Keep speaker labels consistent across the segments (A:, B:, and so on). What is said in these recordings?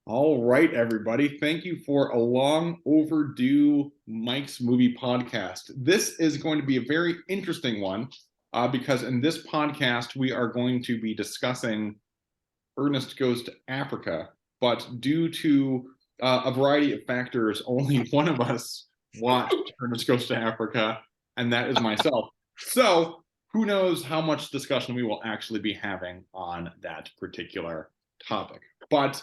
A: All right, everybody. Thank you for a long overdue Mike's Movie Podcast. This is going to be a very interesting one because in this podcast, we are going to be discussing Ernest Goes to Africa. But due to a variety of factors, only one of us watched Ernest Goes to Africa, and that is myself. So who knows how much discussion we will actually be having on that particular topic. But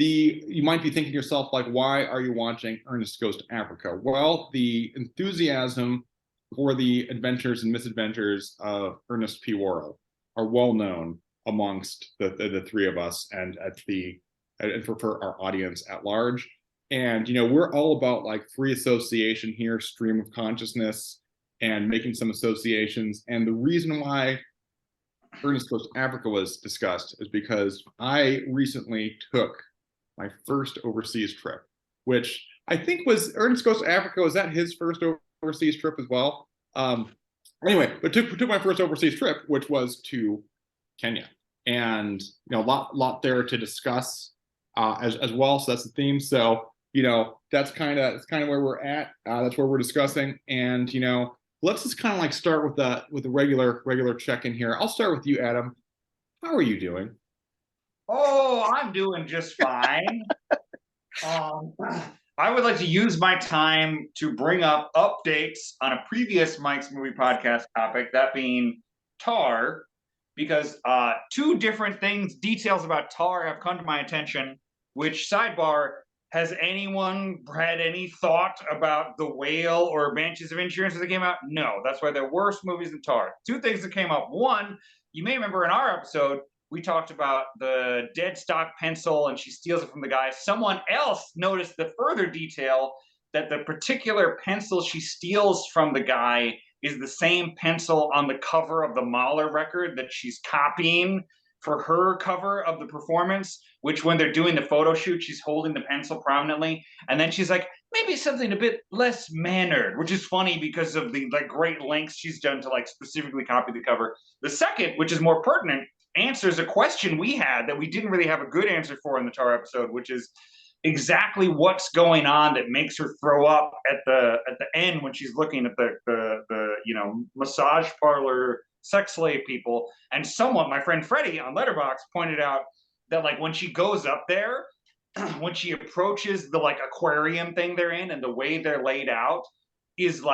A: you might be thinking to yourself, like, why are you watching Ernest Goes to Africa? Well, the enthusiasm for the adventures and misadventures of Ernest P. Worrell are well known amongst the three of us and for our audience at large. And, we're all about like free association here, stream of consciousness, and making some associations. And the reason why Ernest Goes to Africa was discussed is because I recently took my first overseas trip, which I think was Ernest Goes to Africa. Was that his first overseas trip as well? Anyway, but took my first overseas trip, which was to Kenya, and a lot there to discuss as well. So that's the theme. So that's kind of where we're at. That's where we're discussing, and let's just kind of like start with the regular check-in here. I'll start with you, Adam. How are you doing?
B: Oh, I'm doing just fine. I would like to use my time to bring up updates on a previous Mike's Movie Podcast topic, that being Tar, because two different details about Tar have come to my attention, which, sidebar, has anyone had any thought about The Whale or Banshees of Inisherin as they came out? No, that's why they're worse movies than Tar. Two things that came up. One, you may remember in our episode, we talked about the dead stock pencil and she steals it from the guy. Someone else noticed the further detail that the particular pencil she steals from the guy is the same pencil on the cover of the Mahler record that she's copying for her cover of the performance, which when they're doing the photo shoot, she's holding the pencil prominently. And then she's like, maybe something a bit less mannered, which is funny because of the great lengths she's done to specifically copy the cover. The second, which is more pertinent, answers a question we had that we didn't really have a good answer for in the Tar episode, which is exactly what's going on that makes her throw up at the end when she's looking at the massage parlor sex slave people. And someone, my friend Freddie on Letterboxd, pointed out that when she goes up there, when she approaches the aquarium thing they're in and the way they're laid out is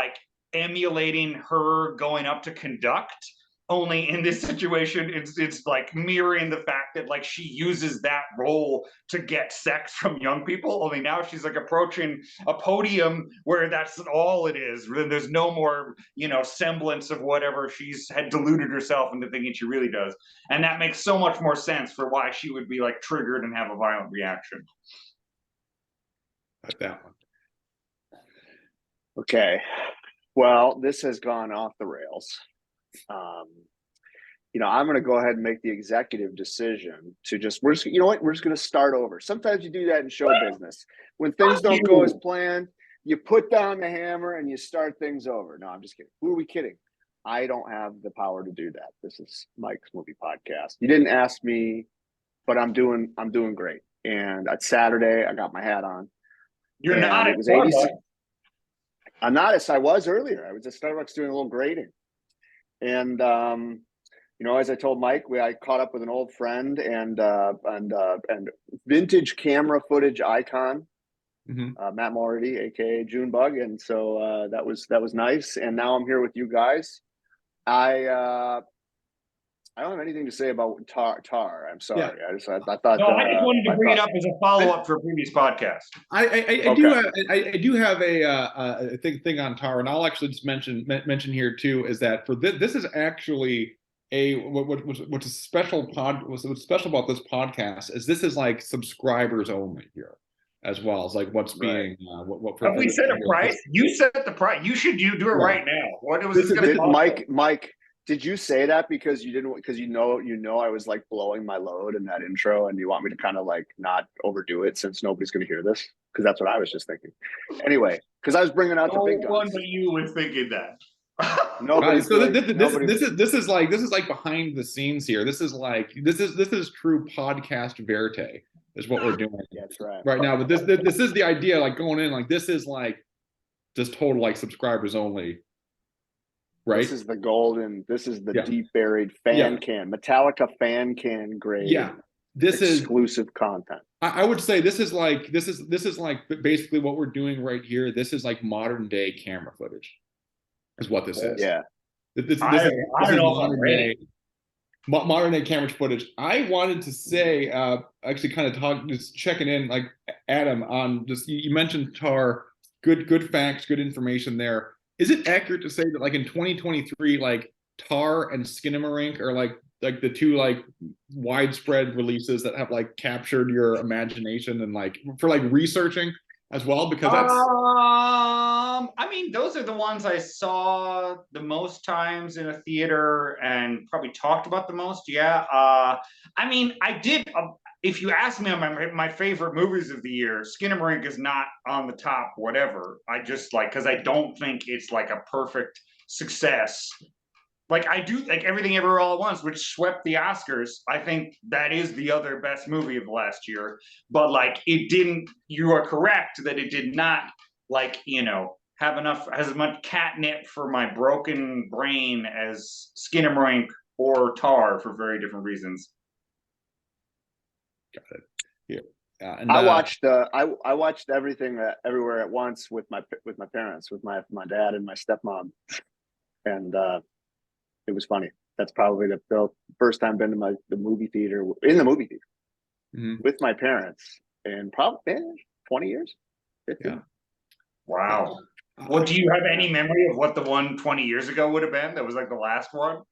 B: emulating her going up to conduct. Only in this situation, it's mirroring the fact that she uses that role to get sex from young people. Only now she's approaching a podium where that's all it is. There's no more semblance of whatever she's had deluded herself into thinking she really does, and that makes so much more sense for why she would be triggered and have a violent reaction.
A: Like that one.
C: Okay, well, this has gone off the rails. I'm going to go ahead and make the executive decision to we're just going to start over. Sometimes you do that in show business. When things don't go as planned, you put down the hammer and you start things over. No, I'm just kidding. Who are we kidding? I don't have the power to do that. This is Mike's Movie Podcast. You didn't ask me, but I'm doing great. And it's Saturday. I got my hat on.
B: You're not
C: at Starbucks. I'm not as I was earlier. I was at Starbucks doing a little grading. And as I told Mike, I caught up with an old friend and vintage camera footage icon, Matt Mority, aka Junebug, and so that was nice. And now I'm here with you guys. I don't have anything to say about Tar. I'm sorry. Yeah. I thought.
B: No, I just wanted to bring it up as a follow up for a previous podcast.
A: I do have a thing on Tar, and I'll actually just mention here too is that for this is actually what's special about this podcast is this is subscribers only here as well as what's being what
B: have we set a price? You set the price. You should do it right now. What was this going to cost?
C: Mike? Did you say that because you know I was blowing my load in that intro and you want me to kind of not overdo it since nobody's going to hear this? Because that's what I was just thinking. Anyway, because I was bringing out the big guns.
B: No one but you was thinking that.
A: So this is behind the scenes here. This is true podcast verite. is what we're doing
C: That's right.
A: right now. But this is the idea, like going in, like this is like just total like subscribers only, right?
C: This is the golden. This is the
A: Yeah.
C: deep buried fan can, Metallica fan can grade.
A: Yeah, this is
C: exclusive content.
A: I would say this is like basically what we're doing right here. This is like modern day camera footage, is what this is.
C: Yeah.
B: I don't know if I'm ready.
A: Modern day camera footage. I wanted to say, actually, kind of just checking in, like Adam, on just you mentioned Tar. Good facts, good information there. Is it accurate to say that like in 2023, like Tar and Skinamarink are like the two like widespread releases that have like captured your imagination and like for like researching as well? Because that's
B: I mean, those are the ones I saw the most times in a theater and probably talked about the most. Yeah. I mean, I did. If you ask me on my favorite movies of the year, Skinamarink is not on the top. Whatever. I just like because I don't think it's like a perfect success. Like I do like Everything Everywhere All at Once, which swept the Oscars. I think that is the other best movie of last year. But like it didn't. You are correct that it did not like have as much catnip for my broken brain as Skinamarink or Tar for very different reasons.
A: got it. Yeah. And
C: I watched Everything Everywhere at Once with my parents, with my dad and my stepmom, and it was funny. That's probably the first time I've been to the movie theater with my parents in probably 20 years. 15.
A: Yeah.
B: Wow. Well, do you have any memory of what the one 20 years ago would have been? That was like the last one.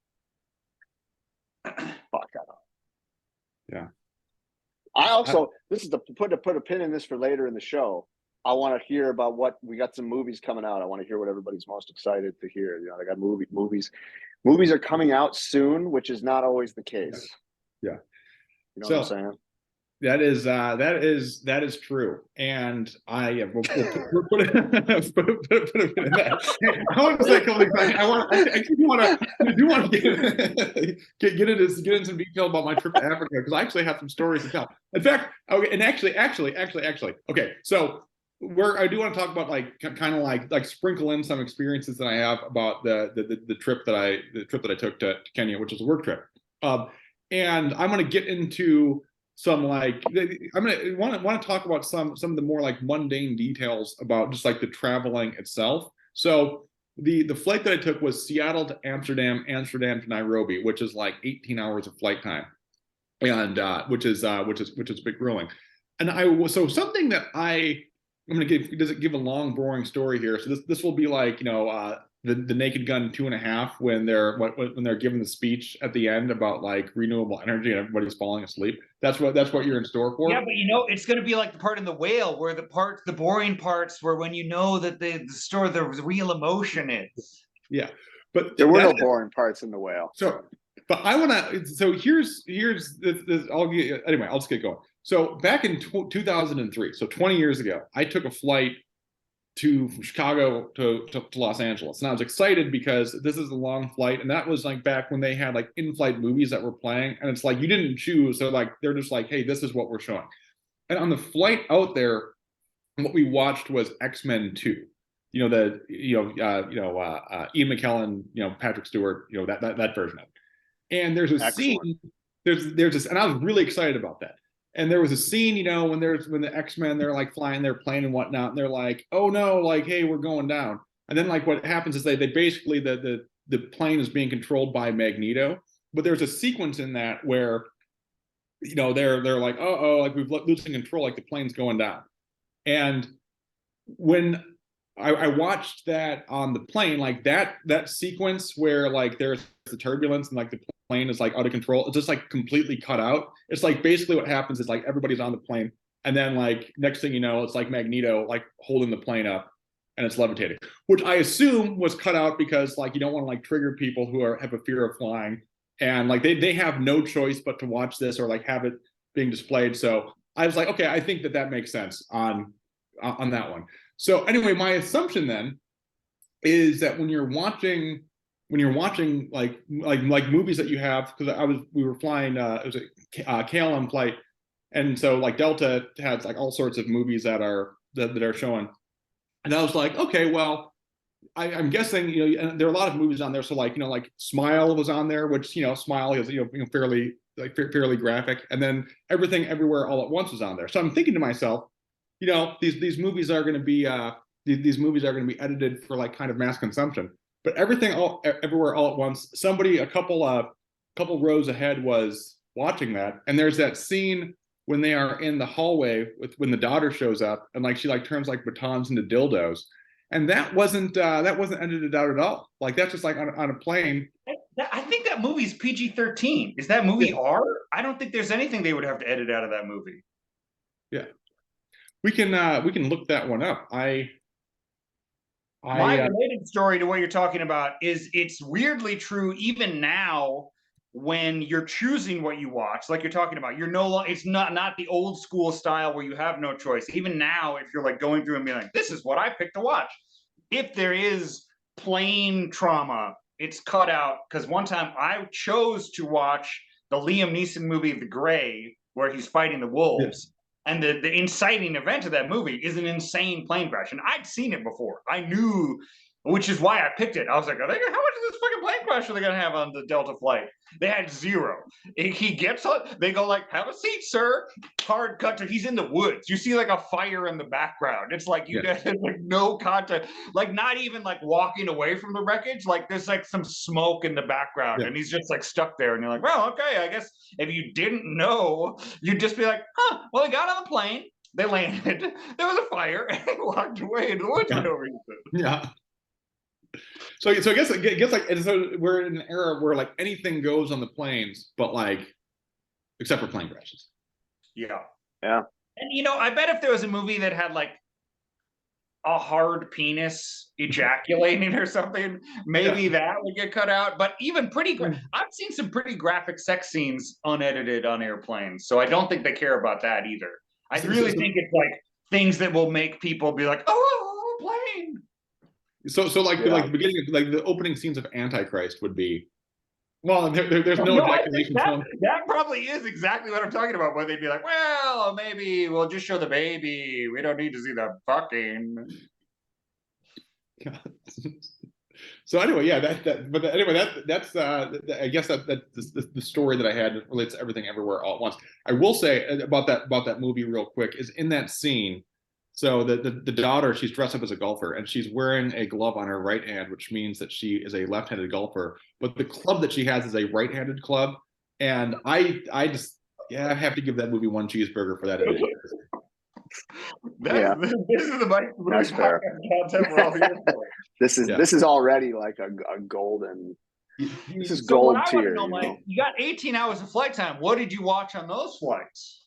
C: Fuck, I don't know.
A: Yeah.
C: I also this is to put a pin in this for later in the show. I want to hear about what we got. Some movies coming out. I want to hear what everybody's most excited to hear. They got movies. Movies are coming out soon, which is not always the case.
A: Yeah.
C: You know what I'm saying?
A: That is true, and we'll put it in that. I want to say a couple things. I do want to get into some detail about my trip to Africa because I actually have some stories to tell. In fact, okay, and actually, okay, so I do want to talk about like kind of like sprinkle in some experiences that I have about the trip that I took to Kenya, which was a work trip, and I'm going to get into some like I'm gonna want to talk about some of the more like mundane details about just like the traveling itself. So the flight that I took was Seattle to Amsterdam, Amsterdam to Nairobi, which is like 18 hours of flight time, and which is a bit grueling. And so something that I'm gonna give a long boring story here. So this will be like the Naked Gun 2.5 when they're giving the speech at the end about like renewable energy and everybody's falling asleep. That's what you're in store for.
B: Yeah, but it's going to be like the part in The Whale where the boring parts were when that the real emotion is.
A: Yeah, but
C: there were no boring parts in The Whale.
A: So, but I want to. So here's this. I'll just get going. So back in 2003, so 20 years ago, I took a flight from Chicago to Los Angeles. And I was excited because this is a long flight. And that was like back when they had like in-flight movies that were playing. And it's like, you didn't choose. So like, they're just like, hey, this is what we're showing. And on the flight out there, what we watched was X-Men 2. Ian McKellen, Patrick Stewart, that version of it. And there's a scene, there's this, and I was really excited about that. And there was a scene, when the X-Men, they're like flying their plane and whatnot, and they're like, oh no, like, hey, we're going down. And then like what happens is they basically the plane is being controlled by Magneto. But there's a sequence in that where, they're like, like we've losing control, like the plane's going down. And when I watched that on the plane, like that sequence where like there's the turbulence and like the plane is like out of control, it's just like completely cut out. It's like basically what happens is like everybody's on the plane, and then like next thing you know, it's like Magneto like holding the plane up and it's levitating, which I assume was cut out because like you don't want to like trigger people who have a fear of flying, and like they have no choice but to watch this or like have it being displayed. So I was like, okay, I think that makes sense on that one. So anyway, my assumption then is that when you're watching like movies that you have, because we were flying, it was a KLM flight, And so like Delta has like all sorts of movies that are showing. And I was like, okay, well, I'm guessing, and there are a lot of movies on there. So like, like Smile was on there, which, Smile is, fairly fairly graphic. And then Everything Everywhere All at Once was on there. So I'm thinking to myself, these movies are going to be these movies are going to be edited for like kind of mass consumption. But Everywhere All at Once, somebody a couple rows ahead was watching that, and there's that scene when they are in the hallway when the daughter shows up, and like she like turns like batons into dildos, and that wasn't edited out at all. Like that's just like on a plane.
B: I think that movie's PG-13. Is that movie R? I don't think there's anything they would have to edit out of that movie.
A: Yeah, we can look that one up.
B: My related story to what you're talking about is it's weirdly true even now when you're choosing what you watch, like you're talking about. You're no longer, it's not the old school style where you have no choice. Even now, if you're like going through and being like, this is what I picked to watch. If there is plane trauma, it's cut out. Because one time I chose to watch the Liam Neeson movie The Gray, where he's fighting the wolves. Yeah. And the inciting event of that movie is an insane plane crash. And I'd seen it before. I knew, which is why I picked it. I was like, how much of this fucking plane crash are they going to have on the Delta flight? They had zero. He gets on, they go like, have a seat, sir. Hard cut to, he's in the woods. You see like a fire in the background. It's like, there's like no contact, like not even like walking away from the wreckage. Like there's like some smoke in the background and he's just like stuck there. And you're like, well, okay, I guess if you didn't know, you'd just be like, well, they got on the plane, they landed, there was a fire, and they walked away into the woods for no reason.
A: Yeah. So I guess like, and so we're in an era where like anything goes on the planes, but like except for plane crashes.
C: Yeah.
B: And I bet if there was a movie that had like a hard penis ejaculating or something, maybe that would get cut out. But even I've seen some pretty graphic sex scenes unedited on airplanes, so I don't think they care about that either. I really think it's like things that will make people be like, oh, plane.
A: So like the beginning of like the opening scenes of Antichrist would be, well, there's no ejaculation.
B: That probably is exactly what I'm talking about. Where they'd be like, well, maybe we'll just show the baby. We don't need to see the fucking.
A: So anyway, that's I guess that's the story that I had that relates to Everything Everywhere All at Once. I will say about that movie real quick is in that scene. So the daughter, she's dressed up as a golfer and she's wearing a glove on her right hand, which means that she is a left-handed golfer. But the club that she has is a right-handed club, and I just have to give that movie one cheeseburger for that.
B: This is the Mike content we're all here for.
C: This is already like a golden. This is gold tier.
B: You got 18 hours of flight time. What did you watch on those flights?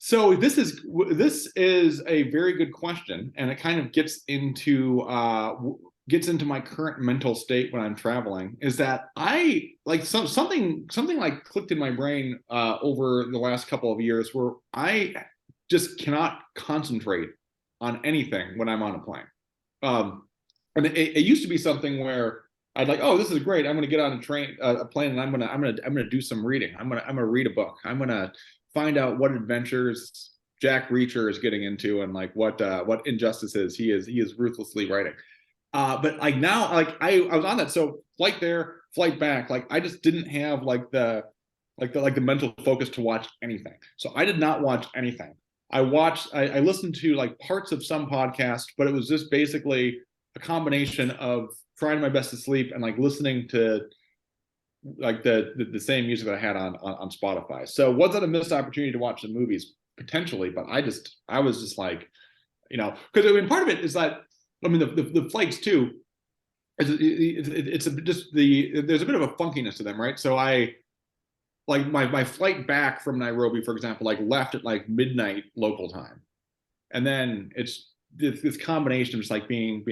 A: So this is a very good question, and it kind of gets into my current mental state when I'm traveling. Is that I like something like clicked in my brain over the last couple of years, where I just cannot concentrate on anything when I'm on a plane. And it used to be something where I'd like, oh, this is great. I'm going to get on a plane, and I'm going to do some reading. I'm going to read a book. I'm going to find out what adventures Jack Reacher is getting into, and like what injustices he is ruthlessly writing. But like now, like I was on that, so flight there, flight back, like I just didn't have the mental focus to watch anything. So I did not watch anything. I listened to like parts of some podcast, but it was just basically a combination of trying my best to sleep and like listening to like the same music that I had on Spotify. So was it a missed opportunity to watch the movies? Potentially, but I was just like, because I mean, part of it is that, I mean, the flights too, there's a bit of a funkiness to them, right? So I, like my flight back from Nairobi, for example, like left at like midnight local time. And then it's this combination of just like being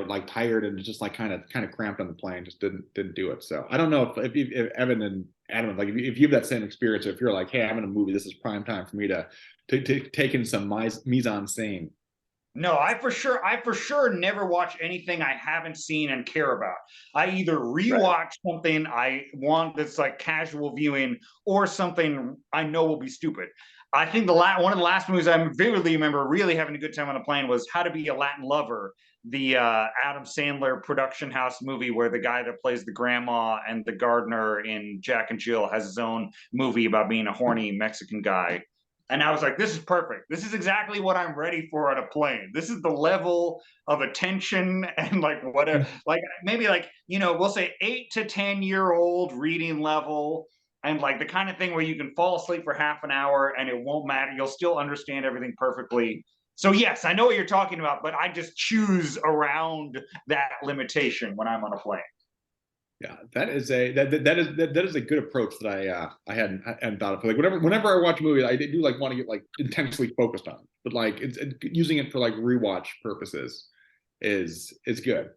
A: like tired and just like kind of cramped on the plane, just didn't do it. So I don't know if Evan and Adam, like if you have that same experience, or if you're like, hey, I'm in a movie, this is prime time for me to take in some mise en scène.
B: No, I for sure never watch anything I haven't seen and care about. I either
C: Right.
B: rewatch something I want that's like casual viewing, or something I know will be stupid. I think one of the last movies I vividly remember really having a good time on a plane was How to Be a Latin Lover, the Adam Sandler production house movie where the guy that plays the grandma and the gardener in Jack and Jill has his own movie about being a horny Mexican guy. And I was like, this is perfect. This is exactly what I'm ready for on a plane. This is the level of attention and like whatever, like maybe like, we'll say 8 to 10 year old reading level, and like the kind of thing where you can fall asleep for half an hour and it won't matter. You'll still understand everything perfectly. So yes, I know what you're talking about, but I just choose around that limitation when I'm on a plane.
A: Yeah, that is a good approach that I hadn't thought of. Like whenever I watch a movie, I do like want to get like intensely focused on it. But like using it for like rewatch purposes is good.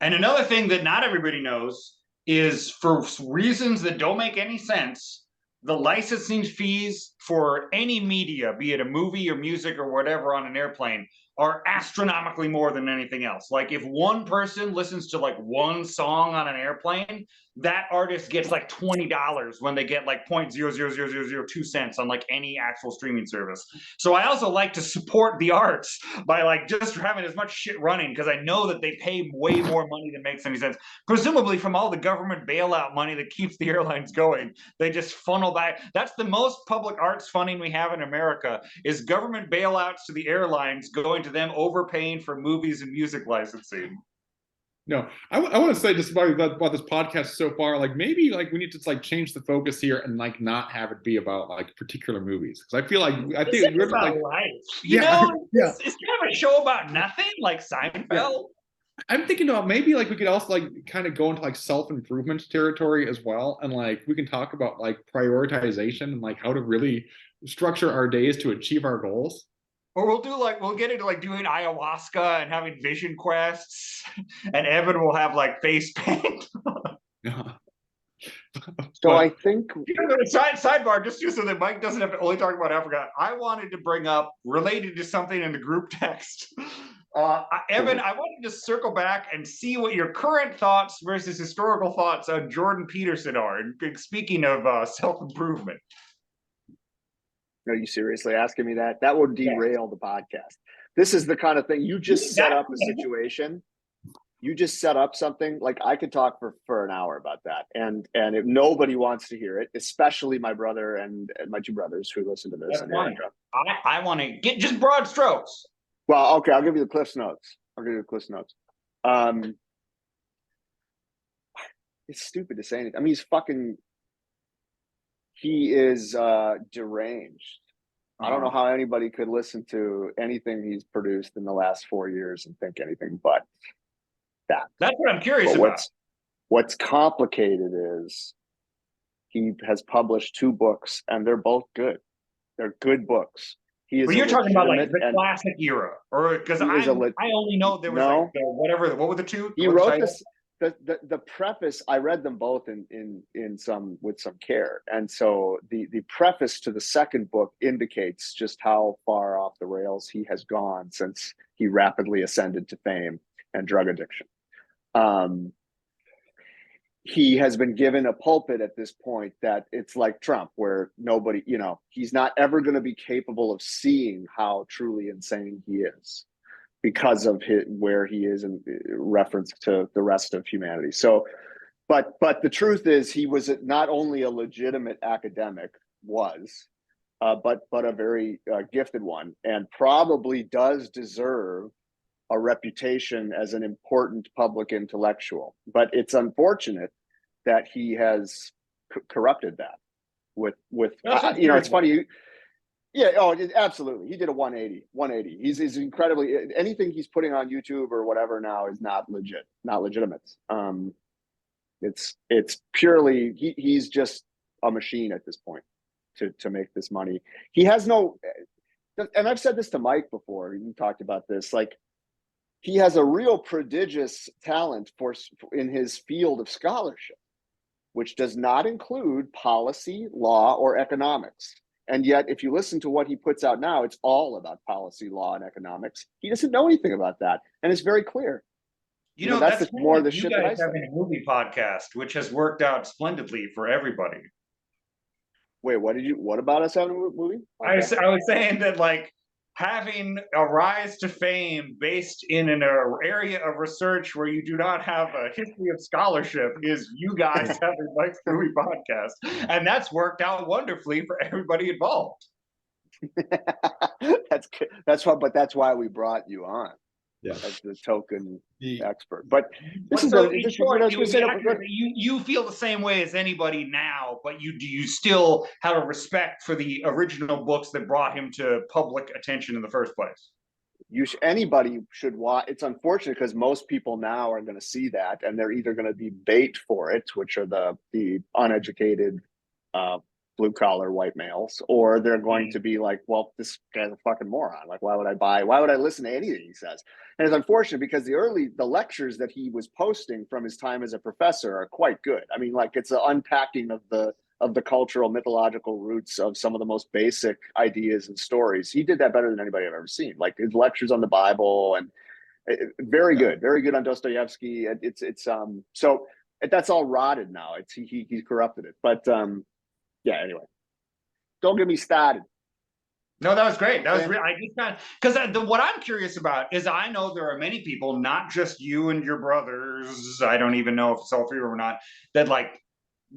B: And another thing that not everybody knows is, for reasons that don't make any sense, the licensing fees for any media, be it a movie or music or whatever on an airplane, are astronomically more than anything else. Like if one person listens to like one song on an airplane, that artist gets like $20 when they get like 0.00002 cents on like any actual streaming service. So I also like to support the arts by like just having as much shit running, because I know that they pay way more money than makes any sense. Presumably from all the government bailout money that keeps the airlines going, they just funnel back. That's the most public arts funding we have in America, is government bailouts to the airlines going to them overpaying for movies and music licensing.
A: No, I want to say just about this podcast so far. Like maybe like we need to like change the focus here and like not have it be about like particular movies, because I feel like
B: It's
A: we're
B: about
A: like
B: life.
A: yeah yeah
B: It's kind of a show about nothing, like Seinfeld.
A: yeah. I'm thinking about maybe like we could also like kind of go into like self-improvement territory as well, and like we can talk about like prioritization and like how to really structure our days to achieve our goals.
B: Or we'll get into like doing ayahuasca and having vision quests, and Evan will have like face paint.
A: Yeah.
C: So I
A: But
C: think
B: Sidebar, just so that Mike doesn't have to only talk about Africa. I wanted to bring up, related to something in the group text. Evan, I wanted to circle back and see what your current thoughts versus historical thoughts on Jordan Peterson are. And speaking of self-improvement.
C: are you seriously asking me that? That would derail the podcast. This is the kind of thing you just set up a situation. You just set up something like I could talk for an hour about that. And if nobody wants to hear it, especially my brother and my two brothers who listen to this.
B: That's fine. I want to get just broad strokes.
C: Well, okay, I'll give you the Cliff's Notes. It's stupid to say anything. I mean, he is deranged. I don't know how anybody could listen to anything he's produced in the last 4 years and think anything but that.
B: That's what I'm curious about.
C: What's complicated is he has published 2 books, and they're both good. They're good books.
B: But you're talking about like the classic era, or because I only know there was like whatever. What were the 2?
C: He wrote this. The preface, I read them both in some with some care, and so the preface to the second book indicates just how far off the rails he has gone since he rapidly ascended to fame and drug addiction. He has been given a pulpit at this point that it's like Trump, where nobody, he's not ever going to be capable of seeing how truly insane he is, because of where he is in reference to the rest of humanity. So, but the truth is, he was not only a legitimate academic, but a very gifted one, and probably does deserve a reputation as an important public intellectual. But it's unfortunate that he has corrupted that with it's funny. Yeah, absolutely. He did a 180. He's incredibly, anything he's putting on YouTube or whatever now is not legitimate. It's purely, he's just a machine at this point to make this money. He has no, and I've said this to Mike before, we talked about this, like he has a real prodigious talent in his field of scholarship, which does not include policy, law, or economics. And yet, if you listen to what he puts out now, it's all about policy, law, and economics. He doesn't know anything about that, and it's very clear.
B: You know,
C: that's
B: that's
C: more of the
B: you
C: shit that I
B: guys
C: study.
B: having a movie podcast, which has worked out splendidly for everybody.
C: Wait, what about us having a movie?
B: I was saying that, like, having a rise to fame based in an area of research where you do not have a history of scholarship is you guys having Mike's Movie Podcast. And that's worked out wonderfully for everybody involved.
C: That's why we brought you on.
A: Yeah.
C: As the token expert. But this
B: so
C: is the short. I was going to say
B: you feel the same way as anybody now, but do you still have a respect for the original books that brought him to public attention in the first place?
C: Anybody should watch. It's unfortunate because most people now are going to see that, and they're either going to be bait for it, which are the uneducated blue collar white males, or they're going to be like, well, this guy's a fucking moron. Like, why would I listen to anything he says? And it's unfortunate because the lectures that he was posting from his time as a professor are quite good. I mean, like, it's an unpacking of the cultural mythological roots of some of the most basic ideas and stories. He did that better than anybody I've ever seen. Like his lectures on the Bible and very good on Dostoevsky. So that's all rotted now. He's corrupted it. But yeah, anyway, don't get me started.
B: No, that was great. That was really, I just kind of, because what I'm curious about is I know there are many people, not just you and your brothers, I don't even know if it's all three or not, that like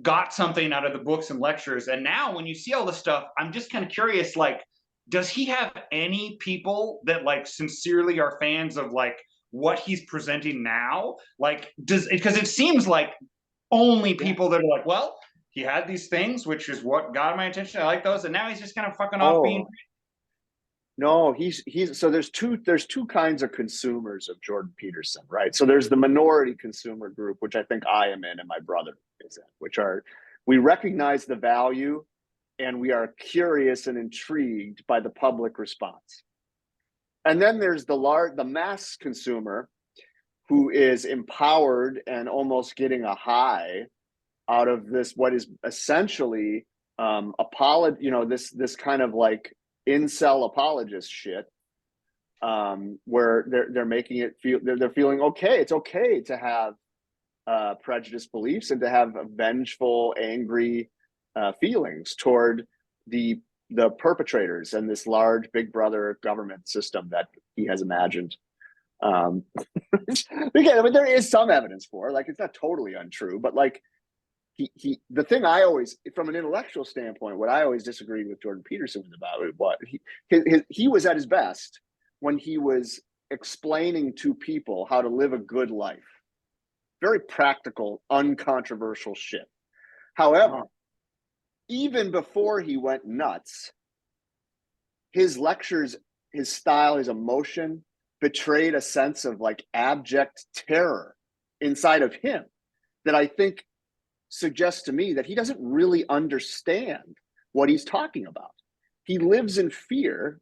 B: got something out of the books and lectures. And now when you see all this stuff, I'm just kind of curious, like, does he have any people that like sincerely are fans of like what he's presenting now? Like, because it seems like only people that are like, well, he had these things, which is what got my attention. I like those, and now he's just kind of fucking off being.
C: No, he's so there's two kinds of consumers of Jordan Peterson, right? So there's the minority consumer group, which I think I am in and my brother is in, which are, we recognize the value and we are curious and intrigued by the public response. And then there's the mass consumer who is empowered and almost getting a high out of this, what is essentially this kind of like incel apologist shit, where they're making it feel they're feeling okay. It's okay to have prejudiced beliefs and to have vengeful, angry feelings toward the perpetrators and this large Big Brother government system that he has imagined. Again, I mean, there is some evidence for, like, it's not totally untrue, but like the thing I always, from an intellectual standpoint, what I always disagreed with Jordan Peterson about what he was at his best when he was explaining to people how to live a good life. Very practical, uncontroversial shit. However, even before he went nuts, his lectures, his style, his emotion betrayed a sense of like abject terror inside of him that I think suggests to me that he doesn't really understand what he's talking about. He lives in fear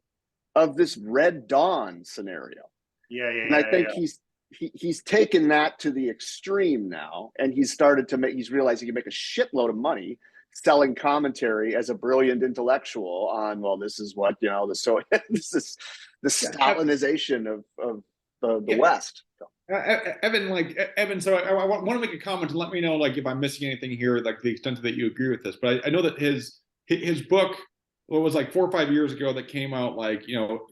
C: of this Red Dawn scenario. And I think he's taken that to the extreme now, and he's realized he can make a shitload of money selling commentary as a brilliant intellectual on, well, this is what, this is the Stalinization of the West.
A: Evan, so I want to make a comment and let me know, like, if I'm missing anything here, like the extent that you agree with this. But I know that his book, what was like 4 or 5 years ago, that came out, like,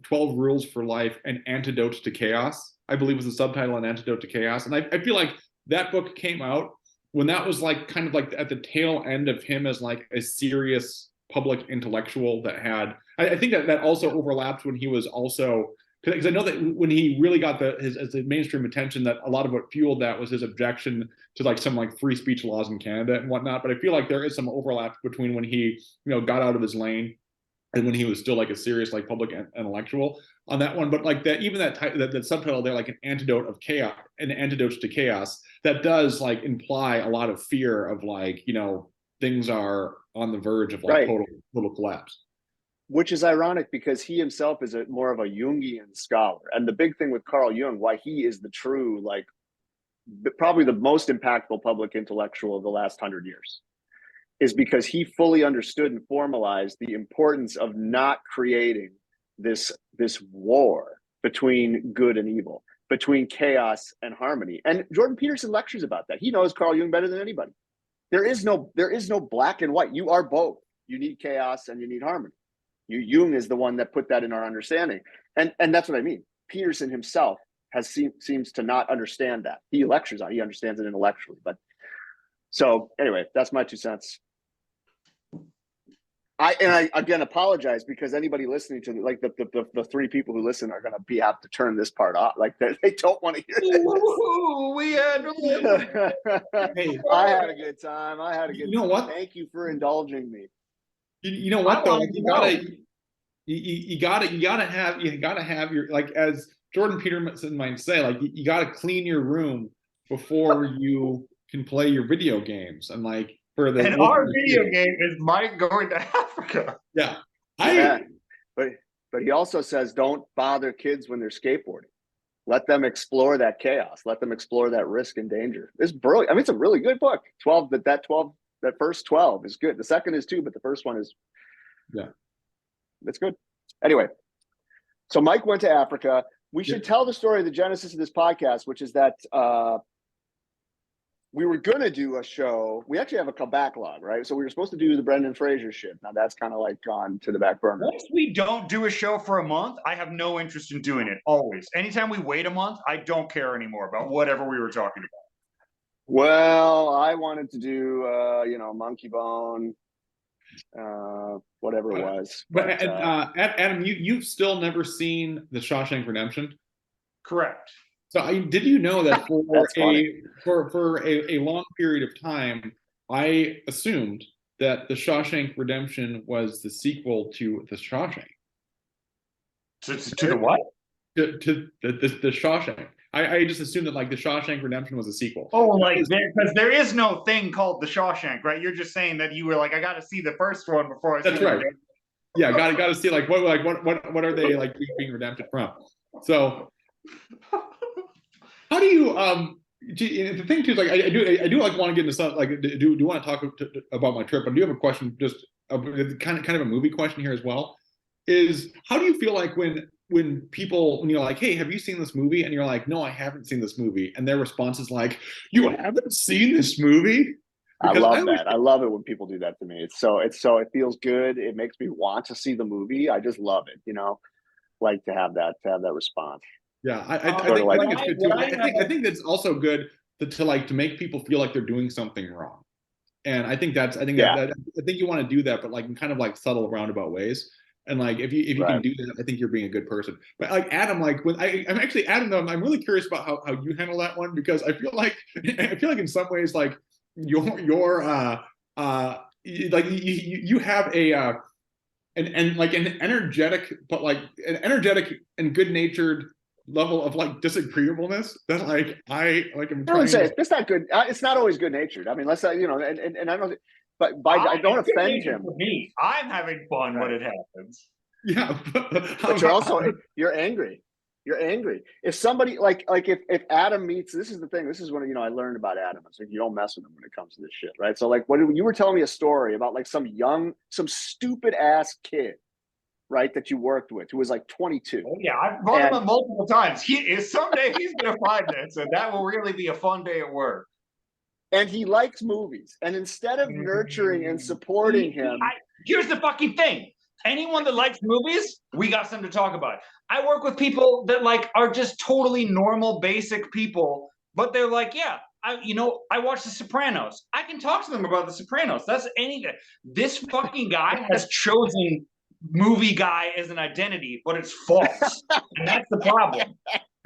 A: 12 Rules for Life, An Antidote to Chaos, I believe was the subtitle, An Antidote to Chaos. And I feel like that book came out when that was like kind of like at the tail end of him as like a serious public intellectual that had, I think that also overlapped when he was also, because I know that when he really got his mainstream attention, that a lot of what fueled that was his objection to like some like free speech laws in Canada and whatnot. But I feel like there is some overlap between when he, got out of his lane and when he was still like a serious like public intellectual on that one. But like that subtitle there, like an antidote to chaos, that does like imply a lot of fear of like, things are on the verge of like total collapse.
C: Which is ironic because he himself is more of a Jungian scholar. And the big thing with Carl Jung, why he is the true, like, probably the most impactful public intellectual of the last 100 years, is because he fully understood and formalized the importance of not creating this war between good and evil, between chaos and harmony. And Jordan Peterson lectures about that. He knows Carl Jung better than anybody. There is no black and white. You are both. You need chaos and you need harmony. Jung is the one that put that in our understanding. And that's what I mean. Peterson himself seems to not understand that. He lectures on it. He understands it intellectually. But so anyway, that's my 2 cents. I again apologize because anybody listening to like the 3 people who listen are going to have to turn this part off. Like they don't want to hear this.
B: Ooh, we had
A: Hey,
C: I had a good time.
A: You know what?
C: Thank you for indulging me.
A: You know what though? You gotta have your, like, as Jordan Peterson might say, like you gotta clean your room before you can play your video games. And like for the
B: and our video game is Mike going to Africa.
A: Yeah.
C: But he also says don't bother kids when they're skateboarding. Let them explore that chaos. Let them explore that risk and danger. It's brilliant. I mean, it's a really good book. That first 12 is good. The second is too, but the first one is, that's good. Anyway, so Mike went to Africa. We should tell the story of the genesis of this podcast, which is that we were going to do a show. We actually have a backlog, right? So we were supposed to do the Brendan Fraser shit. Now that's kind of like gone to the back burner.
B: Once we don't do a show for a month, I have no interest in doing it. Always. Anytime we wait a month, I don't care anymore about whatever we were talking about.
C: Well, I wanted to do, Monkey Bone, whatever it was.
A: But Adam, you've still never seen The Shawshank Redemption?
B: Correct.
A: So did you know that for a long period of time, I assumed that The Shawshank Redemption was the sequel to The Shawshank?
B: To the what?
A: To the Shawshank. I just assumed that like The Shawshank Redemption was a sequel.
B: Oh, like because there is no thing called The Shawshank, right? You're just saying that you were like, I got to see the first one before I see.
A: That's right. Yeah, got to see like what are they like being redempted from? So how do you the thing too is like I do like want to get into some like do want to talk about my trip, but I do have a question, just kind of a movie question here as well. Is how do you feel like when you're like, hey, have you seen this movie? And you're like, no, I haven't seen this movie. And their response is like, you haven't seen this movie? Because
C: I love that. I love it when people do that to me. It feels good. It makes me want to see the movie. I just love it, like to have that response.
A: Yeah, I think it's good too. I think that's also good to make people feel like they're doing something wrong. And I think I think you want to do that, but like in kind of like subtle roundabout ways. And like if you can do that, I think you're being a good person. But like Adam, like when I'm actually Adam though, I'm really curious about how you handle that one, because I feel like in some ways like you're like you have an energetic and good-natured level of like disagreeableness that like I am trying to
C: it's not good. It's not always good natured. I mean, let's say, and I don't. But I don't offend him.
B: For me, I'm having fun when it happens.
A: Yeah,
C: but you're angry. You're angry. If somebody like if Adam meets, this is the thing. This is when I learned about Adam. It's like you don't mess with him when it comes to this shit, right? So like, you were telling me a story about like some stupid ass kid, right, that you worked with who was like 22.
B: Oh, yeah, I've brought him up multiple times. Someday he's gonna find this, and that will really be a fun day at work.
C: And he likes movies. And instead of nurturing and supporting him.
B: Here's the fucking thing. Anyone that likes movies, we got something to talk about. I work with people that like are just totally normal, basic people, but they're like, yeah, I watched The Sopranos. I can talk to them about The Sopranos. That's anything. This fucking guy has chosen movie guy as an identity, but it's false. And that's the problem.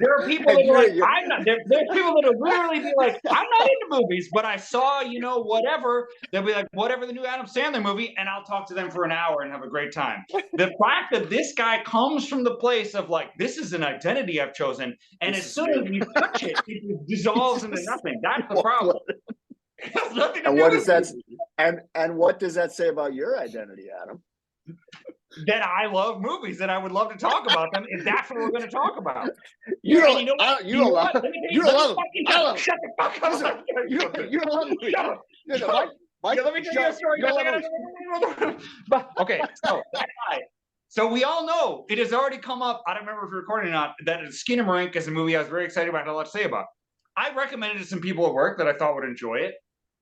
B: There are people that are like, I'm not. There's people that will literally be like, I'm not into movies, but I saw, whatever. They'll be like, whatever the new Adam Sandler movie, and I'll talk to them for an hour and have a great time. The fact that this guy comes from the place of like, this is an identity I've chosen, and as soon as you touch it, it dissolves into nothing. That's the problem. It has nothing to do with
C: that. And what does that say about your identity, Adam?
B: That I love movies, that I would love to talk about them, and that's what we're going to talk about.
C: You don't love them.
B: Shut the fuck up.
C: You don't love movies. Mike,
B: Yeah, let me tell you a story. But okay, so that guy. So we all know it has already come up. I don't remember if we're recording or not. That Skinamarink is a movie I was very excited about. I had a lot to say about. I recommended it to some people at work that I thought would enjoy it.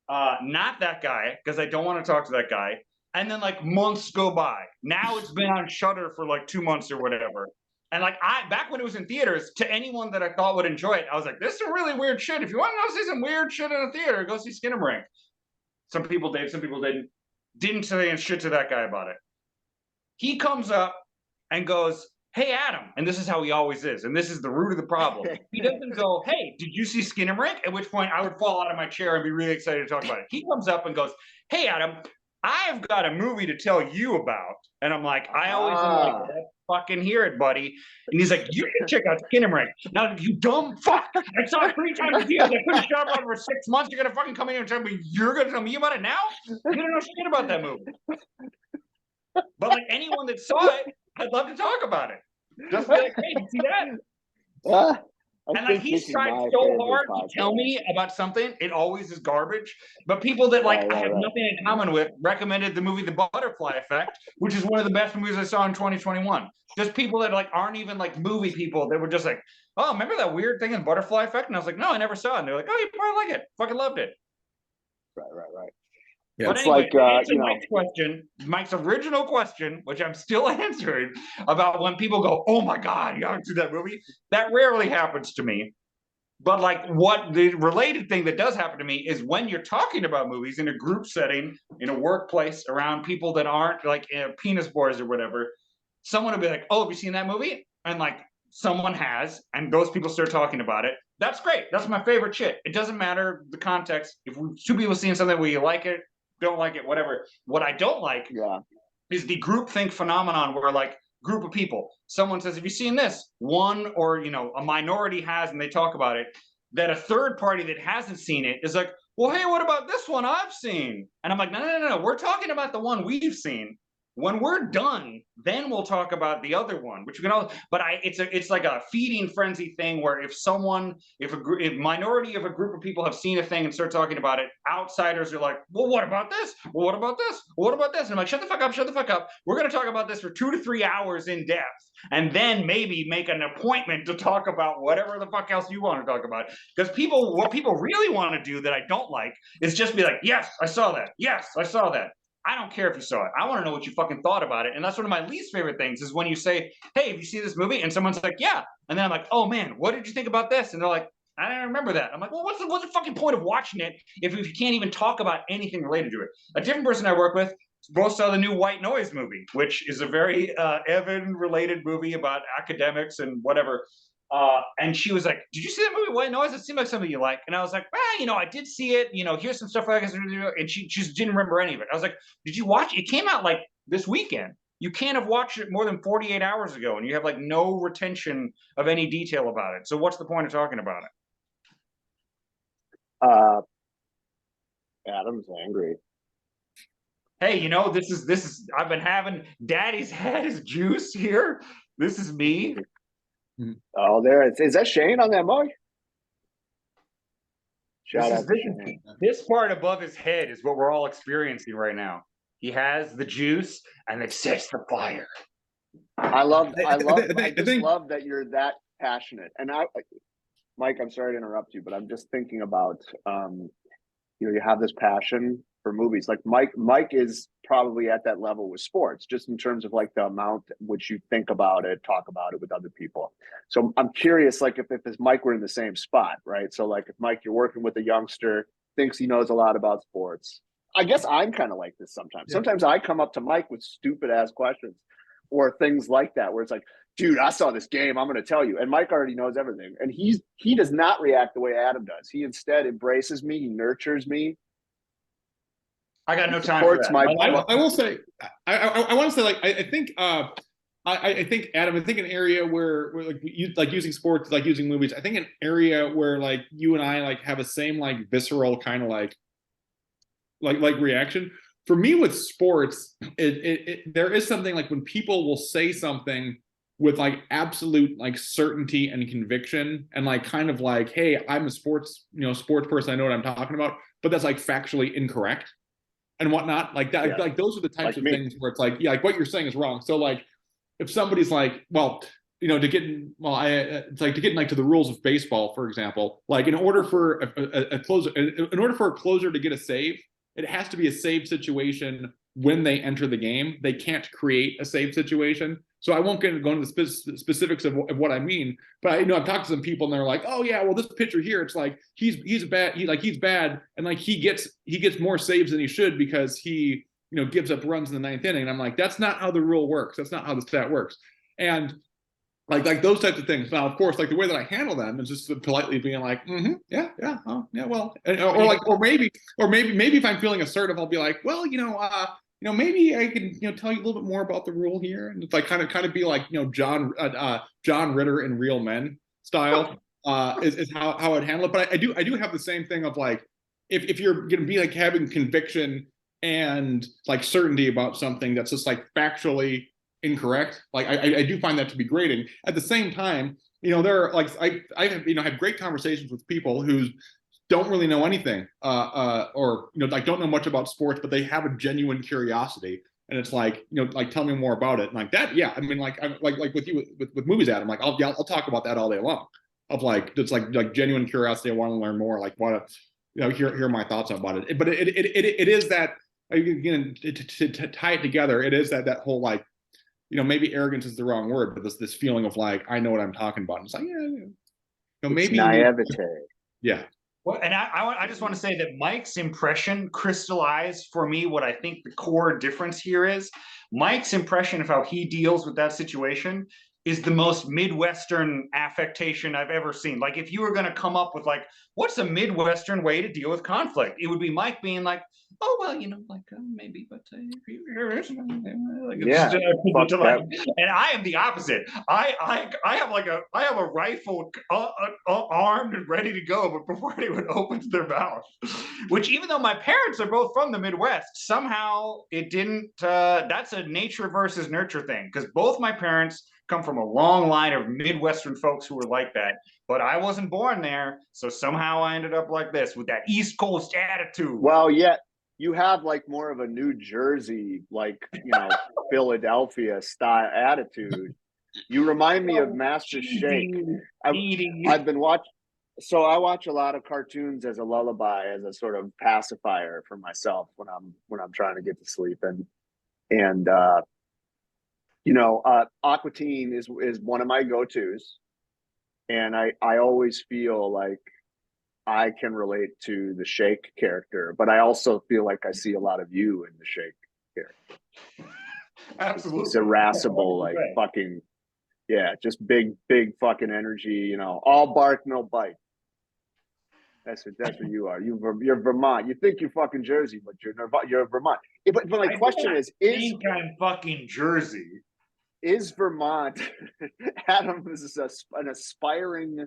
B: Not that guy, because I don't want to talk to that guy. And then like months go by. Now it's been on Shudder for like 2 months or whatever. And like back when it was in theaters, to anyone that I thought would enjoy it, I was like, this is some really weird shit. If you want to go see some weird shit in a theater, go see Skinamarink. Some people did, some people didn't. Didn't say shit to that guy about it. He comes up and goes, hey, Adam. And this is how he always is. And this is the root of the problem. He doesn't go, hey, did you see Skinamarink? At which point I would fall out of my chair and be really excited to talk about it. He comes up and goes, hey, Adam, I've got a movie to tell you about. And I'm like, I always am like, let's fucking hear it, buddy. And he's like, you can check out Skinamarink. Now, you dumb fuck. I saw it 3 times a year. I couldn't shut up for 6 months. You're going to fucking come in here and tell me you're going to tell me about it now? You don't know shit about that movie. But like anyone that saw it, I'd love to talk about it. Just be like, hey, did you see that? And like he's tried so hard to tell me about something, it always is garbage. But people that like I have nothing in common with recommended the movie The Butterfly Effect, which is one of the best movies I saw in 2021. Just people that like aren't even like movie people. They were just like, oh, remember that weird thing in Butterfly Effect? And I was like, no, I never saw it. And they're like, oh, you probably like it. Fucking loved it.
C: Right.
A: Yeah,
B: but anyway, like, Mike's question, Mike's original question, which I'm still answering, about when people go, oh my God, you haven't seen that movie? That rarely happens to me. But like what the related thing that does happen to me is when you're talking about movies in a group setting, in a workplace, around people that aren't like penis boys or whatever, someone will be like, oh, have you seen that movie? And like someone has, and those people start talking about it. That's great. That's my favorite shit. It doesn't matter the context. If 2 people seeing something where you like it, don't like it, whatever. What I don't like is the groupthink phenomenon where like group of people, someone says, have you seen this? One or, a minority has, and they talk about it, that a third party that hasn't seen it is like, well, hey, what about this one I've seen? And I'm like, no. We're talking about the one we've seen. When we're done, then we'll talk about the other one, which we can all. But it's like a feeding frenzy thing where if minority of a group of people have seen a thing and start talking about it, outsiders are like, well, what about this? Well, what about this? Well, what about this? And I'm like, shut the fuck up. We're going to talk about this for 2 to 3 hours in depth, and then maybe make an appointment to talk about whatever the fuck else you want to talk about. Because what people really want to do that I don't like is just be like, yes, I saw that. Yes, I saw that. I don't care if you saw it. I want to know what you fucking thought about it. And that's one of my least favorite things is when you say, hey, have you seen this movie? And someone's like, yeah. And then I'm like, oh man, what did you think about this? And they're like, I don't remember that. I'm like, well, what's the fucking point of watching it if you can't even talk about anything related to it? A different person I work with both saw the new White Noise movie, which is a very Evan-related movie about academics and whatever. And she was like, did you see that movie White Noise? It seemed like something you like. And I was like, well, I did see it. Here's some stuff I guess. And she just didn't remember any of it. I was like, did you watch it? It came out like this weekend. You can't have watched it more than 48 hours ago, and you have like no retention of any detail about it. So what's the point of talking about it?
C: Adam's angry.
B: Hey, this is I've been having Daddy's had his juice here. This is me.
C: Oh, there it is. Is that Shane on that mug? Shout out to Shane.
B: This part above his head is what we're all experiencing right now. He has the juice, and it sets the fire.
C: I just love that you're that passionate. And Mike, I'm sorry to interrupt you, but I'm just thinking about, you have this passion for movies. Like Mike is probably at that level with sports, just in terms of like the amount which you think about it, talk about it with other people. So I'm curious, like if this Mike were in the same spot, right? So like if Mike, you're working with a youngster, thinks he knows a lot about sports. I guess I'm kind of like this sometimes. Yeah. Sometimes I come up to Mike with stupid ass questions or things like that, where it's like, dude, I saw this game, I'm going to tell you. And Mike already knows everything. And he does not react the way Adam does. He instead embraces me, he nurtures me.
B: I got no time for that.
A: I will say, I want to say, like, I think Adam, I think an area where like you like using sports, like using movies. I think an area where like you and I like have the same like visceral kind of like reaction. For me with sports, there is something like when people will say something with like absolute like certainty and conviction, and like kind of like, hey, I'm a sports person, I know what I'm talking about, but that's like factually incorrect. and whatnot. Like that,
C: Yeah.
A: like those are the types
C: Like
A: of
C: me.
A: things where it's like, yeah, like what you're saying is wrong. So like if somebody's like, well, you know, it's like to get like to the rules of baseball, for example, like in order for a closer, in order for a closer to get a save, it has to be a save situation when they enter the game. They can't create a save situation. So I won't go into the specifics of what I mean, but I've talked to some people and they're like, oh yeah, well this pitcher here, it's like he's bad, and like he gets more saves than he should because he gives up runs in the ninth inning. And I'm like, that's not how the rule works. That's not how the stat works. And like those types of things. Now, of course, like the way that I handle them is just politely being like, yeah, oh, yeah, well, or maybe if I'm feeling assertive, I'll be like, well, maybe I can tell you a little bit more about the rule here, and it's like kind of be like John Ritter in Real Men style is how I'd handle it. But I do have the same thing of like if you're gonna be like having conviction and like certainty about something that's just like factually incorrect, like I do find that to be grating. At the same time, there are like I have had great conversations with people who don't really know anything or like don't know much about sports, but they have a genuine curiosity, and it's like like tell me more about it. And like that, yeah, I mean like like with you with movies, Adam, like I'll talk about that all day long, of like it's like genuine curiosity. I want to learn more, like want to hear my thoughts about it. But it is that, again, to tie it together, it is that whole like maybe arrogance is the wrong word, but this feeling of like I know what I'm talking about. And it's like, yeah, maybe
C: naivete.
A: Yeah.
B: Well, and I just want to say that Mike's impression crystallized for me what I think the core difference here is. Mike's impression of how he deals with that situation is the most Midwestern affectation I've ever seen. Like if you were going to come up with like, what's a Midwestern way to deal with conflict? It would be Mike being like, oh, well, like maybe, but like,
C: yeah.
B: And I am the opposite. I have a rifle armed and ready to go, but before anyone opens their mouth, which even though my parents are both from the Midwest, somehow it didn't. That's a nature versus nurture thing, because both my parents come from a long line of Midwestern folks who were like that, but I wasn't born there, so somehow I ended up like this with that East Coast attitude.
C: Well, yeah, you have like more of a New Jersey, like Philadelphia style attitude. You remind me of Master Shake. I've been watching. So I watch a lot of cartoons as a lullaby, as a sort of pacifier for myself when I'm trying to get to sleep, and Aqua Teen is one of my go-tos, and I always feel like I can relate to the Shake character, but I also feel like I see a lot of you in the Shake character.
B: Absolutely,
C: it's irascible, like fucking, yeah, just big fucking energy. All bark, no bite. That's what you are. You're Vermont. You think you're fucking Jersey, but you're Vermont. But my question is
B: I'm fucking Jersey.
C: Is Vermont? Adam is an aspiring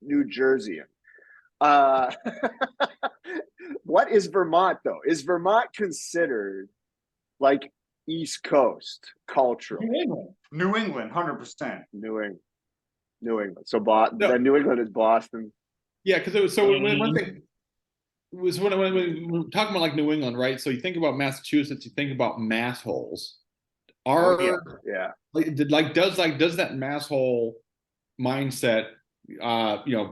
C: New Jerseyan. What is Vermont though? Is Vermont considered like East Coast cultural?
B: New England, 100%.
C: New England. So then New England is Boston.
A: Yeah, because it was so one thing was when we're talking about like New England, right? So you think about Massachusetts, you think about mass holes. Does that mass hole mindset,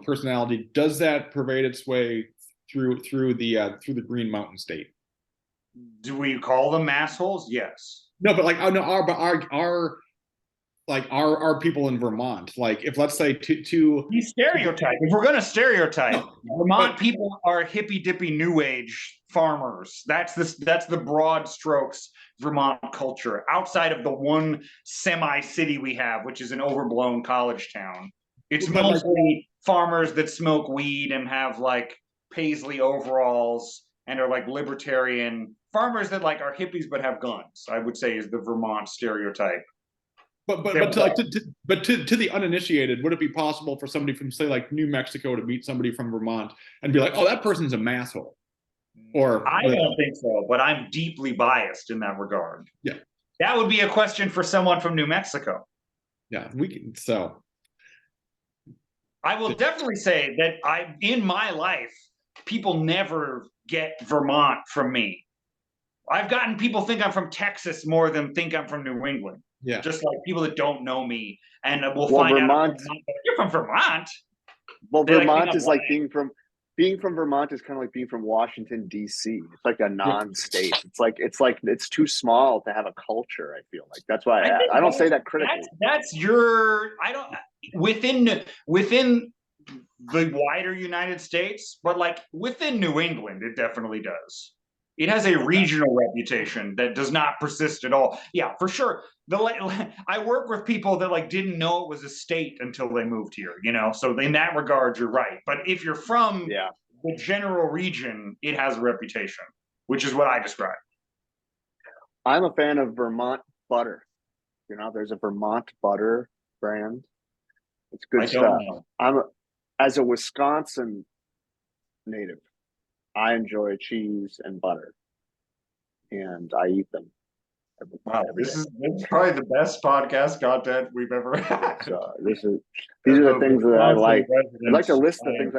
A: personality, does that pervade its way through the Green Mountain State?
B: Do we call them assholes? Yes.
A: No, but like our people in Vermont, like if let's say to
B: stereotype. If we're gonna stereotype, Vermont people are hippy dippy new age farmers. That's the broad strokes Vermont culture, outside of the one semi-city we have, which is an overblown college town. It's mostly farmers that smoke weed and have like paisley overalls and are like libertarian farmers that like are hippies but have guns, I would say, is the Vermont stereotype.
A: But to the uninitiated, would it be possible for somebody from, say, like New Mexico to meet somebody from Vermont and be like, oh, that person's a masshole? Or
B: I don't think so, but I'm deeply biased in that regard.
A: Yeah.
B: That would be a question for someone from New Mexico.
A: Yeah, we can. So
B: I will definitely say that in my life, people never get Vermont from me. I've gotten people think I'm from Texas more than think I'm from New England.
A: Yeah.
B: Just like people that don't know me and will
C: Well,
B: find out
C: Vermont.
B: you're from Vermont.
C: Well,
B: They like think
C: Vermont
B: I'm
C: is like
B: lying.
C: being from Vermont is kind of like being from Washington D.C. It's like a non-state. It's too small to have a culture. I feel like that's why
B: I think
C: I don't say that critically.
B: that's your I don't within the wider United States, but like within New England, it definitely does. It has a regional reputation that does not persist at all. Yeah, for sure. I work with people that like didn't know it was a state until they moved here, you know. So in that regard, you're right. But if you're from the general region, it has a reputation, which is what I described.
C: I'm a fan of Vermont butter. You know, there's a Vermont butter brand. It's good stuff. As a Wisconsin native, I enjoy cheese and butter, and I eat them.
B: Wow, this is probably the best podcast content we've ever had.
C: So these are the things that I like. I'd like to list the things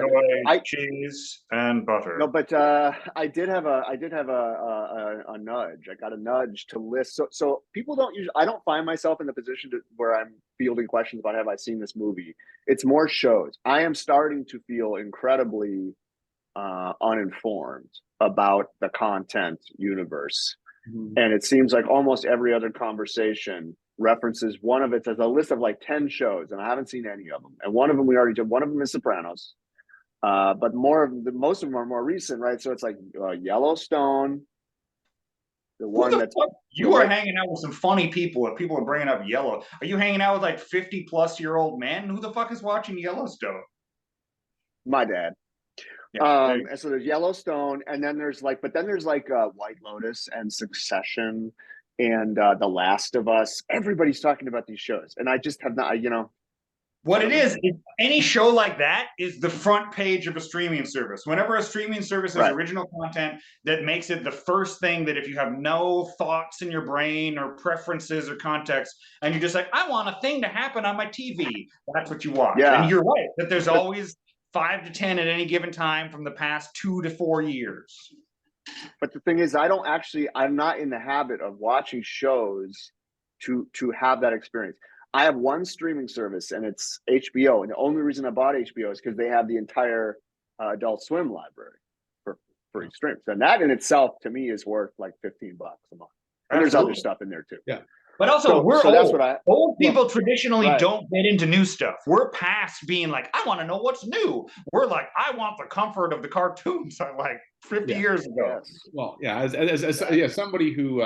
B: I cheese and butter.
C: No, but I did have a nudge. I got a nudge to list. So people don't usually. I don't find myself in the position where I'm fielding questions about have I seen this movie. It's more shows. I am starting to feel incredibly uninformed about the content universe. Mm-hmm. And it seems like almost every other conversation references one of it as a list of like 10 shows, and I haven't seen any of them. And one of them we already did. One of them is Sopranos, but most of them are more recent, right? So it's like Yellowstone, the one that's
B: you are hanging out with some funny people. If people are bringing up Yellow, are you hanging out with like 50-plus-year-old men? Who the fuck is watching Yellowstone?
C: My dad. Yeah, and so there's Yellowstone, and then there's like White Lotus and Succession and The Last of Us. Everybody's talking about these shows, and I just have not,
B: What it is any show like that is the front page of a streaming service. Whenever a streaming service has original content that makes it the first thing that if you have no thoughts in your brain or preferences or context, and you're just like, I want a thing to happen on my TV, that's what you watch. Yeah. And you're right, that there's always 5 to 10 at any given time from the past 2 to 4 years.
C: But the thing is, I'm not in the habit of watching shows to have that experience. I have one streaming service, and it's HBO. And the only reason I bought HBO is because they have the entire Adult Swim library for free streams. And that in itself, to me, is worth like $15 a month. And there's other stuff in there too.
A: Yeah.
B: But also, we're old. Old people traditionally don't get into new stuff. We're past being like, I want to know what's new. We're like, I want the comfort of the cartoons I like 50 years ago.
C: Yes.
A: Well, yeah, as somebody who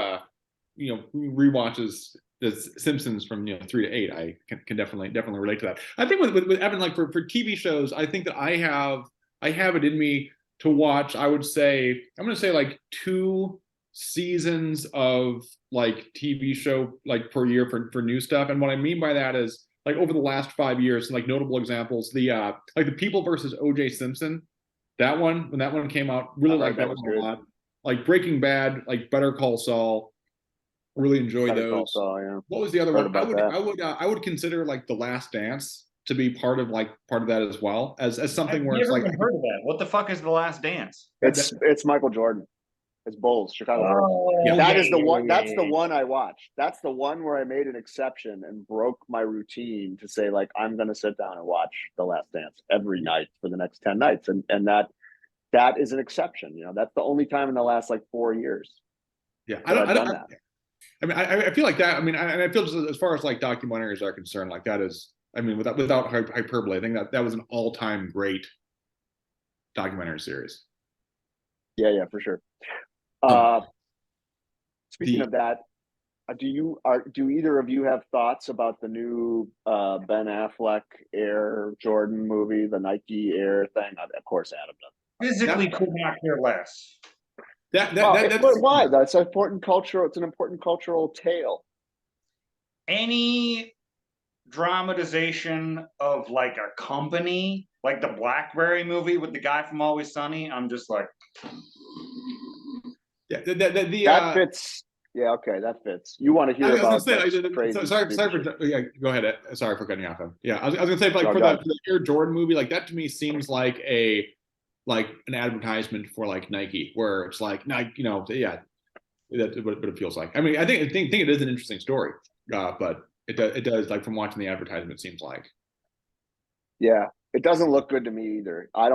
A: who rewatches the Simpsons from 3 to 8, I can definitely relate to that. I think with Evan, like for TV shows, I think that I have it in me to watch. I'm going to say like 2 seasons of like TV show like per year for new stuff. And what I mean by that is like over the last 5 years, like notable examples, the like the People versus O.J. Simpson, when that one came out, really liked that one a lot. Like Breaking Bad, like Better Call Saul, really enjoyed those.
C: Saul, yeah.
A: What was the other one? I would consider like The Last Dance to be part of that as well as something where it's like
B: heard of that. What the fuck is The Last Dance?
C: It's Michael Jordan. It's Bulls, Chicago Bulls.
B: Yeah.
C: That is the one. That's the one I watched. That's the one where I made an exception and broke my routine to say like I'm going to sit down and watch The Last Dance every night for the next 10 nights, and that is an exception. That's the only time in the last like 4 years.
A: Yeah, I feel like that. I mean, and I feel just as far as like documentaries are concerned, like that is. I mean, without hyperbole, I think that was an all-time great documentary series.
C: Yeah, for sure. Speaking of that, do either of you have thoughts about the new Ben Affleck Air Jordan movie, the Nike Air thing? Of course, Adam does.
B: Physically could not care less.
C: Why? That's an important cultural. It's an important cultural tale.
B: Any dramatization of like a company, like the BlackBerry movie with the guy from Always Sunny, I'm just like.
A: Yeah,
C: that fits. Yeah, okay, that fits. You want to hear about crazy?
A: Sorry for yeah. Go ahead. Sorry for cutting you off. Yeah, I was going to say like for the Air Jordan movie, like that to me seems like an advertisement for like Nike, where it's like Nike, That's what it feels like. I mean, I think it is an interesting story, but it does, like, from watching the advertisement, it seems like.
C: Yeah, it doesn't look good to me either. I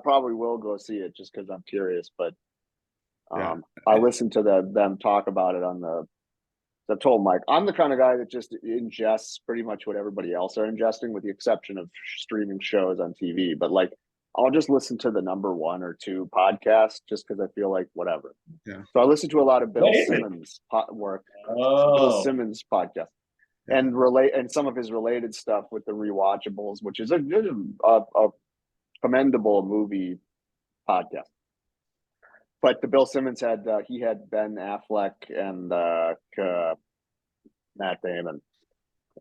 C: probably will go see it just because I'm curious. But
A: Yeah.
C: I listened to them talk about it on the. I told Mike, I'm the kind of guy that just ingests pretty much what everybody else are ingesting, with the exception of streaming shows on TV. But like, I'll just listen to the number one or two podcast just because I feel like whatever.
A: Yeah.
C: So I listen to a lot of Bill
B: What is it?
C: Simmons work, Bill
B: Oh,
C: Simmons podcast,
A: Yeah.
C: and some of his related stuff with the rewatchables, which is a commendable movie podcast. But the Bill Simmons had he had Ben Affleck and Matt Damon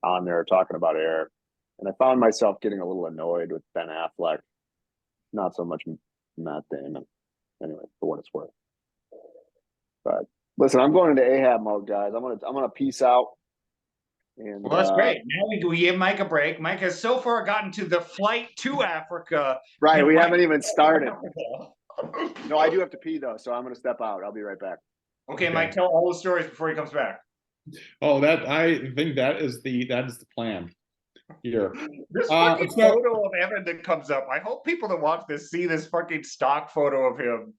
C: on there talking about Air, and I found myself getting a little annoyed with Ben Affleck, not so much Matt Damon. Anyway, for what it's worth. But listen, I'm going into Ahab mode, guys. I'm gonna peace out. And
B: well, that's great. Now we give Mike a break. Mike has so far gotten to the flight to Africa.
C: Right, we
B: Mike-
C: haven't even started. No, I do have to pee though, so I'm gonna step out. I'll be right back.
B: Okay, Mike, tell all the stories before he comes back.
A: Oh, I think that is the plan here.
B: This fucking photo of Evan that comes up. I hope people that watch this see this fucking stock photo of him.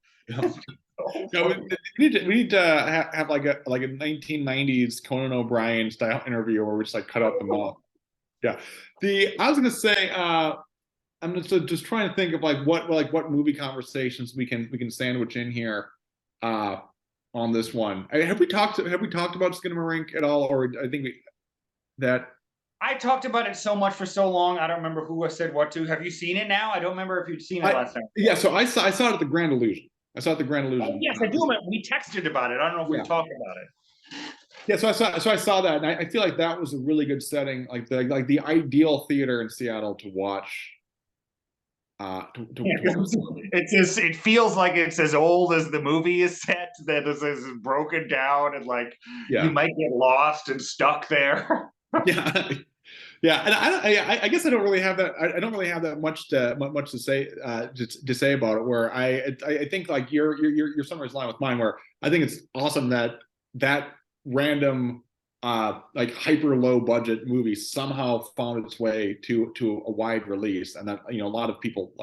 A: No, we need to have like a 1990s Conan O'Brien style interview where we just like cut out the mouth. Yeah. I was gonna say, I'm just trying to think of like what movie conversations we can sandwich in here on this one. Have we talked about Skinamarink at all, or I think
B: I talked about it so much for so long. I don't remember who I said what to. Have you seen it now? I don't remember if you'd seen it last time.
A: Yeah, so I saw it at the Grand Illusion. I saw it at the Grand Illusion.
B: Oh, yes, I do remember. We texted about it. I don't know if we talked about it.
A: Yeah, so I saw that, and I feel like that was a really good setting, like the ideal theater in Seattle to watch.
B: It feels like it's as old as the movie is set, that is broken down, and like you might get lost and stuck there.
A: Yeah, and I guess I don't really have that. I don't really have that much to say about it. Where I think like your summary's line with mine, where I think it's awesome that random like hyper low budget movie somehow found its way to a wide release, and that, you know, a lot of people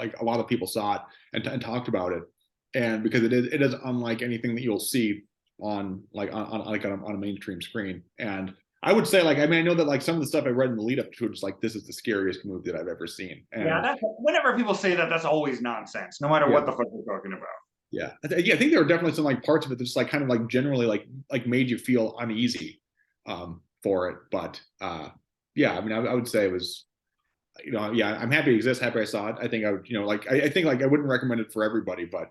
A: saw it and talked about it, and because it is unlike anything that you'll see on a mainstream screen. And I would say, like, I mean, I know that like some of the stuff I read in the lead up to it is like, this is the scariest movie that I've ever seen. And
B: that's, whenever people say that, that's always nonsense, no matter what the fuck we're talking about.
A: Yeah, I think there were definitely some like parts of it that just like kind of like generally like made you feel uneasy for it. But yeah, I mean, I would say it was, you know, yeah, I'm happy it exists, happy I saw it. I think I would, you know, like I think like I wouldn't recommend it for everybody, but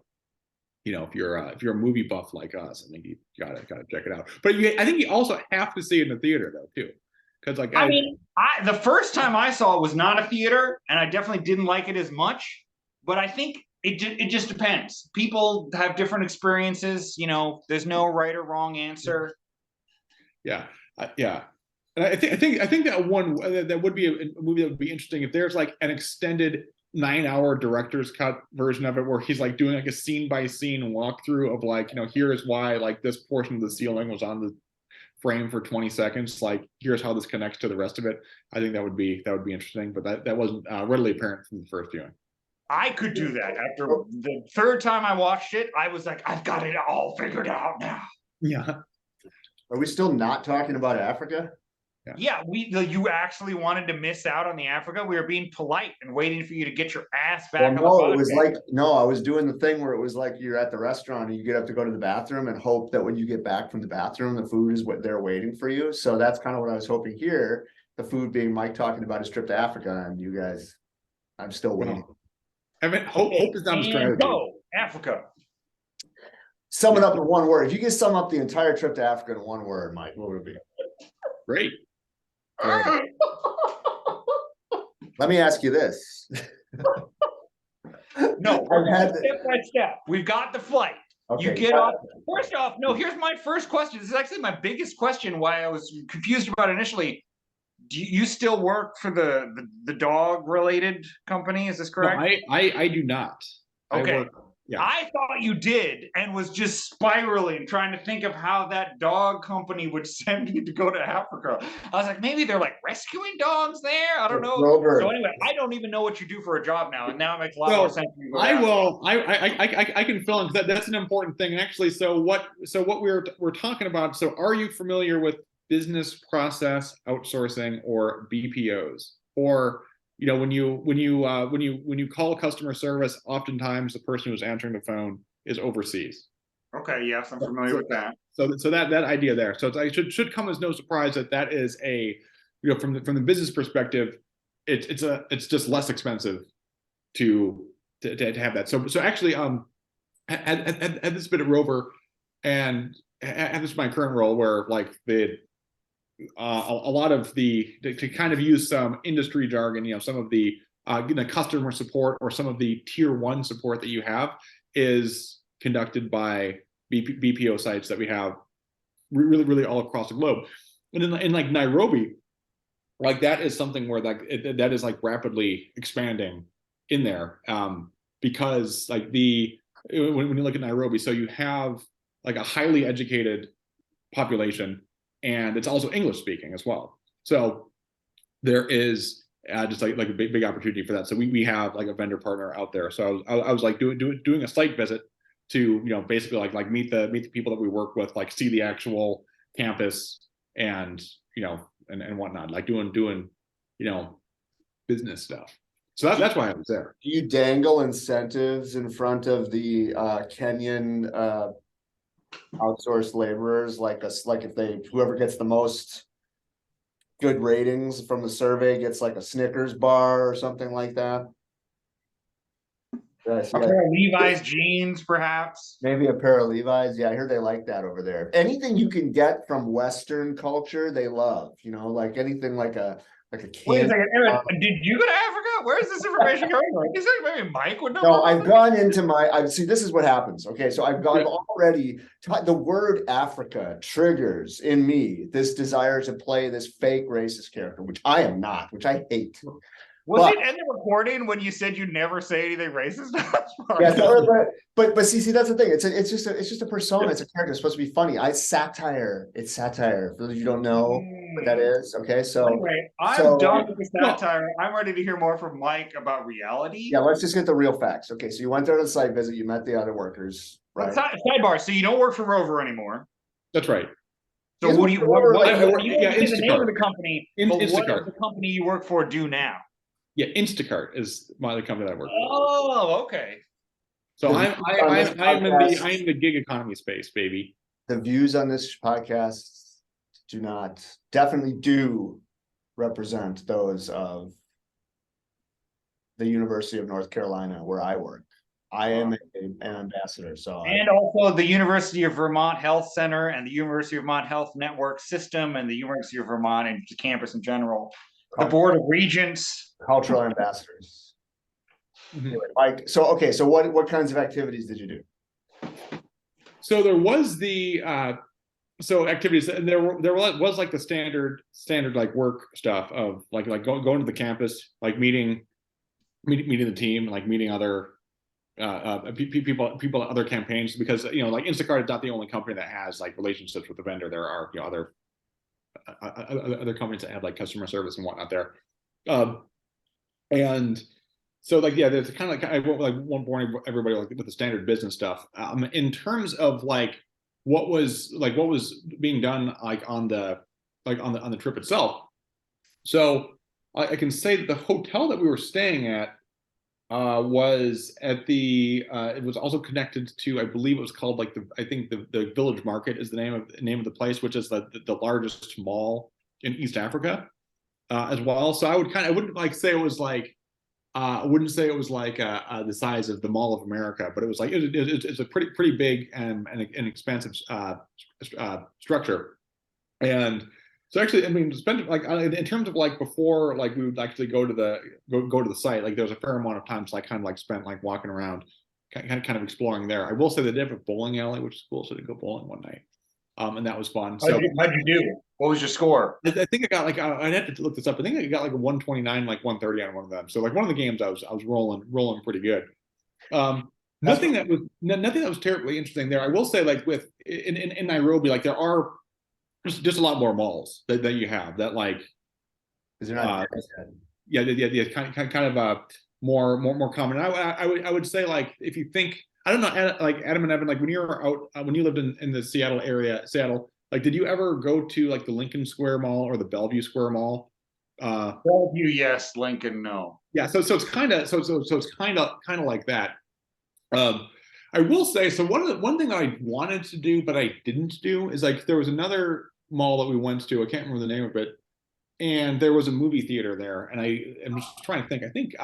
A: you know, if you're a movie buff like us, I think you gotta check it out. But I think you also have to see it in the theater though too, because like
B: I mean, the first time I saw it was not a theater, and I definitely didn't like it as much. But I think it just depends. People have different experiences. You know, there's no right or wrong answer.
A: Yeah, yeah. And I think that one that would be a movie that would be interesting if there's like an extended 9-hour director's cut version of it where he's like doing like a scene by scene walkthrough of like, you know, here's why like this portion of the ceiling was on the frame for 20 seconds, like here's how this connects to the rest of it. I think that would be interesting, but that wasn't readily apparent from the first viewing.
B: I could do that. After the third time I watched it, I was like, I've got it all figured out now.
A: Yeah.
D: Are we still not talking about Africa?
B: Yeah, you actually wanted to miss out on the Africa. We were being polite and waiting for you to get your ass back.
D: Well, no, it was like, no, I was doing the thing where it was like you're at the restaurant and you get up to go to the bathroom and hope that when you get back from the bathroom, the food is what they're waiting for you. So that's kind of what I was hoping here. The food being Mike talking about his trip to Africa, and you guys, I'm still waiting.
A: I mean, hope is not a strategy.
B: Go Africa.
D: Sum it up in one word. If you could sum up the entire trip to Africa in one word, Mike, what would it be?
A: Great.
D: Let me ask you this.
B: No, step by step. We've got the flight. Okay. You get off. First off, no, here's my first question. This is actually my biggest question, why I was confused about it initially. Do you still work for the dog related company? Is this correct?
A: No, I do not.
B: Okay.
A: Yeah.
B: I thought you did, and was just spiraling, trying to think of how that dog company would send me to go to Africa. I was like, maybe they're like rescuing dogs there. I don't know.
D: Rover.
B: So anyway, I don't even know what you do for a job now, and now it makes a lot
A: So,
B: more sense. When you go to
A: I
B: Africa.
A: will. I can fill in, because that's an important thing. And actually, so what we're talking about. So, are you familiar with business process outsourcing, or BPOs? Or, when you call customer service, oftentimes the person who's answering the phone is overseas.
B: Okay, yes, I'm familiar with that.
A: So that idea there. So it should come as no surprise that is a, from the business perspective, it's just less expensive to have that. So actually, at this bit of Rover, and at this my current role, where like a lot of to kind of use some industry jargon, some of the customer support, or some of the tier 1 support that you have, is conducted by BPO sites that we have really all across the globe. And in like Nairobi, like that is something where like that is like rapidly expanding in there, because like when you look at Nairobi, so you have like a highly educated population, and it's also English speaking as well. So there is just like a big opportunity for that. So we have like a vendor partner out there. So I was like doing a site visit to basically like meet the people that we work with, like see the actual campus, and and whatnot, like doing business stuff. So that's why I was there.
D: Do you dangle incentives in front of the Kenyan outsourced laborers, like if whoever gets the most good ratings from the survey gets like a Snickers bar or something like that?
B: A pair of Levi's jeans, perhaps.
D: Maybe a pair of Levi's. Yeah, I heard they like that over there. Anything you can get from Western culture, they love. Like anything like a
B: Wait a
D: can.
B: second, Aaron, did you go to Africa? Where is this information coming from? You think maybe Mike would know?
D: No, I've gone into I see. This is what happens. Okay, so I've already the word Africa triggers in me this desire to play this fake racist character, which I am not, which I hate.
B: Was it in the recording when you said you never say anything racist?
D: Yeah, but see, that's the thing. It's just a persona. It's a character. It's supposed to be funny. It's satire. It's satire. For those of you who don't know what that is. Okay, so
B: anyway, I'm done with the satire. I'm ready to hear more from Mike about reality.
D: Yeah, let's just get the real facts. Okay, so you went there to the site visit. You met the other workers, right?
B: Sidebar. So you don't work for Rover anymore.
A: That's right.
B: So what do you? What you
A: yeah,
B: the name of the company? But
A: Instacart.
B: what does the company you work for do now?
A: Yeah, Instacart is the company that I work for.
B: Oh, okay.
A: So I'm in the gig economy space, baby.
D: The views on this podcast definitely do represent those of the University of North Carolina, where I work. I am an ambassador. And
B: also the University of Vermont Health Center, and the University of Vermont Health Network System, and the University of Vermont and campus in general. The Board of Regents.
D: Cultural ambassadors.
A: Mm-hmm.
D: Anyway, Mike, so what kinds of activities did you do?
A: So there was the activities, and there was like the standard like work stuff of like going to the campus, like meeting the team, like meeting other people at other campaigns, because like Instacart is not the only company that has like relationships with the vendor. There are other companies that have like customer service and whatnot there, and so like there's kind of like I won't bore everybody like with the standard business stuff. In terms of like what was being done like on the trip itself. So I can say that the hotel that we were staying at was at it was also connected to, I believe it was called like the Village Market is the name of the place, which is the largest mall in East Africa as well. So I wouldn't like say it was like I wouldn't say it was like the size of the Mall of America, but it was like it's a pretty big and expansive structure. And so actually, I mean, spend like in terms of like before, like we would actually go to the site. Like there was a fair amount of times like kind of like spent like walking around, kind of exploring there. I will say they did have a bowling alley, which is cool, so I did go bowling one night, and that was fun.
B: How'd you do? What was your score?
A: I think I got like I'd have to look this up. I think I got like a 129, like 130 on one of them. So like one of the games I was rolling pretty good. Nothing that was terribly interesting there. I will say, like in Nairobi, like there are just a lot more malls that you have that like
D: Because they're not.
A: yeah, kind of more common. I would say like if you think I don't know like Adam and Evan like when you were out when you lived in the Seattle area like did you ever go to like the Lincoln Square Mall or the Bellevue Square Mall?
B: Bellevue, yes. Lincoln, no.
A: Yeah, so it's kind of like that. I will say so one thing that I wanted to do but I didn't do is like there was another mall that we went to. I can't remember the name of it, and there was a movie theater there, and I am just trying to think.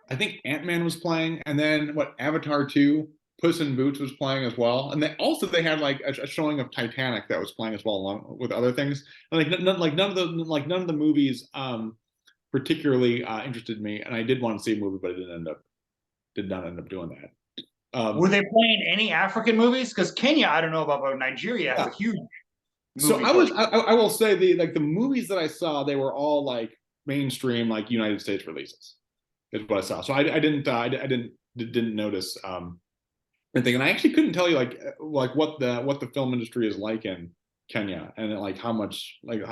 A: I think Ant-Man was playing, and then what Avatar 2, Puss in Boots was playing as well, and they had like a showing of Titanic that was playing as well along with other things. And none of the movies particularly interested me, and I did want to see a movie, but I did not end up doing that.
B: Were they playing any African movies? Because Kenya, I don't know about, but Nigeria has a huge.
A: So I will say the movies that I saw, they were all like mainstream, like United States releases, is what I saw. So I didn't notice anything, and I actually couldn't tell you like what the film industry is like in Kenya, and like how much like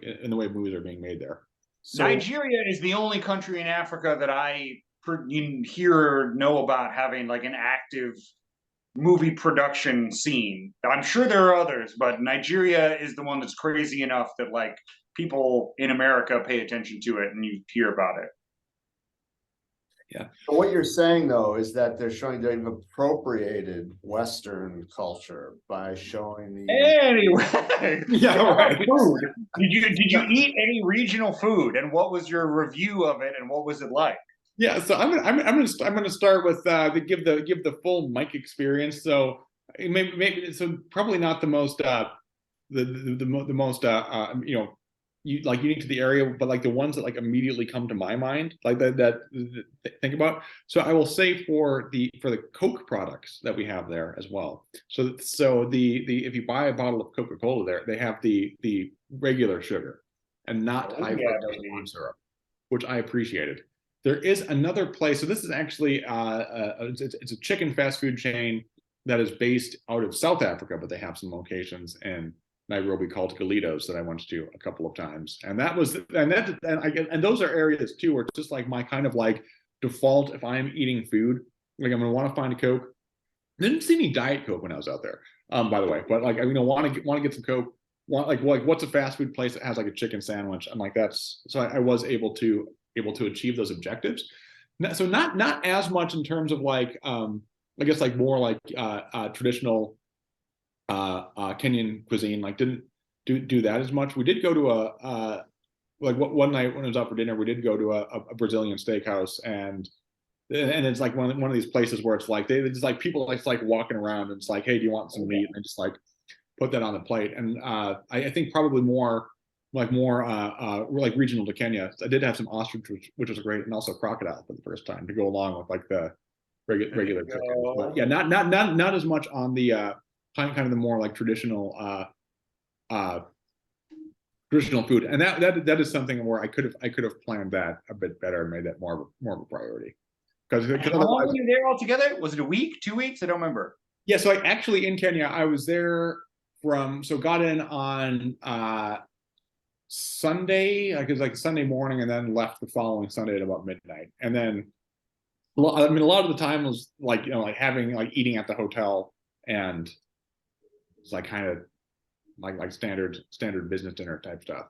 A: in the way movies are being made there.
B: So, Nigeria is the only country in Africa that I hear or know about having like an active movie production scene. I'm sure there are others, but Nigeria is the one that's crazy enough that like people in America pay attention to it and you hear about it.
A: Yeah.
D: But what you're saying though is that they've appropriated Western culture by showing the
B: anyway.
A: Yeah, right.
B: Food. Did you eat any regional food, and what was your review of it, and what was it like?
A: Yeah, so I'm gonna start with give the full Mike experience. So maybe so probably not the most the most unique to the area, but like the ones that like immediately come to my mind, like that think about. So I will say for the Coke products that we have there as well. So the if you buy a bottle of Coca-Cola there, they have the regular sugar and not high fructose corn syrup, which I appreciated. There is another place. So this is actually it's a chicken fast food chain that is based out of South Africa, but they have some locations in Nairobi called Galitos that I went to a couple of times, and those are areas too where it's just like my kind of like default. If I'm eating food, like I'm gonna want to find a Coke. I didn't see any Diet Coke when I was out there, by the way. But like I want to get some Coke. Like what's a fast food place that has like a chicken sandwich? And like that's so I was able to achieve those objectives. So not as much in terms of like I guess like more like traditional Kenyan cuisine. Like didn't do that as much. We did go to like one night when I was out for dinner, we did go to a Brazilian steakhouse, and it's like one of these places where it's like they just like people like walking around and it's like, hey, do you want some meat? And they just like put that on the plate. And I think probably more like regional to Kenya. I did have some ostrich, which was great, and also crocodile for the first time to go along with like the regular chicken. But yeah, not as much on the kind of the more like traditional food, and that is something where I could have planned that a bit better and made that more of a priority. Because
B: how long were you there altogether? Was it a week, 2 weeks? I don't remember.
A: Yeah, so I actually in Kenya I was there got in on Sunday, like it was like Sunday morning, and then left the following Sunday at about midnight. And then I mean a lot of the time was like like having like eating at the hotel, and it's like kind of like standard business dinner type stuff.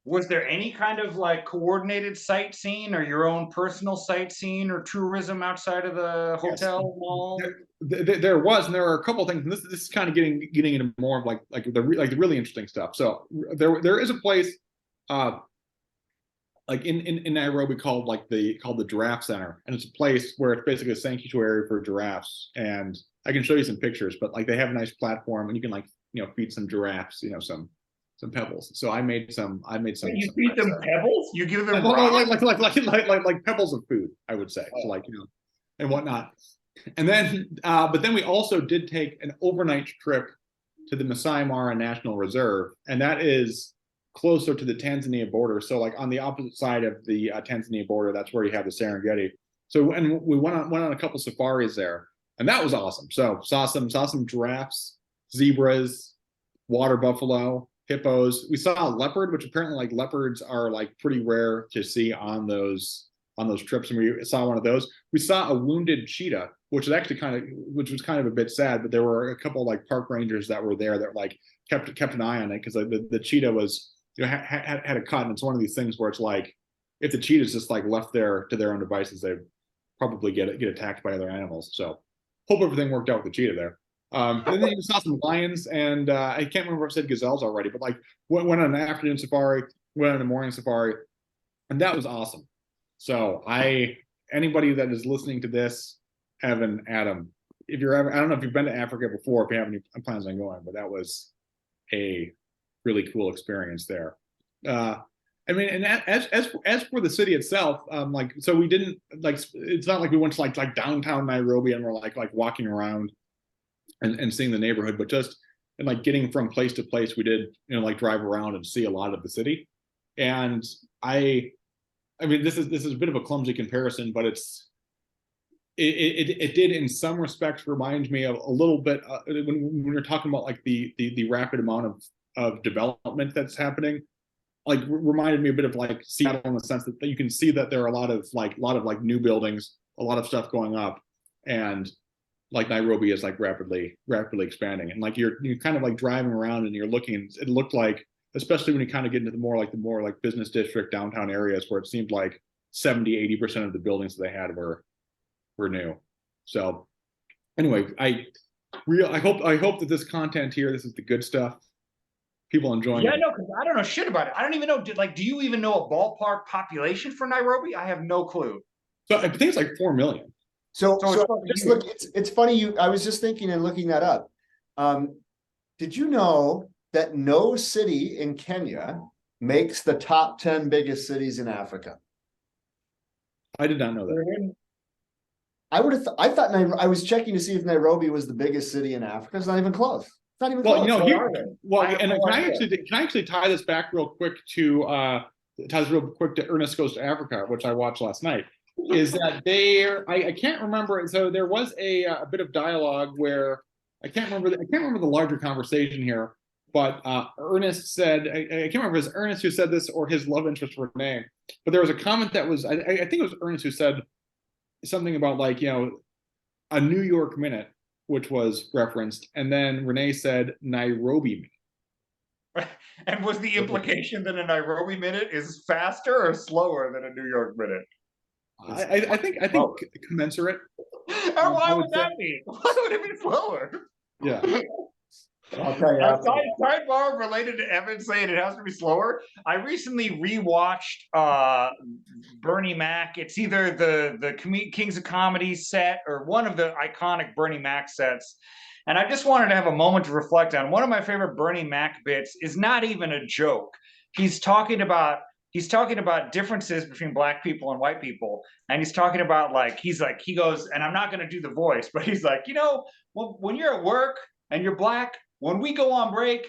B: Was there any kind of like coordinated sightseeing or your own personal sightseeing or tourism outside of the hotel mall?
A: There was, and there are a couple of things. And this is kind of getting into more of like the really interesting stuff. So there is a place, like in Nairobi called the Giraffe Center, and it's a place where it's basically a sanctuary for giraffes. And I can show you some pictures, but like they have a nice platform, and you can like feed some giraffes some pebbles. So I made some.
B: You feed them pebbles? You give them like
A: pebbles of food, I would say. So like and whatnot. And then, but then we also did take an overnight trip to the Masai Mara National Reserve, and that is closer to the Tanzania border. So like on the opposite side of the Tanzania border, that's where you have the Serengeti. So, and we went on a couple safaris there, and that was awesome. So saw some giraffes, zebras, water buffalo, hippos. We saw a leopard, which apparently like leopards are like pretty rare to see on those trips, and we saw one of those. We saw a wounded cheetah, which was actually which was kind of a bit sad, but there were a couple like park rangers that were there that like kept an eye on it, because the cheetah was, you know, had a cut, and it's one of these things where it's like, if the cheetah's just like left there to their own devices, they probably get attacked by other animals. So hope everything worked out with the cheetah there. And then you saw some lions, and I can't remember if I said gazelles already, but like went on an afternoon safari, went on a morning safari, and that was awesome. So anybody that is listening to this, Evan, Adam, if you're ever, I don't know if you've been to Africa before, if you have any plans on going, but that was a really cool experience there. I mean, and as for the city itself, like, so we didn't like, it's not like we went to like downtown Nairobi and we're like walking around and seeing the neighborhood, but just and like getting from place to place, we did, you know, like drive around and see a lot of the city. And I mean, this is a bit of a clumsy comparison, but it did in some respects remind me of a little bit when we're talking about like the rapid amount of development that's happening, like reminded me a bit of like Seattle in the sense that you can see that there are a lot of new buildings, a lot of stuff going up, and like Nairobi is like rapidly expanding, and like you're kind of like driving around and you're looking, it looked like, especially when you kind of get into the more like business district downtown areas where it seemed like 70-80% of the buildings that they had were new. So anyway, I hope that this content here, this is the good stuff, people enjoying
B: Yeah,
A: it.
B: no, because I don't know shit about it. I don't even know. Do you even know a ballpark population for Nairobi? I have no clue.
A: So I think it's like 4 million.
D: So
B: it's
D: just look, it's funny. I was just thinking and looking that up. Did you know that no city in Kenya makes the top 10 biggest cities in Africa?
A: I did not know that.
D: I was checking to see if Nairobi was the biggest city in Africa. It's not even close. It's not even close.
A: You know,
B: can
A: I actually tie this back real quick to Ernest Goes to Africa, which I watched last night. Is that I can't remember. So there was a bit of dialogue where I can't remember the larger conversation here, but Ernest said, I can't remember if it was Ernest who said this or his love interest Renee, but there was a comment that was, I think it was Ernest who said something about like, you know, a New York minute, which was referenced, and then Renee said Nairobi minute.
B: And was the implication that a Nairobi minute is faster or slower than a New York minute?
A: I think commensurate.
B: Or why would that be? Why would it be slower?
A: Yeah.
D: I'll tell you.
B: Sidebar related to Evan saying it has to be slower. I recently rewatched Bernie Mac. It's either the Kings of Comedy set or one of the iconic Bernie Mac sets. And I just wanted to have a moment to reflect on one of my favorite Bernie Mac bits is not even a joke. He's talking about differences between black people and white people. And he's talking about he goes, and I'm not going to do the voice, but he's like, you know, when you're at work and you're black, when we go on break,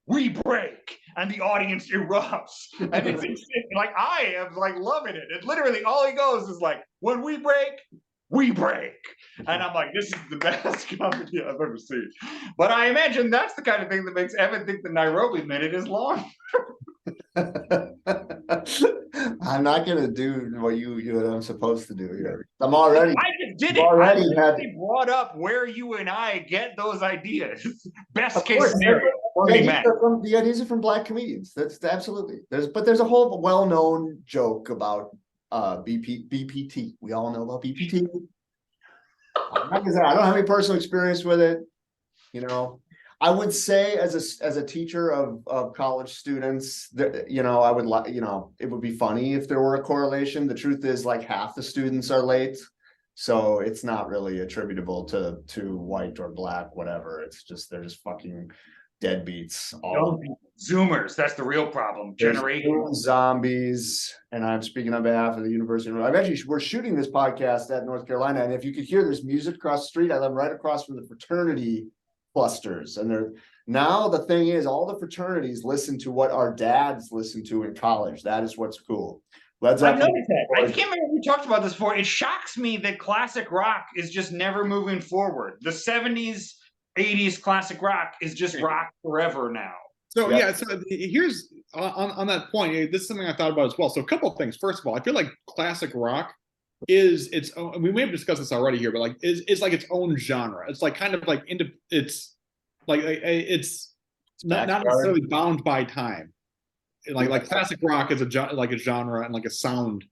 B: we break, and the audience erupts. And it's like, I am like loving it. And literally all he goes is like, when we break, we break. And I'm like, this is the best comedy I've ever seen. But I imagine that's the kind of thing that makes Evan think the Nairobi minute is long.
D: I'm not gonna do what I'm supposed to do here. I'm already.
B: I just did it. I brought up where you and I get those ideas. Best case scenario.
D: The ideas are from black comedians. That's absolutely. There's a whole well-known joke about BPT. We all know about BPT. I don't have any personal experience with it. You know, I would say as a teacher of college students, that, you know, I would like, you know, it would be funny if there were a correlation. The truth is, like, half the students are late, so it's not really attributable to white or black, whatever. It's just they're just fucking deadbeats.
B: Zoomers, that's the real problem. Generation
D: zombies. And I'm speaking on behalf of the University of we're shooting this podcast at North Carolina, and if you could hear there's music across the street, I live right across from the fraternity clusters, and now the thing is, all the fraternities listen to what our dads listen to in college. That is what's cool. Led
B: I've
D: Zeppelin.
B: noticed that. I can't remember if we talked about this before. It shocks me that classic rock is just never moving forward. The 70s, 80s classic rock is just rock forever now.
A: So
D: Yep.
A: yeah, so here's on that point. This is something I thought about as well. So a couple of things. First of all, I feel like classic rock is its own. We may have discussed this already here, but like is like its own genre. It's like kind of like it's like it's not necessarily bound by time. Like classic rock is like a genre and like a sound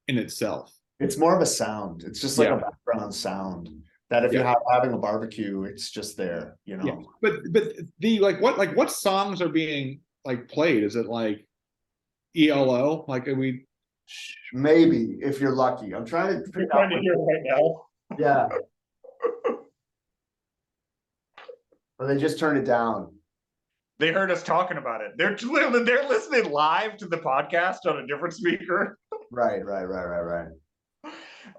A: in itself.
D: It's more of a sound. It's just like a background sound that if you're having a barbecue, it's just there, you know.
A: Yeah. But the what songs are being like played? Is it like ELO? Like are we
D: maybe if you're lucky. I'm trying to figure out
B: right now.
D: Yeah. Or they just turned it down.
B: They heard us talking about it. They're listening live to the podcast on a different speaker.
D: Right.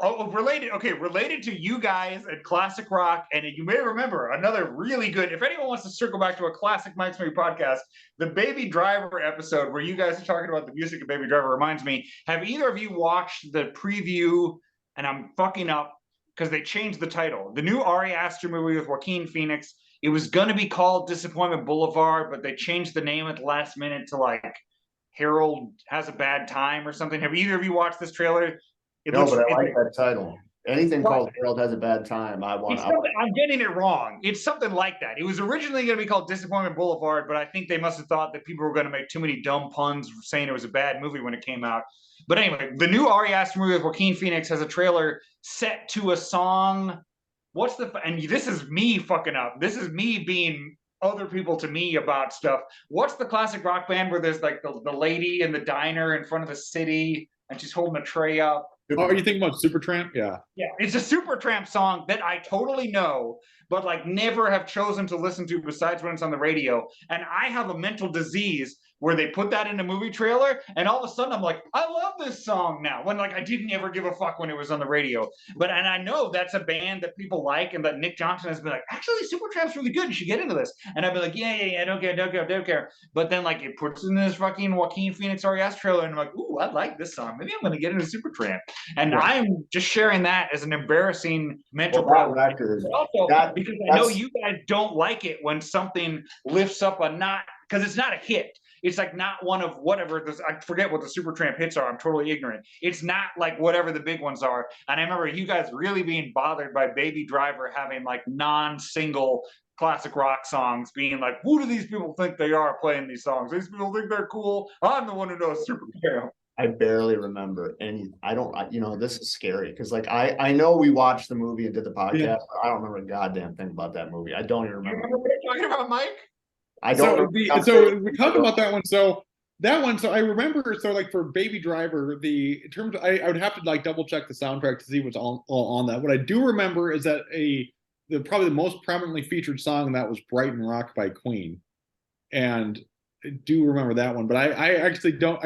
B: Oh, related to you guys and classic rock, and you may remember another really good. If anyone wants to circle back to a classic Mike's Movie podcast, the Baby Driver episode where you guys are talking about the music of Baby Driver reminds me. Have either of you watched the preview? And I'm fucking up because they changed the title. The new Ari Aster movie with Joaquin Phoenix. It was going to be called Disappointment Boulevard, but they changed the name at the last minute to like Harold Has a Bad Time or something. Have either of you watched this trailer?
D: But I like that title. Anything called Harold Has a Bad Time, I'm
B: getting it wrong. It's something like that. It was originally going to be called Disappointment Boulevard, but I think they must have thought that people were going to make too many dumb puns saying it was a bad movie when it came out. But anyway, the new Ari Aster movie with Joaquin Phoenix has a trailer set to a song. And this is me fucking up. This is me being other people to me about stuff. What's the classic rock band where there's like the lady in the diner in front of the city and she's holding a tray up?
A: Oh, are you thinking about Supertramp? Yeah.
B: Yeah, it's a Supertramp song that I totally know, but like never have chosen to listen to besides when it's on the radio. And I have a mental disease where they put that in a movie trailer, and all of a sudden I'm like, I love this song now. When like I didn't ever give a fuck when it was on the radio. And I know that's a band that people like, and that Nick Johnson has been like, actually, Supertramp's really good. You should get into this. And I'd be like, yeah, don't care. But then like it puts in this fucking Joaquin Phoenix Ari Aster trailer, and I'm like, ooh, I like this song. Maybe I'm gonna get into Supertramp. And I'm just sharing that as an embarrassing mental problem. Also, because I know you guys don't like it when something lifts up a notch, because it's not a hit. It's like not one of whatever. I forget what the Supertramp hits are. I'm totally ignorant. It's not like whatever the big ones are. And I remember you guys really being bothered by Baby Driver having like non-single classic rock songs, being like, who do these people think they are playing these songs? These people think they're cool. I'm the one who knows Supertramp.
D: I barely remember any. This is scary because like I know we watched the movie and did the podcast, but I don't remember a goddamn thing about that movie. I don't even remember.
B: You remember what you're talking about, Mike?
D: I don't.
A: So we talked about that one. So I remember. So like for Baby Driver, in terms of, I would have to like double check the soundtrack to see what's all on that. What I do remember is that probably the most prominently featured song that was "Brighton Rock" by Queen, and I do remember that one. But I actually don't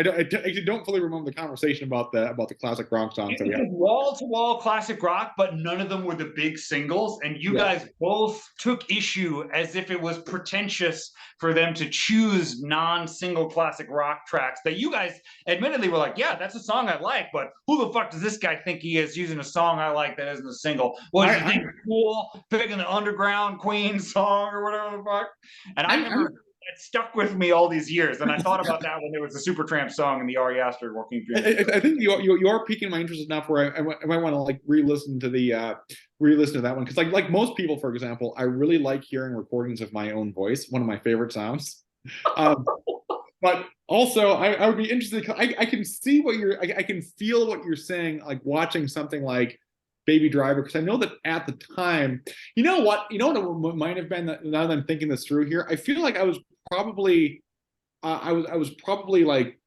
A: fully remember the conversation about the classic rock songs.
B: It was wall-to-wall classic rock, but none of them were the big singles. And you guys both took issue as if it was pretentious for them to choose non-single classic rock tracks that you guys admittedly were like, yeah, that's a song I like, but who the fuck does this guy think he is using a song I like that isn't a single? What, do you think cool picking the Underground Queen song or whatever the fuck? And I remember it stuck with me all these years, and I thought about that when there was a Supertramp song in the Ari Aster Joaquin Phoenix.
A: I think you are piquing my interest enough where I might want to like re-listen to that one, because like most people, for example, I really like hearing recordings of my own voice. One of my favorite sounds. But also, I would be interested because I can see I can feel what you're saying, like watching something like Baby Driver, because I know that at the time, you know what it might have been, that now that I'm thinking this through here, I feel like I was probably like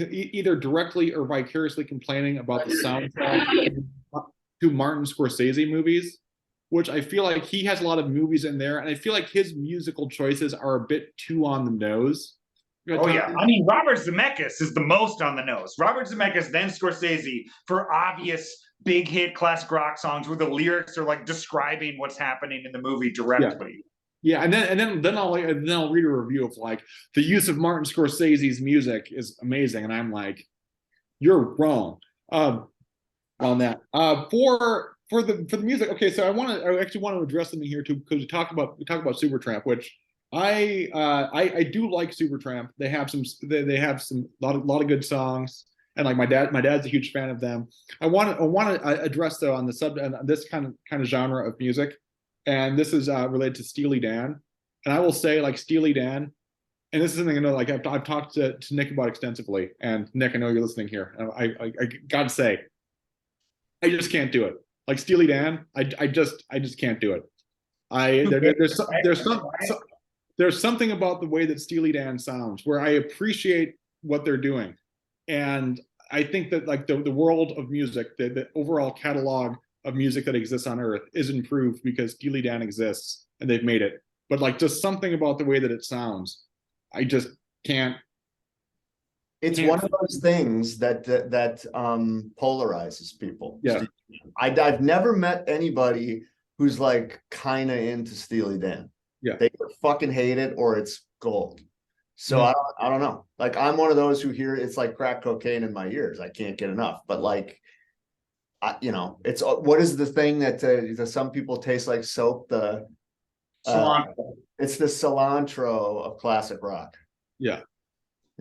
A: either directly or vicariously complaining about the soundtrack to Martin Scorsese movies, which I feel like he has a lot of movies in there, and I feel like his musical choices are a bit too on the nose.
B: Oh yeah, I mean Robert Zemeckis is the most on the nose. Robert Zemeckis, then Scorsese, for obvious big hit classic rock songs where the lyrics are like describing what's happening in the movie directly.
A: Yeah, and then I'll read a review of like the use of Martin Scorsese's music is amazing, and I'm like, You're wrong. On that. For the music. Okay, so I actually want to address something here too, because we talk about Supertramp, which I do like Supertramp. They have some lot of good songs, and like my dad's a huge fan of them. I want to address though on this kind of genre of music, and this is related to Steely Dan, and I will say like Steely Dan, and this is something I know like I've talked to Nick about extensively, and Nick, I know you're listening here. I gotta say, I just can't do it. Like Steely Dan, I just can't do it. There's something about the way that Steely Dan sounds where I appreciate what they're doing, and I think that like the world of music, the overall catalog of music that exists on Earth is improved because Steely Dan exists and they've made it. But like just something about the way that it sounds, I just can't.
D: It's one of those things that polarizes people.
A: Yeah.
D: I've never met anybody who's like kind of into Steely Dan.
A: Yeah.
D: They either fucking hate it or it's gold. So I don't know. Like I'm one of those who hear it's like crack cocaine in my ears. I can't get enough. But like, it's what is the thing that some people taste like soap? It's the cilantro of classic rock.
A: Yeah.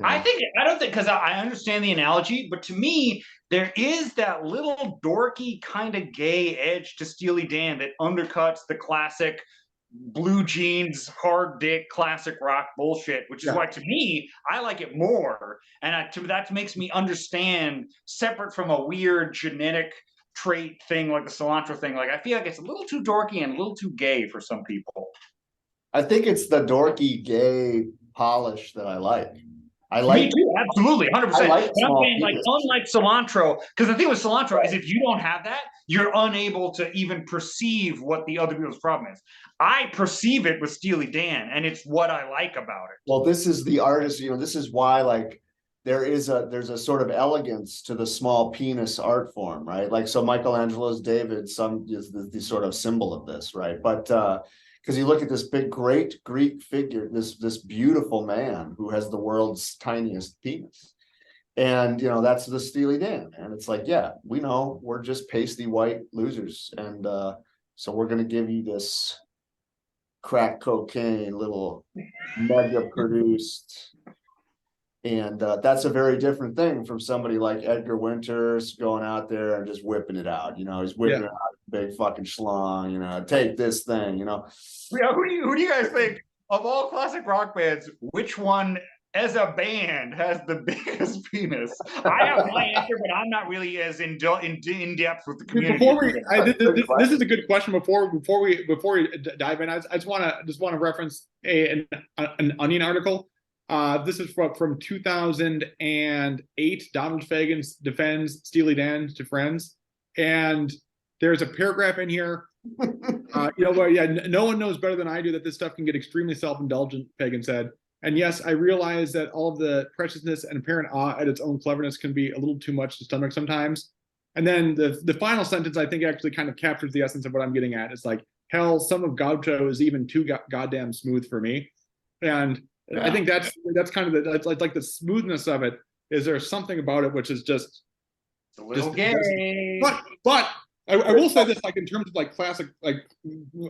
B: I don't think, because I understand the analogy, but to me, there is that little dorky kind of gay edge to Steely Dan that undercuts the classic blue jeans, hard dick, classic rock bullshit, which is why to me, I like it more. And that makes me understand, separate from a weird genetic trait thing like the cilantro thing. Like I feel like it's a little too dorky and a little too gay for some people.
D: I think it's the dorky gay polish that I like. I like
B: me too, absolutely, 100%.
D: Like
B: but I'm saying, like, unlike cilantro, because the thing with cilantro is if you don't have that, you're unable to even perceive what the other people's problem is. I perceive it with Steely Dan, and it's what I like about it.
D: Well, this is the artist, this is why like there's a sort of elegance to the small penis art form, right? Like so Michelangelo's David is the sort of symbol of this, right? But because you look at this big, great Greek figure, this beautiful man who has the world's tiniest penis. And, that's the Steely Dan. And it's like, yeah, we know we're just pasty white losers. And so we're going to give you this crack cocaine, little mega produced. And that's a very different thing from somebody like Edgar Winters going out there and just whipping it out. He's whipping it out, big fucking schlong, take this thing,
B: Yeah, who do you guys think of all classic rock bands, which one as a band has the biggest penis? I have my answer, but I'm not really as in depth with the community.
A: This is a good question. Before we dive in, I just want to reference an Onion article. This is from 2008. Donald Fagen defends Steely Dan to friends, and there's a paragraph in here. No one knows better than I do that this stuff can get extremely self-indulgent, Fagen said. And yes, I realize that all of the preciousness and apparent awe at its own cleverness can be a little too much to stomach sometimes. And then the final sentence, I think, actually kind of captures the essence of what I'm getting at. It's like, hell, some of Gaucho is even too goddamn smooth for me. And I think that's kind of that's like the smoothness of it. Is there something about it which is just
B: a little gay?
A: But I will say this, like in terms of like classic, like,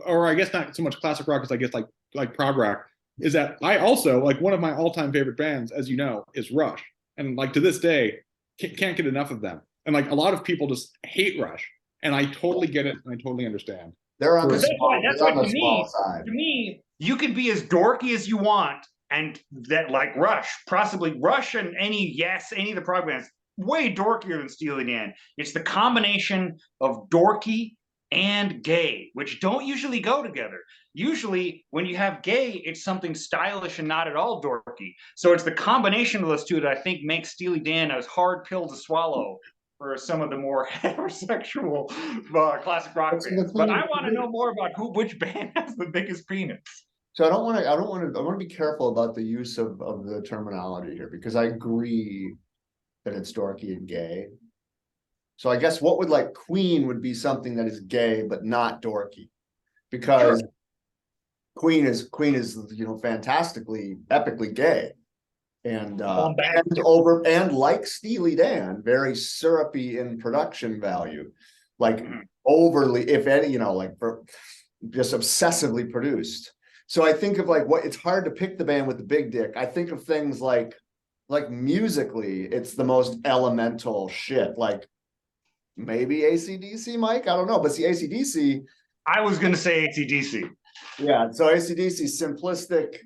A: or I guess not so much classic rock as I guess like prog rock, is that I also like one of my all-time favorite bands, as you know, is Rush, and like to this day can't get enough of them. And like a lot of people just hate Rush, and I totally get it and I totally understand.
D: They're on the
B: small side. To me, you can be as dorky as you want, and that like Rush, possibly Rush and any of the prog bands, way dorkier than Steely Dan. It's the combination of dorky and gay, which don't usually go together. Usually when you have gay, it's something stylish and not at all dorky. So it's the combination of those two that I think makes Steely Dan a hard pill to swallow for some of the more heterosexual classic rock bands. But I want to know more about which band has the biggest penis.
D: So I want to be careful about the use of the terminology here, because I agree that it's dorky and gay. So I guess what would like Queen would be something that is gay but not dorky, because Queen is fantastically epically gay, and
B: Bombastic.
D: and like Steely Dan, very syrupy in production value, like overly, if any, like just obsessively produced. So I think of like what it's hard to pick the band with the big dick. I think of things like musically, it's the most elemental shit. Like maybe AC/DC, Mike. I don't know, but see, AC/DC.
B: I was going to say AC/DC.
D: Yeah, so AC/DC simplistic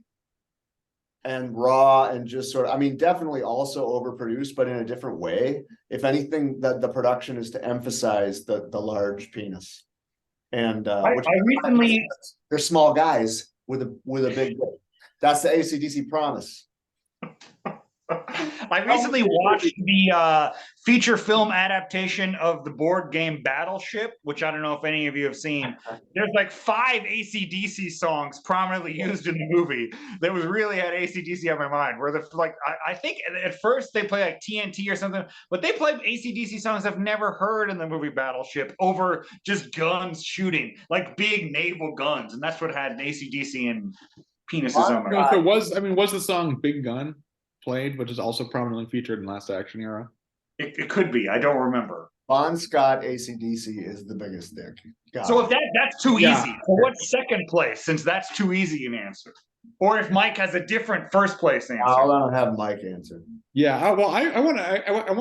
D: and raw and just sort of, I mean, definitely also overproduced, but in a different way. If anything, the production is to emphasize the large penis. And which
B: I recently
D: they're small guys with a big dick. That's the AC/DC promise.
B: I recently watched the feature film adaptation of the board game Battleship, which I don't know if any of you have seen. There's like 5 AC/DC songs prominently used in the movie that was really had AC/DC on my mind. Where I think at first they play like TNT or something, but they play AC/DC songs I've never heard in the movie Battleship over just guns shooting, like big naval guns, and that's what had AC/DC and penises on my mind.
A: So was the song Big Gun played, which is also prominently featured in Last Action Hero?
B: It could be. I don't remember.
D: Bon Scott AC/DC is the biggest dick.
B: So if that's too easy, so what's second place? Since that's too easy an answer, or if Mike has a different first place answer,
D: I'll have Mike answer.
A: Yeah, well, I want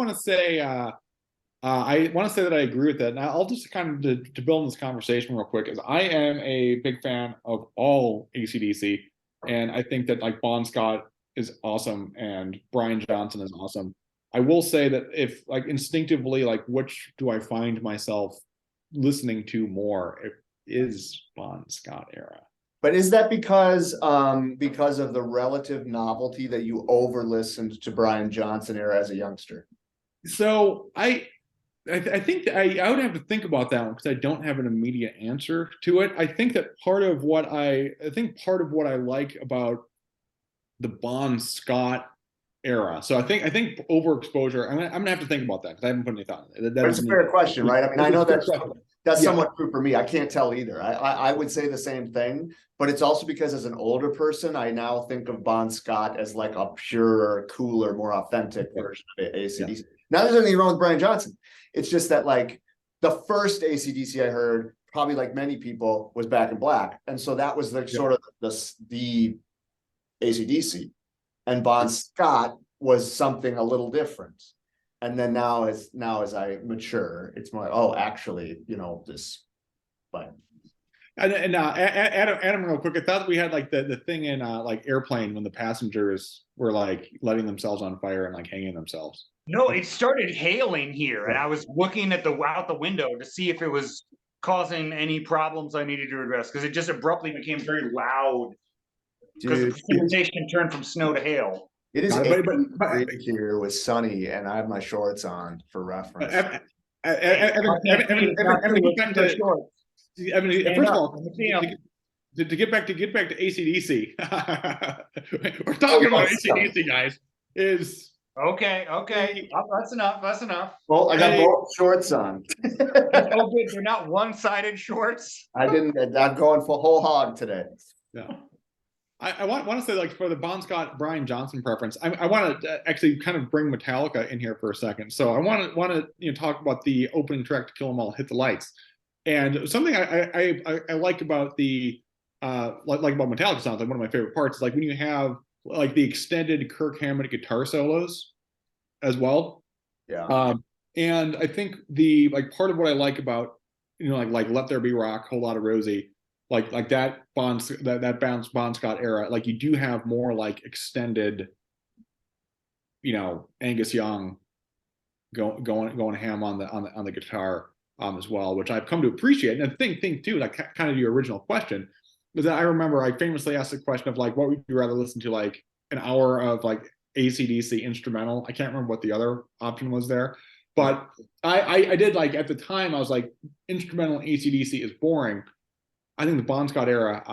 A: to say that I agree with that. And I'll just kind of to build on this conversation real quick, is I am a big fan of all AC/DC, and I think that like Bon Scott is awesome and Brian Johnson is awesome. I will say that if like instinctively, like which do I find myself listening to more, it is Bon Scott era.
D: But is that because of the relative novelty that you over listened to Brian Johnson era as a youngster?
A: So I think that I would have to think about that one because I don't have an immediate answer to it. I think that part of what I like about the Bon Scott era. So I think overexposure. I'm gonna have to think about that because I haven't put any thought in it.
D: That's a fair question, right? I mean, I know that's somewhat true for me. I can't tell either. I would say the same thing, but it's also because as an older person, I now think of Bon Scott as like a purer, cooler, more authentic version of AC/DC. Now, there's anything wrong with Brian Johnson. It's just that like the first AC/DC I heard, probably like many people, was Back in Black, and so that was like sort of the AC/DC, and Bon Scott was something a little different. And then now as I mature, it's more like, oh, actually, this, but.
A: And Adam, real quick, I thought we had like the thing in like Airplane when the passengers were like letting themselves on fire and like hanging themselves.
B: No, it started hailing here, and I was looking at out the window to see if it was causing any problems I needed to address, because it just abruptly became very loud because the precipitation turned from snow to hail.
D: It is here with sunny, and I have my shorts on for reference.
A: First of all, to get back to AC/DC, we're talking about AC/DC, guys. Is
B: okay. That's enough.
D: Well, I got both shorts on.
B: Oh, good. They're not one-sided shorts.
D: I'm going for whole hog today.
A: Yeah. I want to say, like, for the Bon Scott Brian Johnson preference, I want to actually kind of bring Metallica in here for a second. So I want to talk about the opening track to Kill 'Em All, Hit the Lights, and something I like about the like about Metallica sounds, like one of my favorite parts is like when you have like the extended Kirk Hammett guitar solos as well.
D: Yeah.
A: And I think the part of what I like about like Let There Be Rock, Whole Lotta Rosie, like that Bon Scott era, like you do have more like extended, Angus Young going ham on the guitar as well, which I've come to appreciate. And the thing too, like kind of your original question, was that I remember I famously asked the question of like, what would you rather listen to, like an hour of like AC/DC instrumental? I can't remember what the other option was there, but I did, like, at the time I was like, instrumental AC/DC is boring. I think the Bon Scott era,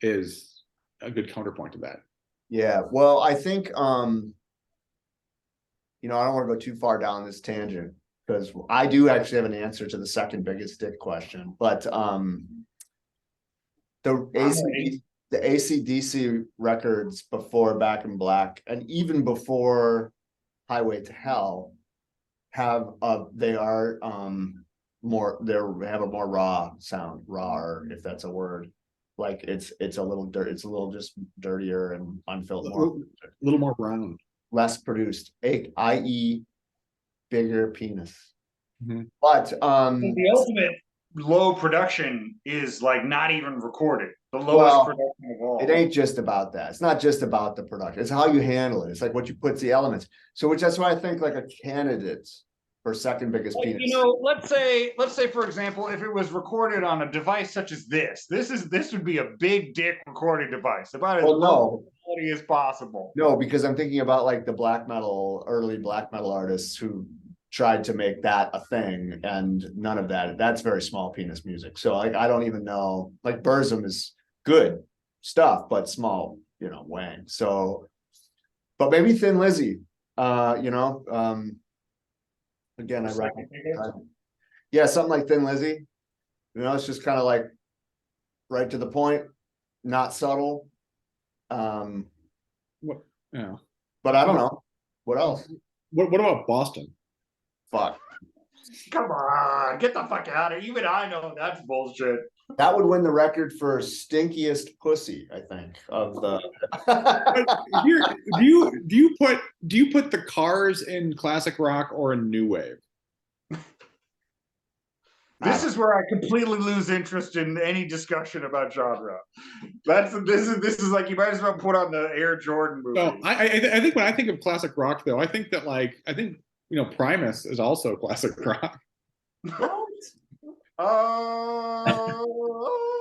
A: is a good counterpoint to that.
D: Yeah, well, I think, I don't want to go too far down this tangent because I do actually have an answer to the second biggest dick question. But the the AC/DC records before Back in Black and even before Highway to Hell have they are more they have a more raw sound, raw, if that's a word. Like it's a little it's a little just dirtier and unfiltered,
A: A little more brown,
D: less produced, i.e. bigger penis.
A: Mm-hmm.
D: But
B: the ultimate low production is like not even recorded. The lowest production of all.
D: It ain't just about that. It's not just about the production. It's how you handle it. It's like what you put the elements. So which that's why I think like a candidate for second biggest penis.
B: You know, let's say for example, if it was recorded on a device such as this would be a big dick recording device, about as low quality as possible.
D: No, because I'm thinking about like the early black metal artists who tried to make that a thing, and none of that. That's very small penis music. So like I don't even know. Like Burzum is good stuff, but small, wang. So, but maybe Thin Lizzy, again, I reckon, yeah, something like Thin Lizzy. It's just kind of like right to the point, not subtle.
A: What? Yeah.
D: But I don't know. What else?
A: What about Boston?
D: Fuck.
B: Come on, get the fuck out of here. Even I know that's bullshit.
D: That would win the record for stinkiest pussy, I think, of the.
A: Here, do you put the Cars in classic rock or in new wave?
B: This is where I completely lose interest in any discussion about genre. This is like you might as well put on the Air Jordan movie.
A: So I think when I think of classic rock, though, I think Primus is also classic rock.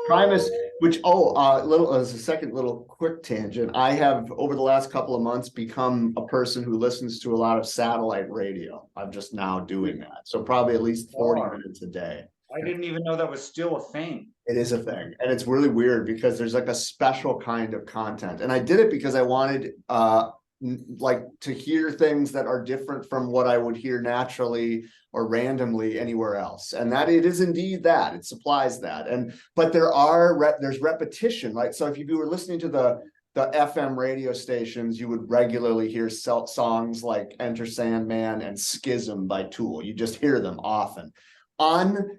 D: Primus, which little as a second little quick tangent, I have over the last couple of months become a person who listens to a lot of satellite radio. I'm just now doing that, so probably at least 40 minutes a day.
B: I didn't even know that was still a thing.
D: It is a thing, and it's really weird because there's like a special kind of content, and I did it because I wanted like to hear things that are different from what I would hear naturally or randomly anywhere else, and that it is indeed that it supplies that. But there's repetition, right? So if you were listening to the FM radio stations, you would regularly hear songs like Enter Sandman and Schism by Tool. You just hear them often. On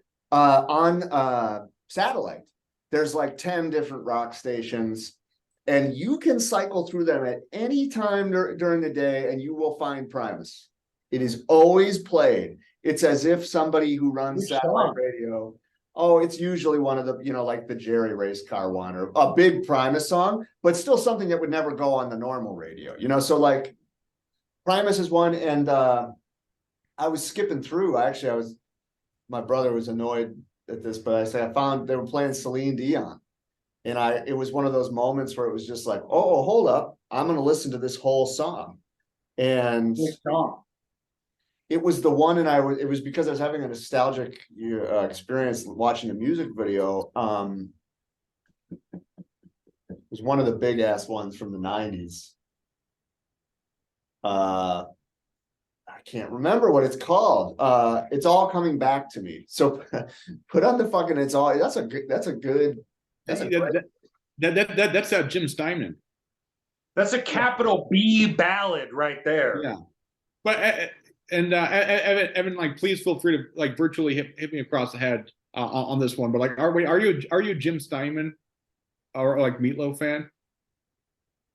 D: satellite, there's like 10 different rock stations, and you can cycle through them at any time during the day, and you will find Primus. It is always played. It's as if somebody who runs satellite radio. Oh, it's usually one of the, like the Jerry race car one, or a big Primus song, but still something that would never go on the normal radio. So like Primus is one, and I was skipping through. My brother was annoyed at this, but I found they were playing Celine Dion. And it was one of those moments where it was just like, oh, hold up, I'm going to listen to this whole song. And it was the one, and it was because I was having a nostalgic experience watching the music video. It was one of the big ass ones from the 90s. I can't remember what it's called. It's All Coming Back to Me. So put on the fucking That's
A: Jim Steinman.
B: That's a capital B ballad right there.
A: Yeah, but Evan, like, please feel free to like virtually hit me across the head on this one. But like, are you a Jim Steinman or like Meatloaf fan?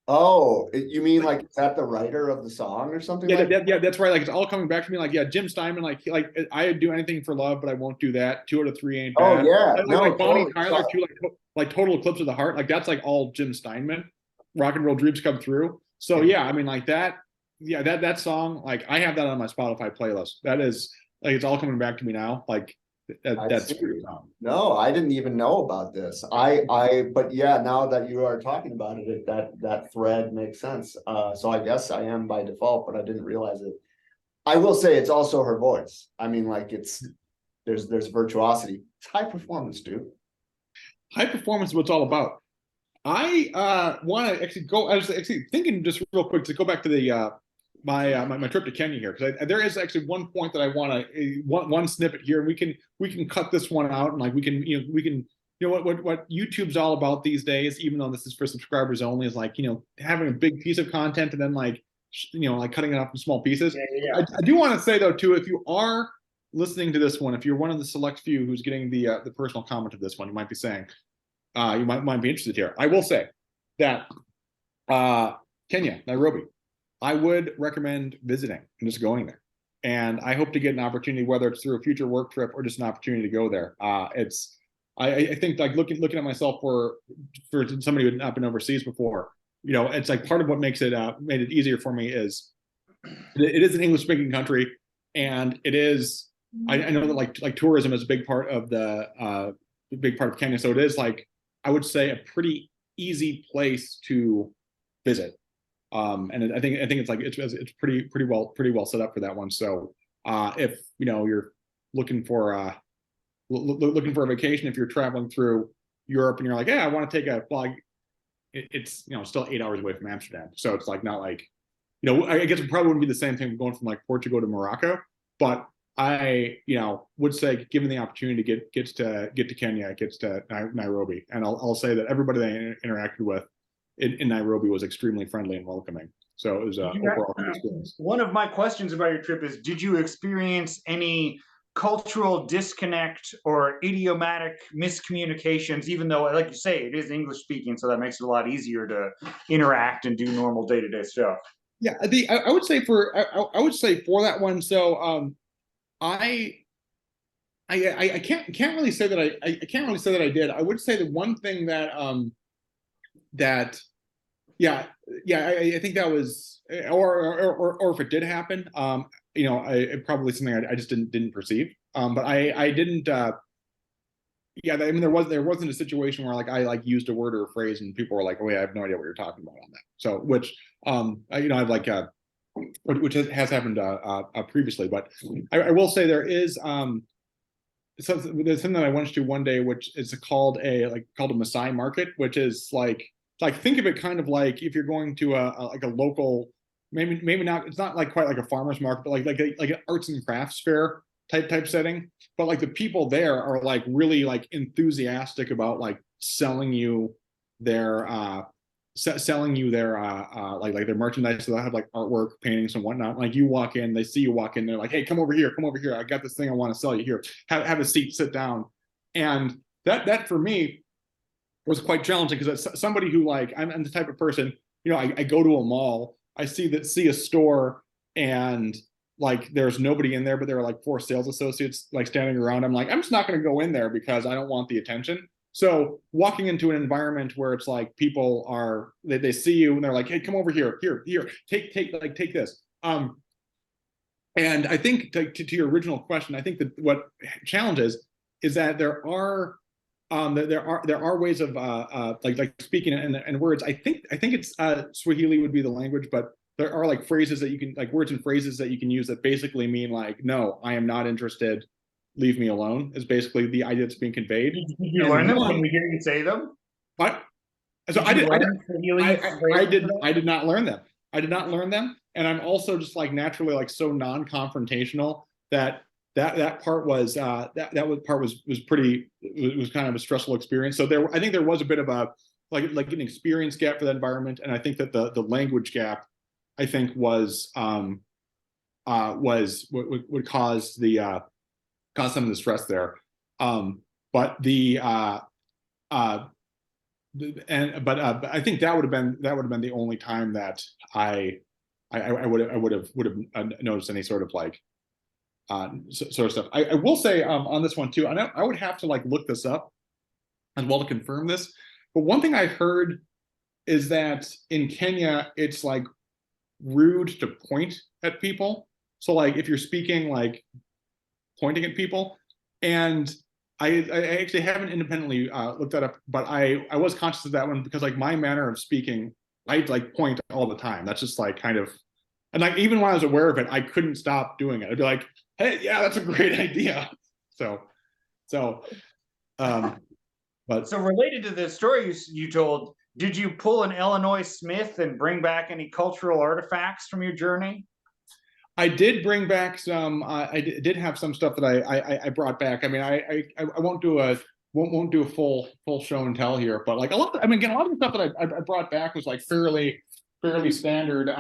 D: Oh, you mean like is that the writer of the song or something?
A: Yeah, that's right. Like, it's all coming back to me. Like, yeah, Jim Steinman. Like I'd do anything for love, but I won't do that. 2 out of 3 ain't bad.
D: Oh yeah,
A: like Bonnie Tyler too. Like Total Eclipse of the Heart. Like that's like all Jim Steinman. Rock and Roll Dreams Come Through. So yeah, I mean like that. Yeah, that song. Like I have that on my Spotify playlist. That is like it's all coming back to me now. Like that's
D: no, I didn't even know about this. But yeah, now that you are talking about it, that thread makes sense. So I guess I am by default, but I didn't realize it. I will say it's also her voice. I mean, like there's virtuosity. It's high performance, dude.
A: High performance is what it's all about. I want to actually go. I was actually thinking just real quick to go back to the my trip to Kenya here, because there is actually one point that I want to one snippet here, and we can cut this one out, and like we can you know what YouTube's all about these days, even though this is for subscribers only, is like, you know, having a big piece of content and then like, you know, like cutting it up in small pieces.
B: Yeah.
A: I do want to say though too, if you are listening to this one, if you're one of the select few who's getting the personal comment of this one, you might be saying, you might be interested here. I will say that Kenya, Nairobi, I would recommend visiting and just going there. And I hope to get an opportunity, whether it's through a future work trip or just an opportunity to go there. I think like looking at myself for somebody who had not been overseas before, you know, it's like part of what makes it made it easier for me is it is an English speaking country, and it is. I know that like tourism is a big part of Kenya, so it is like I would say a pretty easy place to visit. And I think it's like it's pretty well set up for that one. So if you know you're looking for a vacation, if you're traveling through Europe and you're like, yeah, I want to take a flight, it's you know still 8 hours away from Amsterdam, so it's like not like, you know, I guess it probably wouldn't be the same thing going from like Portugal to Morocco, but I, you know, would say given the opportunity to get to Kenya, gets to Nairobi, and I'll say that everybody that I interacted with in Nairobi was extremely friendly and welcoming. So it was overall good experience.
B: One of my questions about your trip is, did you experience any cultural disconnect or idiomatic miscommunications, even though, like you say, it is English speaking, so that makes it a lot easier to interact and do normal day-to-day stuff?
A: Yeah, I would say for that one. So I can't really say that I can't really say that I did. I would say the one thing that I think that was, or if it did happen, you know, it probably something I just didn't perceive. But I didn't. Yeah, I mean, there wasn't a situation where like I like used a word or a phrase and people were like, "Oh, yeah, I have no idea what you're talking about on that." So, which you know, I've like which has happened previously, but I will say there is there's something that I went to one day, which is called a Maasai market, which is like think of it kind of like if you're going to a local, maybe not, it's not like quite like a farmer's market, but like an arts and crafts fair type setting. But like the people there are like really like enthusiastic about like selling you their like their merchandise. So they'll have like artwork, paintings and whatnot. Like you walk in, they see you walk in, they're like, "Hey, come over here. I got this thing I want to sell you. Here, have a seat, sit down." And that for me was quite challenging, because it's somebody who like I'm the type of person, you know, I go to a mall, I see a store, and like there's nobody in there, but there are like 4 sales associates like standing around. I'm like, I'm just not going to go in there because I don't want the attention. So walking into an environment where it's like people are, they see you and they're like, "Hey, come over here, take this." And I think to your original question, I think that what challenges is that there are ways of like speaking in words. I think it's Swahili would be the language, but there are like phrases that you can, like words and phrases that you can use that basically mean like, "No, I am not interested. Leave me alone," is basically the idea that's being conveyed.
B: Did you learn them? Can we hear you say them?
A: But so I did not learn them. I did not learn them, and I'm also just like naturally like so non-confrontational that part was was pretty, it was kind of a stressful experience. So I think there was a bit of a like an experience gap for that environment, and I think that the language gap, I think, was would cause some of the stress there. But I think that would have been the only time that I would have noticed any sort of like sort of stuff. I will say on this one too, and I would have to like look this up as well to confirm this. But one thing I heard is that in Kenya, it's like rude to point at people. So like if you're speaking, like pointing at people. And I actually haven't independently looked that up, but I was conscious of that one because like my manner of speaking, I like point all the time. That's just like kind of, and like even when I was aware of it, I couldn't stop doing it. I'd be like, "Hey, yeah, that's a great idea." But
B: so related to the story you told, did you pull an Illinois Smith and bring back any cultural artifacts from your journey?
A: I did bring back some. I did have some stuff that I brought back. I mean, I won't do won't do a full show and tell here, but like a lot. I mean, again, a lot of the stuff that I brought back was like fairly standard.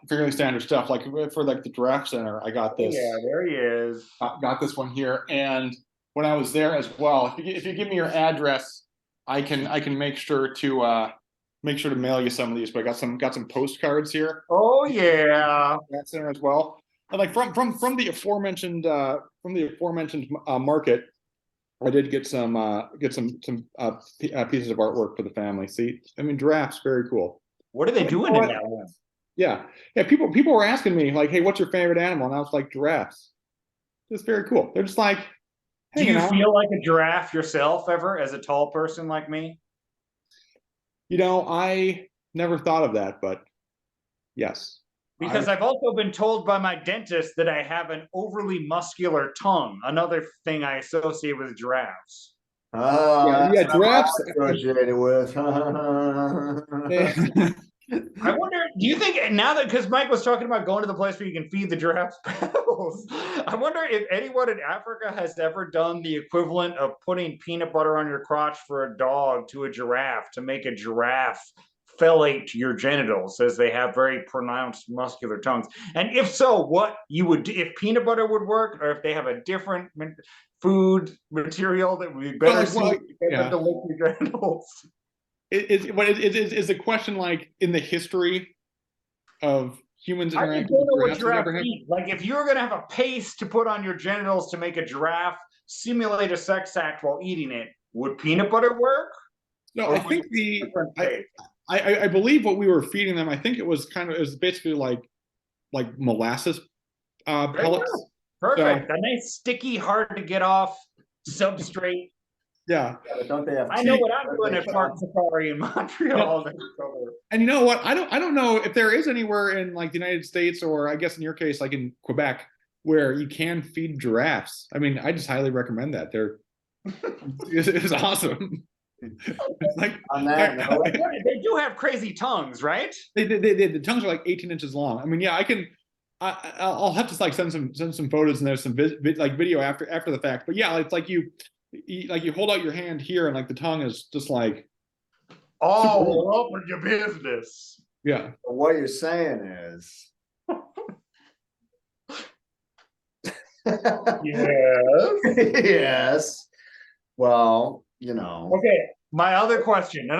A: Fairly standard stuff. Like for like the Giraffe Center, I got this.
B: Yeah, there he is.
A: Got this one here, and when I was there as well, if you give me your address, I can make sure to mail you some of these. But I got some postcards here.
B: Oh yeah,
A: That's there as well. And like from the aforementioned market, I did get some pieces of artwork for the family. See, I mean, giraffes, very cool.
B: what are they doing in that one?
A: Yeah, people were asking me like, "Hey, what's your favorite animal?" And I was like, "Giraffes." It's very cool. They're just like,
B: Do you
A: hanging out.
B: feel like a giraffe yourself ever, as a tall person like me?
A: You know, I never thought of that, but yes.
B: Because I've also been told by my dentist that I have an overly muscular tongue. Another thing I associate with giraffes.
D: Oh,
A: Yeah,
D: that's what I'm
A: giraffes.
D: associated with.
B: I wonder, do you think now that, because Mike was talking about going to the place where you can feed the giraffes pebbles, I wonder if anyone in Africa has ever done the equivalent of putting peanut butter on your crotch for a dog to a giraffe to make a giraffe fellate your genitals, as they have very pronounced muscular tongues. And if so, what you would do, if peanut butter would work, or if they have a different food material that would be better suited to lick your genitals.
A: Is the question like in the history of humans interacting with giraffes?
B: Like if you're gonna have a paste to put on your genitals to make a giraffe simulate a sex act while eating it, would peanut butter work?
A: No, I think I believe what we were feeding them, I think it was basically like molasses pellets.
B: Perfect. So, a nice sticky, hard to get off substrate.
A: Yeah.
D: But don't they have
B: I know what I'm doing at Park Safari in Montreal.
A: Yeah. And you know what? I don't know if there is anywhere in like the United States, or I guess in your case, like in Quebec, where you can feed giraffes. I mean, I just highly recommend that. It's awesome. It's like
D: on that note,
B: they do have crazy tongues, right?
A: The tongues are like 18 inches long. I mean, yeah, I'll have to like send some photos, and there's some like video after the fact. But yeah, it's like you hold out your hand here, and like the tongue is just like
B: all up in your business.
A: Yeah.
D: What you're saying is,
B: yes,
D: yes. Well, you know.
B: Okay. Another question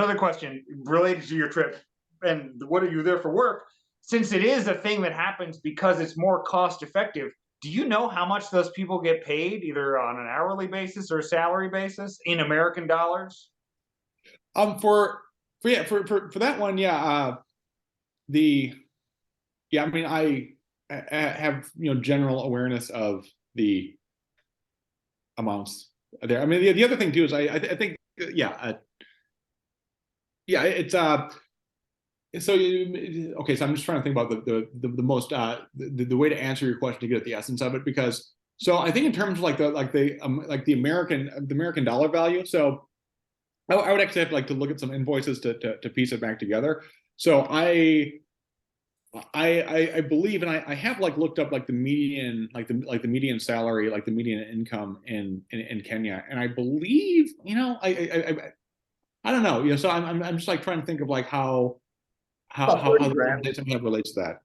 B: related to your trip, and what are you there for work? Since it is a thing that happens because it's more cost effective, do you know how much those people get paid, either on an hourly basis or a salary basis, in American dollars?
A: For that one, yeah. I mean, I have general awareness of the amounts there. I mean, the other thing too is I think it's so okay, so I'm just trying to think about the most the way to answer your question to get at the essence of it, because so I think in terms of like the American dollar value, so I would actually have to look at some invoices to piece it back together. So I believe, and I have looked up the median the median salary, the median income in Kenya, and I believe I don't know, so I'm just trying to think of how that relates to that.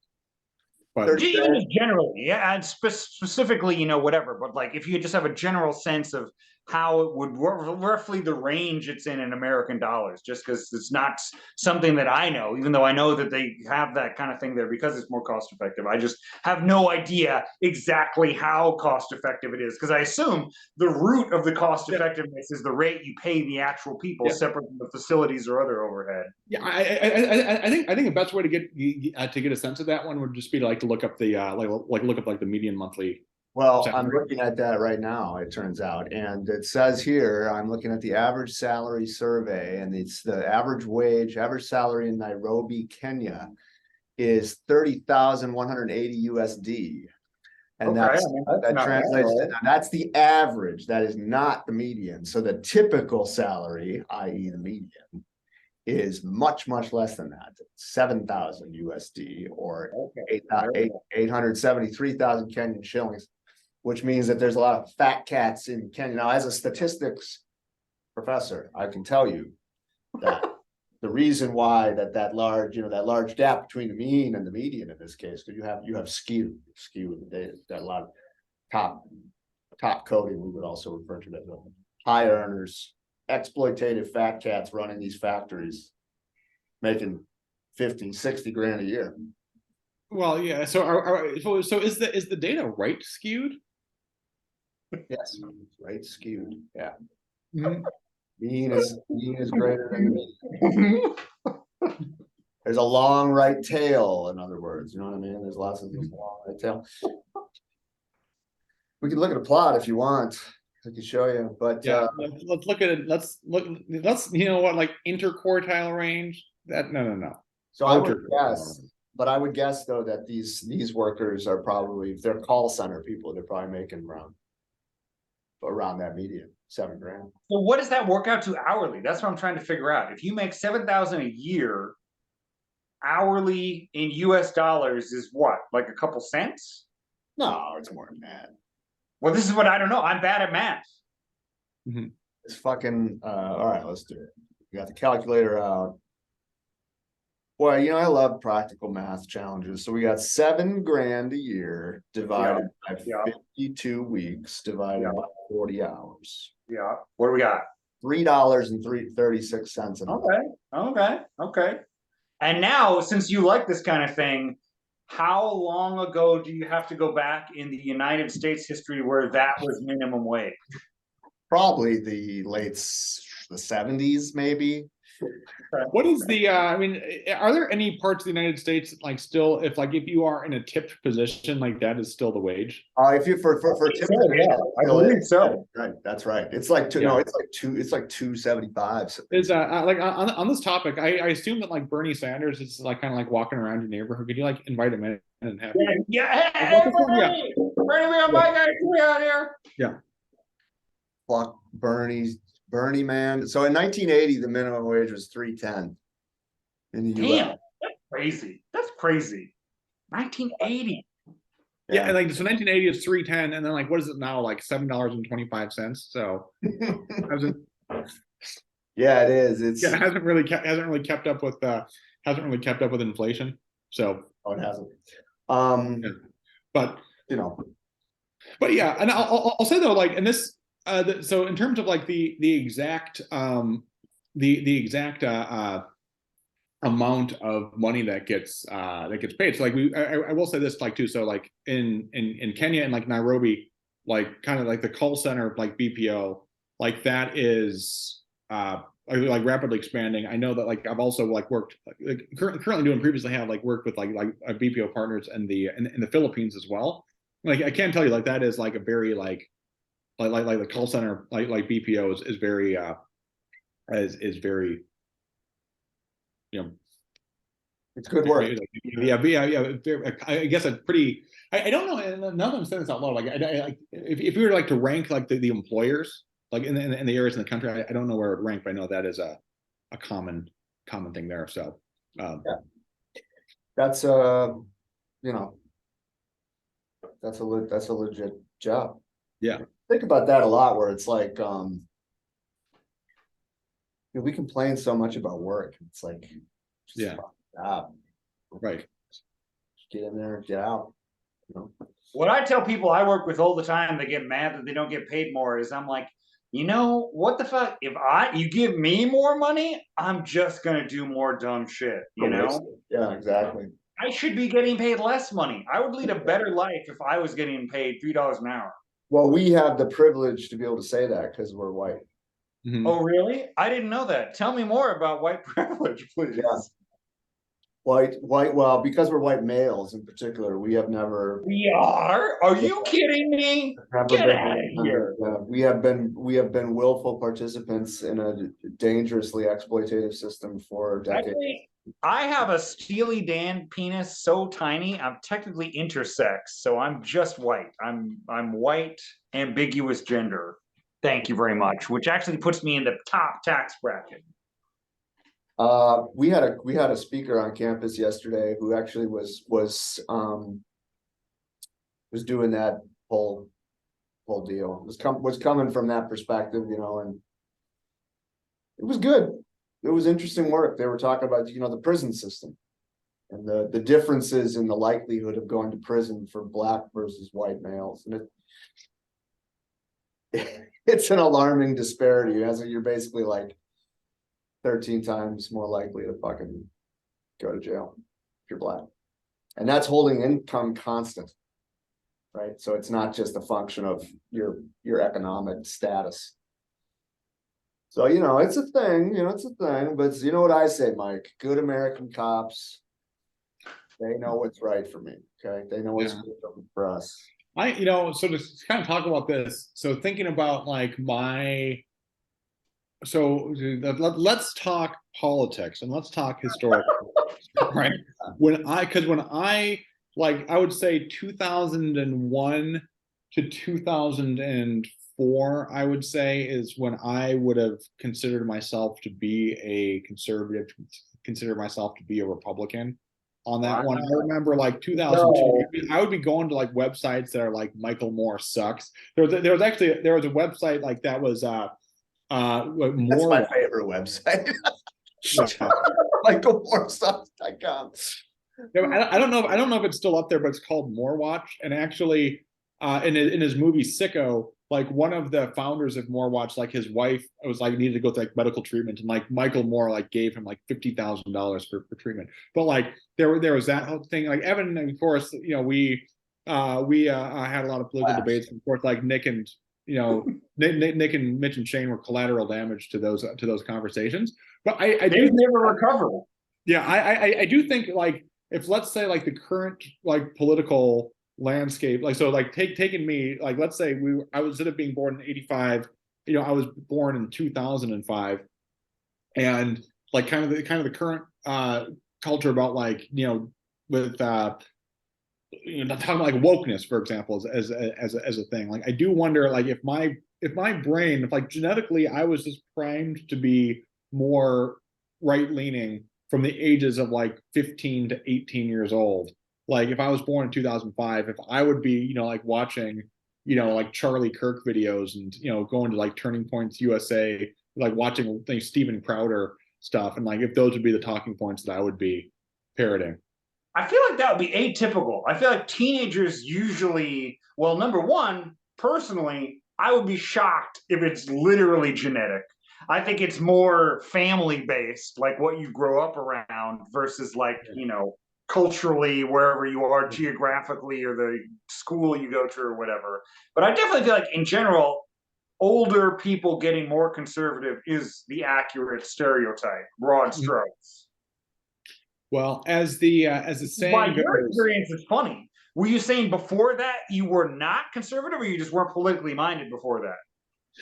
B: But generally, yeah, and specifically, whatever. But if you just have a general sense of how it would roughly the range it's in American dollars, just because it's not something that I know, even though I know that they have that kind of thing there because it's more cost effective. I just have no idea exactly how cost effective it is, because I assume the root of the cost effectiveness is the rate you pay the actual people, separate from the facilities or other overhead.
A: Yeah, I think the best way to get a sense of that one would just be to look up the look up the median monthly.
D: Well, I'm looking at that right now, it turns out. And it says here, I'm looking at the average salary survey, and it's the average salary in Nairobi, Kenya is 30,180 USD. And that translates to, that's the average. That is not the median. So the typical salary, i.e. the median, is much, much less than that. 7,000 USD or 873,000 Kenyan shillings. which means that there's a lot of fat cats in Kenya. Now, as a statistics professor, I can tell you that the reason why that large gap between the mean and the median in this case, because you have skew in the data, got a lot of top coding, we would also refer to that as high earners, exploitative fat cats running these factories, making 50, 60 grand a year.
A: Well, yeah. So is the data right skewed?
D: Yes, right skewed. Yeah.
A: Mhm.
D: Mean is greater than the mean. There's a long right tail, in other words. You know what I mean? There's lots of this long right tail. We can look at a plot if you want. I can show you, but
A: Yeah, let's look at it. Let's you know what, like interquartile range. That no.
D: so I would guess, but I would guess though that these workers are probably, if they're call center people, they're probably making around that median, 7 grand.
B: So what does that work out to hourly? That's what I'm trying to figure out. If you make 7,000 a year, hourly in US dollars is what? Like a couple cents?
D: No, it's more than that.
B: Well, this is what I don't know. I'm bad at math.
D: It's fucking all right, let's do it. We got the calculator out. Boy, you know, I love practical math challenges. So we got 7 grand a year divided by 52 weeks divided by 40 hours.
B: Yeah. What do we got?
D: $3.36 an hour.
B: Okay. And now, since you like this kind of thing, how long ago do you have to go back in the United States history where that was minimum wage?
D: Probably the 70s, maybe.
A: What is the I mean, are there any parts of the United States like still, if you are in a tipped position, like that is still the wage?
D: If you for
B: Yeah, I believe so.
D: Right, that's right. It's like it's like 275.
A: Is like on this topic, I assume that like Bernie Sanders is like kind of like walking around your neighborhood. Could you like invite him in and have
B: Hey, Bernie, we got my guy out here.
D: Yeah. Fuck Bernie, man. So in 1980, the minimum wage was $3.10 in the US.
B: Damn, that's crazy. That's crazy. 1980.
A: Yeah, and like so 1980 is 310, and then like what is it now, like $7.25? So
D: yeah, it is. It's
A: it hasn't really kept up with inflation. So
D: it hasn't.
A: But
D: you know,
A: but yeah, and I'll say though, like, and this so in terms of like the exact amount of money that gets paid. So like I will say this like too. So like in Kenya and like Nairobi, like kind of like the call center like BPO, like that is like rapidly expanding. I know that like I've also like worked like currently doing previously have like worked with like BPO partners in the Philippines as well. Like I can tell you like that is like a very like the call center like BPO is very is very, you know,
D: it's good work.
A: Yeah. I guess a pretty. I don't know. Now that I'm saying this out loud, like, if we were like to rank like the employers, like in the areas in the country, I don't know where it would rank, but I know that is a common thing there. So,
D: yeah. That's you know, that's a legit job.
A: Yeah.
D: Think about that a lot, where it's like we complain so much about work. It's like,
A: yeah, right.
D: Get in there, get out. You know?
B: What I tell people I work with all the time, they get mad that they don't get paid more, is I'm like, you know, what the fuck? If you give me more money, I'm just gonna do more dumb shit, you know?
D: Yeah, exactly.
B: I should be getting paid less money. I would lead a better life if I was getting paid $3 an hour.
D: Well, we have the privilege to be able to say that because we're white.
A: Mm-hmm.
B: Oh, really? I didn't know that. Tell me more about white privilege, please.
D: Yeah. White. Well, because we're white males in particular, we have never.
B: We are? Are you kidding me? Get out of here.
D: We have been willful participants in a dangerously exploitative system for decades.
B: Actually, I have a Steely Dan penis so tiny, I'm technically intersex, so I'm just white. I'm white, ambiguous gender. Thank you very much, which actually puts me in the top tax bracket.
D: We had a speaker on campus yesterday who actually was doing that whole whole deal. Was coming from that perspective, you know, and it was good. It was interesting work. They were talking about, you know, the prison system and the differences in the likelihood of going to prison for black versus white males. And it's an alarming disparity. As you're basically like 13 times more likely to fucking go to jail if you're black. And that's holding income constant. Right. So it's not just a function of your economic status. So, you know, it's a thing, but you know what I say, Mike, good American cops, they know what's right for me. Okay. They know what's good for us.
A: So to kind of talk about this, so thinking about like let's talk politics and let's talk historical, right? I would say 2001 to 2004, I would say is when I would have considered myself to be a conservative, consider myself to be a Republican on that one. I remember like 2002, I would be going to like websites that are like Michael Moore sucks. There was a website like that was
D: that's my favorite website. MichaelMooreSucks.com.
A: I don't know if it's still up there, but it's called More Watch. And actually, in his movie Sicko, like one of the founders of More Watch, like his wife was like needed to go to like medical treatment, and like Michael Moore like gave him like $50,000 for treatment. But like there was that whole thing. Like Evan, and of course, you know, we had a lot of political debates. Of course, like Nick and Nick and Mitch and Shane were collateral damage to those conversations. But I do
B: never recover.
A: Yeah, I do think like if let's say like the current like political landscape, like so like taking me, like let's say I was instead of being born in 85, I was born in 2005, and like kind of the current culture about like with not talking about like wokeness, for example, as a thing. Like I do wonder like if my brain, if like genetically I was just primed to be more right leaning from the ages of like 15 to 18 years old. Like if I was born in 2005, if I would be, like watching, like Charlie Kirk videos and, going to like Turning Points USA, like watching Steven Crowder stuff. And like, if those would be the talking points that I would be parroting.
B: I feel like that would be atypical. I feel like teenagers usually, well, number one, personally, I would be shocked if it's literally genetic. I think it's more family based, like what you grow up around versus like, culturally, wherever you are geographically or the school you go to or whatever. But I definitely feel like in general, older people getting more conservative is the accurate stereotype, broad strokes.
A: Well, as the saying
B: By your experience, it's funny. Were you saying before that you were not conservative, or you just weren't politically minded before that?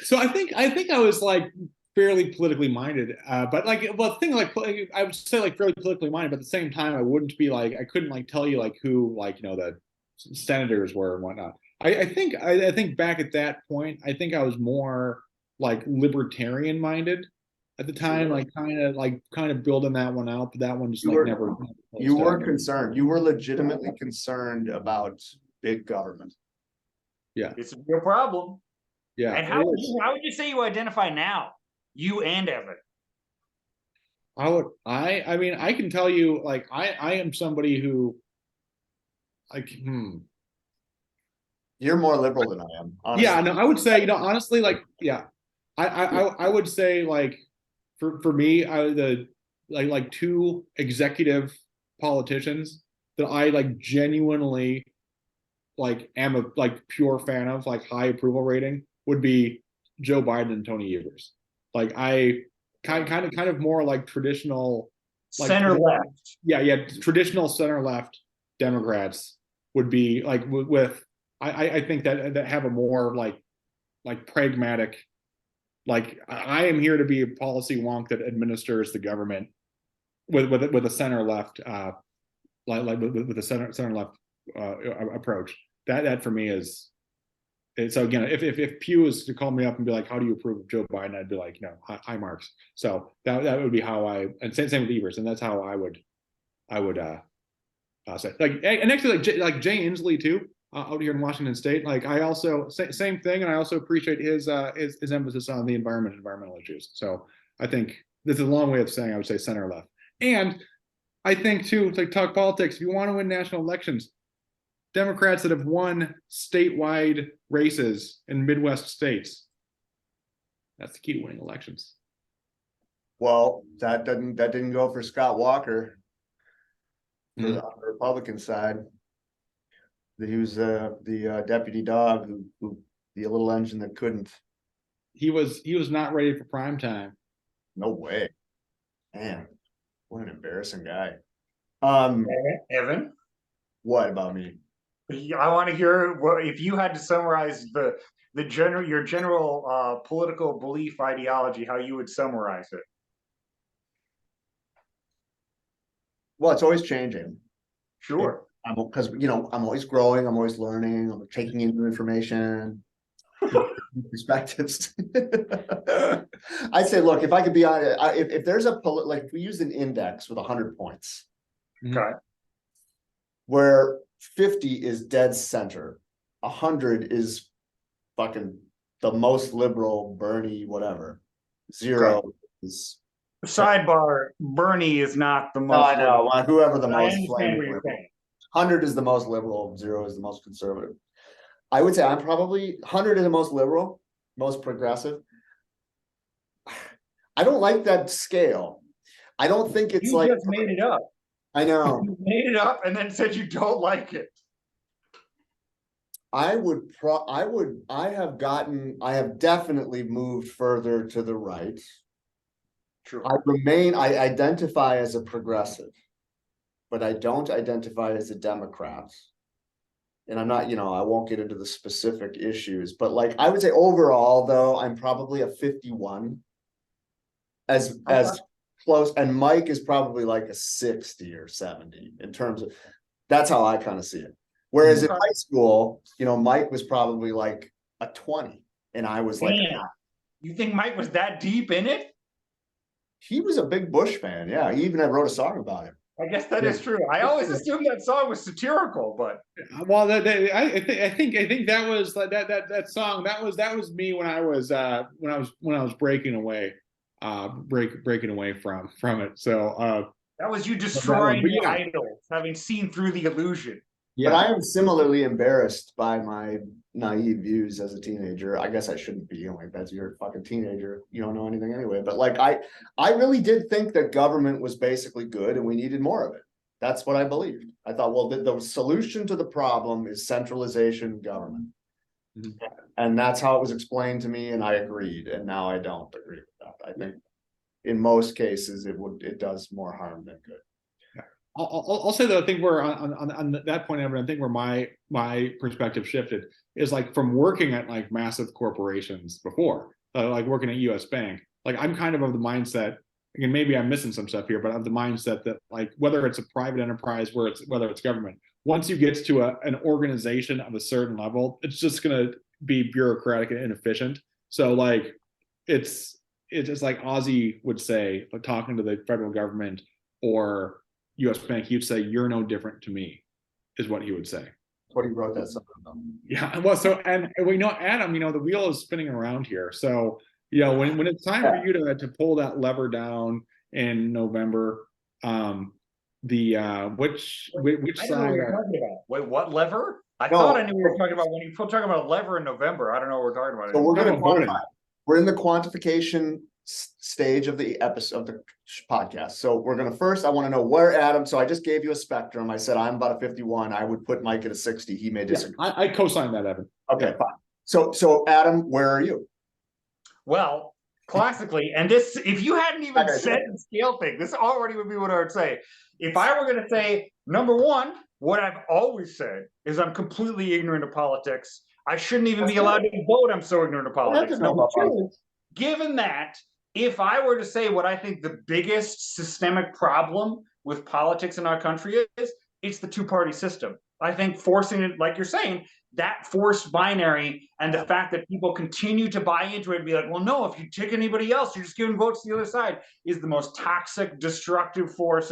A: So I think I was like fairly politically minded, but like, well, the thing like I would say like fairly politically minded, but at the same time I wouldn't be like I couldn't like tell you like who like the senators were and whatnot. I think back at that point, I think I was more like libertarian minded at the time, like kind of building that one out, but that one just never.
D: You were concerned. You were legitimately concerned about big government.
A: Yeah,
B: it's a real problem.
A: Yeah,
B: and how would you say you identify now? You and Evan.
A: I mean, I can tell you, like, I am somebody who, like,
D: You're more liberal than I am. Honestly.
A: Yeah, no, I would say, honestly, like, yeah, I would say, like, for me, like two executive politicians that I like genuinely like am a like pure fan of, like high approval rating, would be Joe Biden and Tony Evers. Like I kind of more like traditional like,
B: center left.
A: Yeah, traditional center left Democrats would be like with I think that have a more like pragmatic, like I am here to be a policy wonk that administers the government with a center left like with a center left approach. That for me is. So again, if Pew was to call me up and be like, "How do you approve of Joe Biden?" I'd be like, high marks. So that would be how and same with Evers, and that's how I would say. Like, and actually, like Jay Inslee too. out here in Washington State. Like I also same thing, and I also appreciate his emphasis on the environmental issues. So I think this is a long way of saying I would say center left. And I think too, it's like talk politics. If you want to win national elections, Democrats that have won statewide races in Midwest states, that's the key to winning elections.
D: Well, that didn't go for Scott Walker on the Republican side. He was the deputy dog who the little engine that couldn't.
A: He was not ready for prime time.
D: No way, man! What an embarrassing guy.
B: Evan,
D: What about me?
B: I want to hear if you had to summarize your general political belief ideology, how you would summarize it.
D: Well, it's always changing.
B: Sure.
D: Because I'm always growing, I'm always learning, I'm taking in new information, perspectives. I'd say, look, if I could be on it, if there's like if we use an index with 100 points,
B: Okay.
D: where 50 is dead center, 100 is fucking the most liberal, Bernie, whatever. 0 is.
B: Sidebar: Bernie is not the most.
D: No, I know. Whoever the
B: I
D: most
B: understand
D: flaming
B: what you're
D: liberal.
B: saying.
D: 100 is the most liberal, 0 is the most conservative. I would say I'm probably 100 is the most liberal, most progressive. I don't like that scale. I don't think it's
B: You just made it up.
D: I know.
B: You made it up and then said you don't like it.
D: I have definitely moved further to the right.
B: True.
D: I identify as a progressive, but I don't identify as a Democrat. And I'm not, I won't get into the specific issues, but like I would say overall though, I'm probably a 51 as close, and Mike is probably like a 60 or 70 in terms of, that's how I kind of see it. Whereas in high school, Mike was probably like a 20 and I was like,
B: you think Mike was that deep in it?
D: He was a big Bush fan. Yeah. He even wrote a song about it.
B: I guess that is true. I always assumed that song was satirical, but
A: well, I think that was that song. That was me when I was breaking away, breaking away from it. So
B: that was you destroying your idols, having seen through the illusion.
D: Yeah. But I am similarly embarrassed by my naive views as a teenager. I guess I shouldn't be. Like, that's you're a fucking teenager. You don't know anything anyway. But like, I really did think that government was basically good and we needed more of it. That's what I believed. I thought, well, the solution to the problem is centralization government. Mm-hmm. And that's how it was explained to me. And I agreed. And now I don't agree with that. I think in most cases, it does more harm than good.
A: I'll say that I think we're on that point, Evan, I think where my perspective shifted is like from working at like massive corporations before, like working at US Bank, like I'm kind of the mindset, again, maybe I'm missing some stuff here, but I have the mindset that like whether it's a private enterprise, whether it's government, once you get to an organization of a certain level, it's just going to be bureaucratic and inefficient. So like it's just like Ozzy would say, like talking to the federal government or US Bank, he'd say, "You're no different to me," is what he would say.
D: What he wrote that song about.
A: Yeah. Well, so and we know, Adam, the wheel is spinning around here. So, when it's time for you to pull that lever down in November, which
B: I
A: side?
B: don't know what you're talking about. Wait, what lever? I thought I knew we were talking about when you talking about a lever in November. I don't know what we're talking about.
D: So we're going to quantify. We're in the quantification stage of the episode of the podcast. So we're going to first, I want to know where Adam, so I just gave you a spectrum. I said, I'm about a 51. I would put Mike at a 60. He may disagree.
A: Yeah, I co-sign that, Evan.
D: Okay, fine. So Adam, where are you?
B: Well, classically, and this, if you hadn't even said the scale thing, this already would be what I would say. If I were going to say, number one, what I've always said is I'm completely ignorant of politics. I shouldn't even be allowed to vote. I'm so ignorant of politics. Number two, given that, if I were to say what I think the biggest systemic problem with politics in our country is, it's the two-party system. I think forcing it, like you're saying, that forced binary and the fact that people continue to buy into it and be like, well, no, if you take anybody else, you're just giving votes to the other side, is the most toxic, destructive force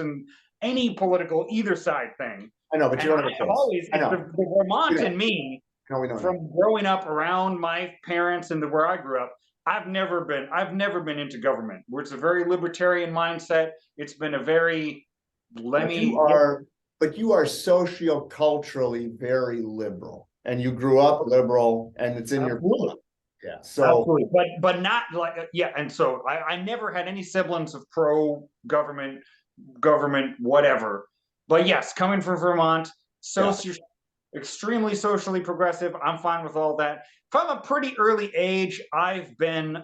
B: any political either side thing.
D: I know, but
B: And
D: you don't
B: I
D: have
B: have
D: a
B: always,
D: I know.
B: the Vermont
D: We know.
B: in me,
D: No, we know.
B: from growing up around my parents and where I grew up, I've never been into government, where it's a very libertarian mindset. It's been a very,
D: But you are socioculturally very liberal, and you grew up liberal, and it's in your blood. Yeah. So
B: absolutely, but not like, yeah. And so I never had any semblance of pro government, whatever. But yes, coming from Vermont, extremely socially progressive. I'm fine with all that. From a pretty early age, I've been,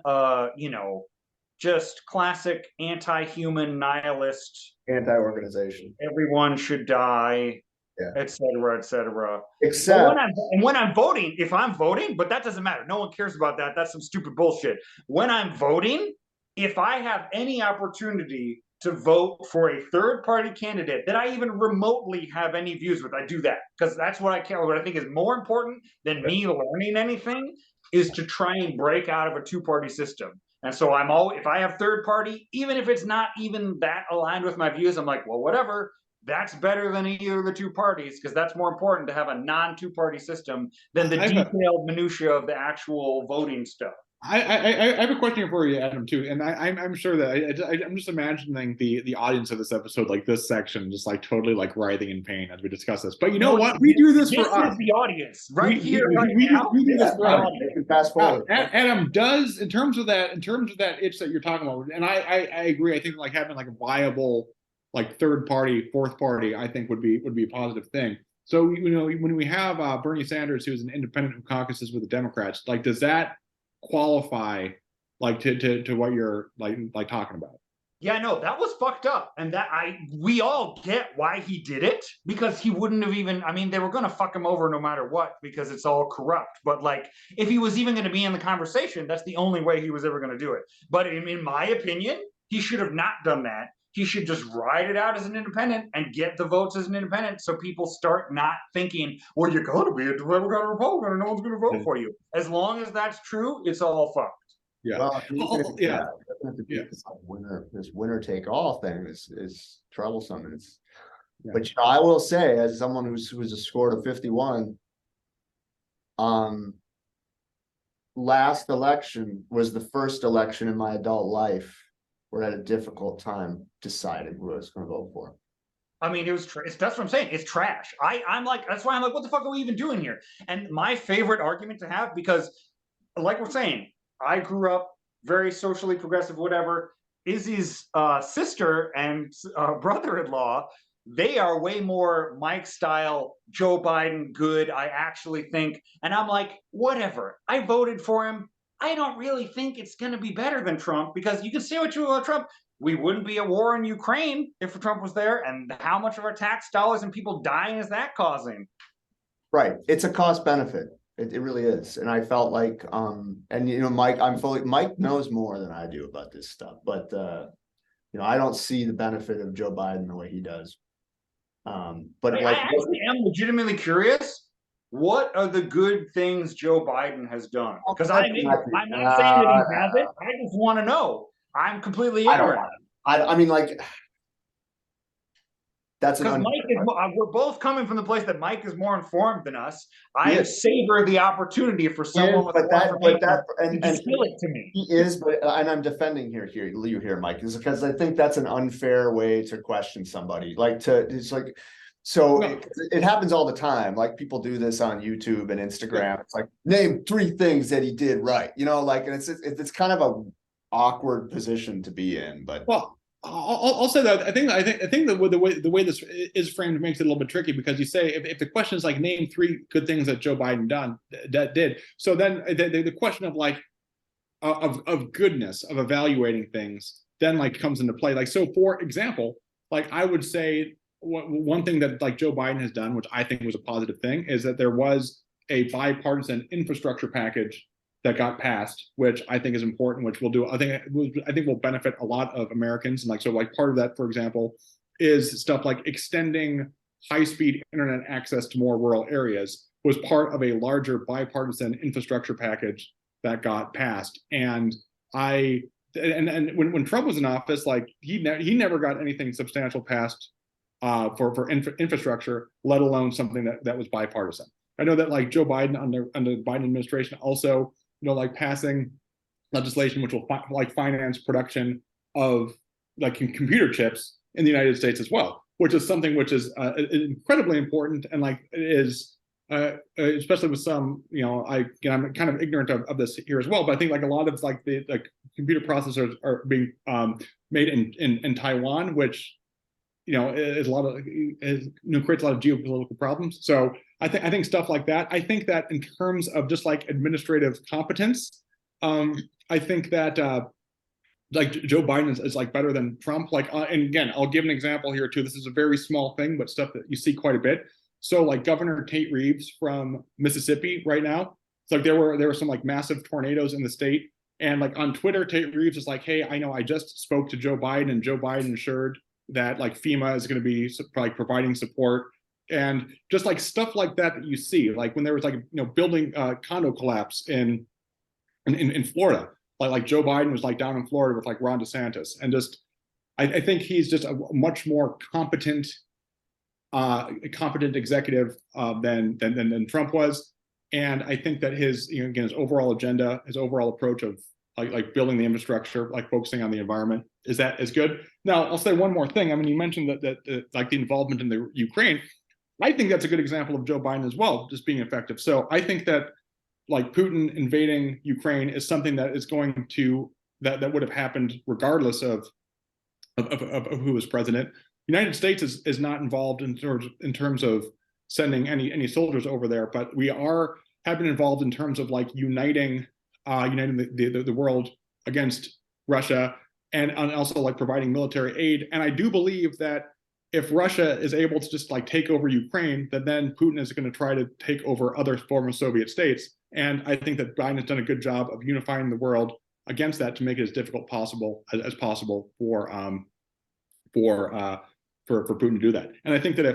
B: just classic anti-human nihilist.
D: anti-organization.
B: Everyone should die,
D: Yeah.
B: et cetera, et cetera.
D: Except
B: when I'm voting, if I'm voting, but that doesn't matter. No one cares about that. That's some stupid bullshit. When I'm voting, if I have any opportunity to vote for a third party candidate that I even remotely have any views with, I do that, because that's what I care. What I think is more important than me learning anything is to try and break out of a two-party system. And so I'm always, if I have third party, even if it's not even that aligned with my views, I'm like, well, whatever. That's better than either of the two parties, because that's more important to have a non-two-party system than the detailed minutia of the actual voting stuff.
A: I have a question for you, Adam, too, and I'm sure that I'm just imagining the audience of this episode, like this section, just like totally like writhing in pain as we discuss this. But you know what? We do this for us.
B: This is the audience right here, right now.
A: We do this for us.
D: Fast forward.
A: Adam does, in terms of that itch that you're talking about, and I agree. I think like having like a viable like third party, fourth party, I think would be a positive thing. So when we have Bernie Sanders, who's an independent who caucuses with the Democrats, like does that qualify like to what you're like talking about?
B: Yeah, no, that was fucked up, and we all get why he did it, because he wouldn't have even, I mean, they were going to fuck him over no matter what, because it's all corrupt. But like, if he was even going to be in the conversation, that's the only way he was ever going to do it. But in my opinion, he should have not done that. He should just ride it out as an independent and get the votes as an independent, so people start not thinking, well, you're going to be a Democrat or Republican and no one's going to vote for you. As long as that's true, it's all fucked.
A: Yeah.
D: Well, this winner take all thing is troublesome. And it's, but I will say, as someone who's a scored of 51, last election was the first election in my adult life where I had a difficult time deciding who I was going to vote for.
B: I mean, that's what I'm saying. It's trash. I'm like, that's why I'm like, what the fuck are we even doing here? And my favorite argument to have, because like we're saying, I grew up very socially progressive, whatever. Izzy's sister and brother-in-law, they are way more Mike style, Joe Biden, good, I actually think. And I'm like, whatever. I voted for him. I don't really think it's going to be better than Trump, because you can say what you want about Trump. We wouldn't be at war in Ukraine if Trump was there. And how much of our tax dollars and people dying is that causing?
D: Right. It's a cost benefit. It really is. And I felt like, and Mike knows more than I do about this stuff, but I don't see the benefit of Joe Biden the way he does. But
B: I actually am legitimately curious. What are the good things Joe Biden has done? Because I'm not saying that he has it. I just want to know. I'm completely ignorant.
D: I mean, like, that's
B: because Mike is. We're both coming from the place that Mike is more informed than us. I savor the opportunity for someone with to steal it to me.
D: He is, and I'm defending you here, Mike, is because I think that's an unfair way to question somebody. It happens all the time. Like, people do this on YouTube and Instagram. It's like, name 3 things that he did right. And it's kind of a awkward position to be in. But
A: I'll say that I think that the way this is framed makes it a little bit tricky, because you say if the question is like name 3 good things that Joe Biden did, so then the question of like of goodness, of evaluating things, then like comes into play. Like, so for example, like I would say one thing that like Joe Biden has done, which I think was a positive thing, is that there was a bipartisan infrastructure package that got passed, which I think is important, which will do, I think will benefit a lot of Americans. And like, so like part of that, for example, is stuff like extending high-speed internet access to more rural areas was part of a larger bipartisan infrastructure package that got passed. And when Trump was in office, like he never got anything substantial passed for infrastructure, let alone something that was bipartisan. I know that like Joe Biden under the Biden administration also, like passing legislation which will like finance production of like computer chips in the United States as well, which is something which is incredibly important, and like it is especially with some, I'm kind of ignorant of this here as well, but I think like a lot of like the computer processors are being made in Taiwan, which is a lot of creates a lot of geopolitical problems. So I think stuff like that. I think that in terms of just like administrative competence, I think that like Joe Biden is like better than Trump. Like, and again, I'll give an example here too. This is a very small thing, but stuff that you see quite a bit. So like Governor Tate Reeves from Mississippi right now. It's like there were some like massive tornadoes in the state, and like on Twitter, Tate Reeves is like, "Hey, I know I just spoke to Joe Biden, and Joe Biden assured that like FEMA is going to be like providing support." And just like stuff like that you see, like when there was like building condo collapse in Florida, like Joe Biden was like down in Florida with like Ron DeSantis, and just I think he's just a much more competent executive than Trump was, and I think that his again his overall agenda, his overall approach of like building the infrastructure, like focusing on the environment, is good. Now I'll say one more thing. I mean, you mentioned that like the involvement in the Ukraine. I think that's a good example of Joe Biden as well, just being effective. So I think that like Putin invading Ukraine is something that is going to that would have happened regardless of who was president. The United States is not involved in terms of sending any soldiers over there, but we have been involved in terms of like uniting the world against Russia, and also like providing military aid. And I do believe that if Russia is able to just like take over Ukraine, then Putin is going to try to take over other former Soviet states. And I think that Biden has done a good job of unifying the world against that to make it as difficult as possible for Putin to do that. And I think that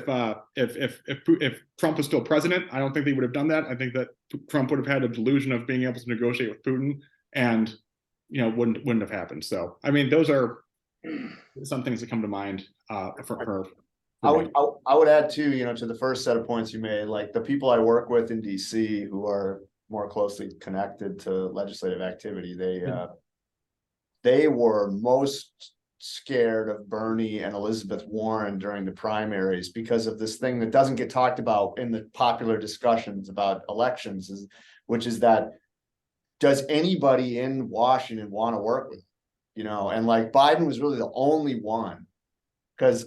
A: if Trump was still president, I don't think they would have done that. I think that Trump would have had a delusion of being able to negotiate with Putin, and wouldn't have happened. So I mean, those are some things that come to mind for her.
D: I would add too, to the first set of points you made, like the people I work with in DC who are more closely connected to legislative activity, they were most scared of Bernie and Elizabeth Warren during the primaries because of this thing that doesn't get talked about in the popular discussions about elections, which is that does anybody in Washington want to work with and like Biden was really the only one, because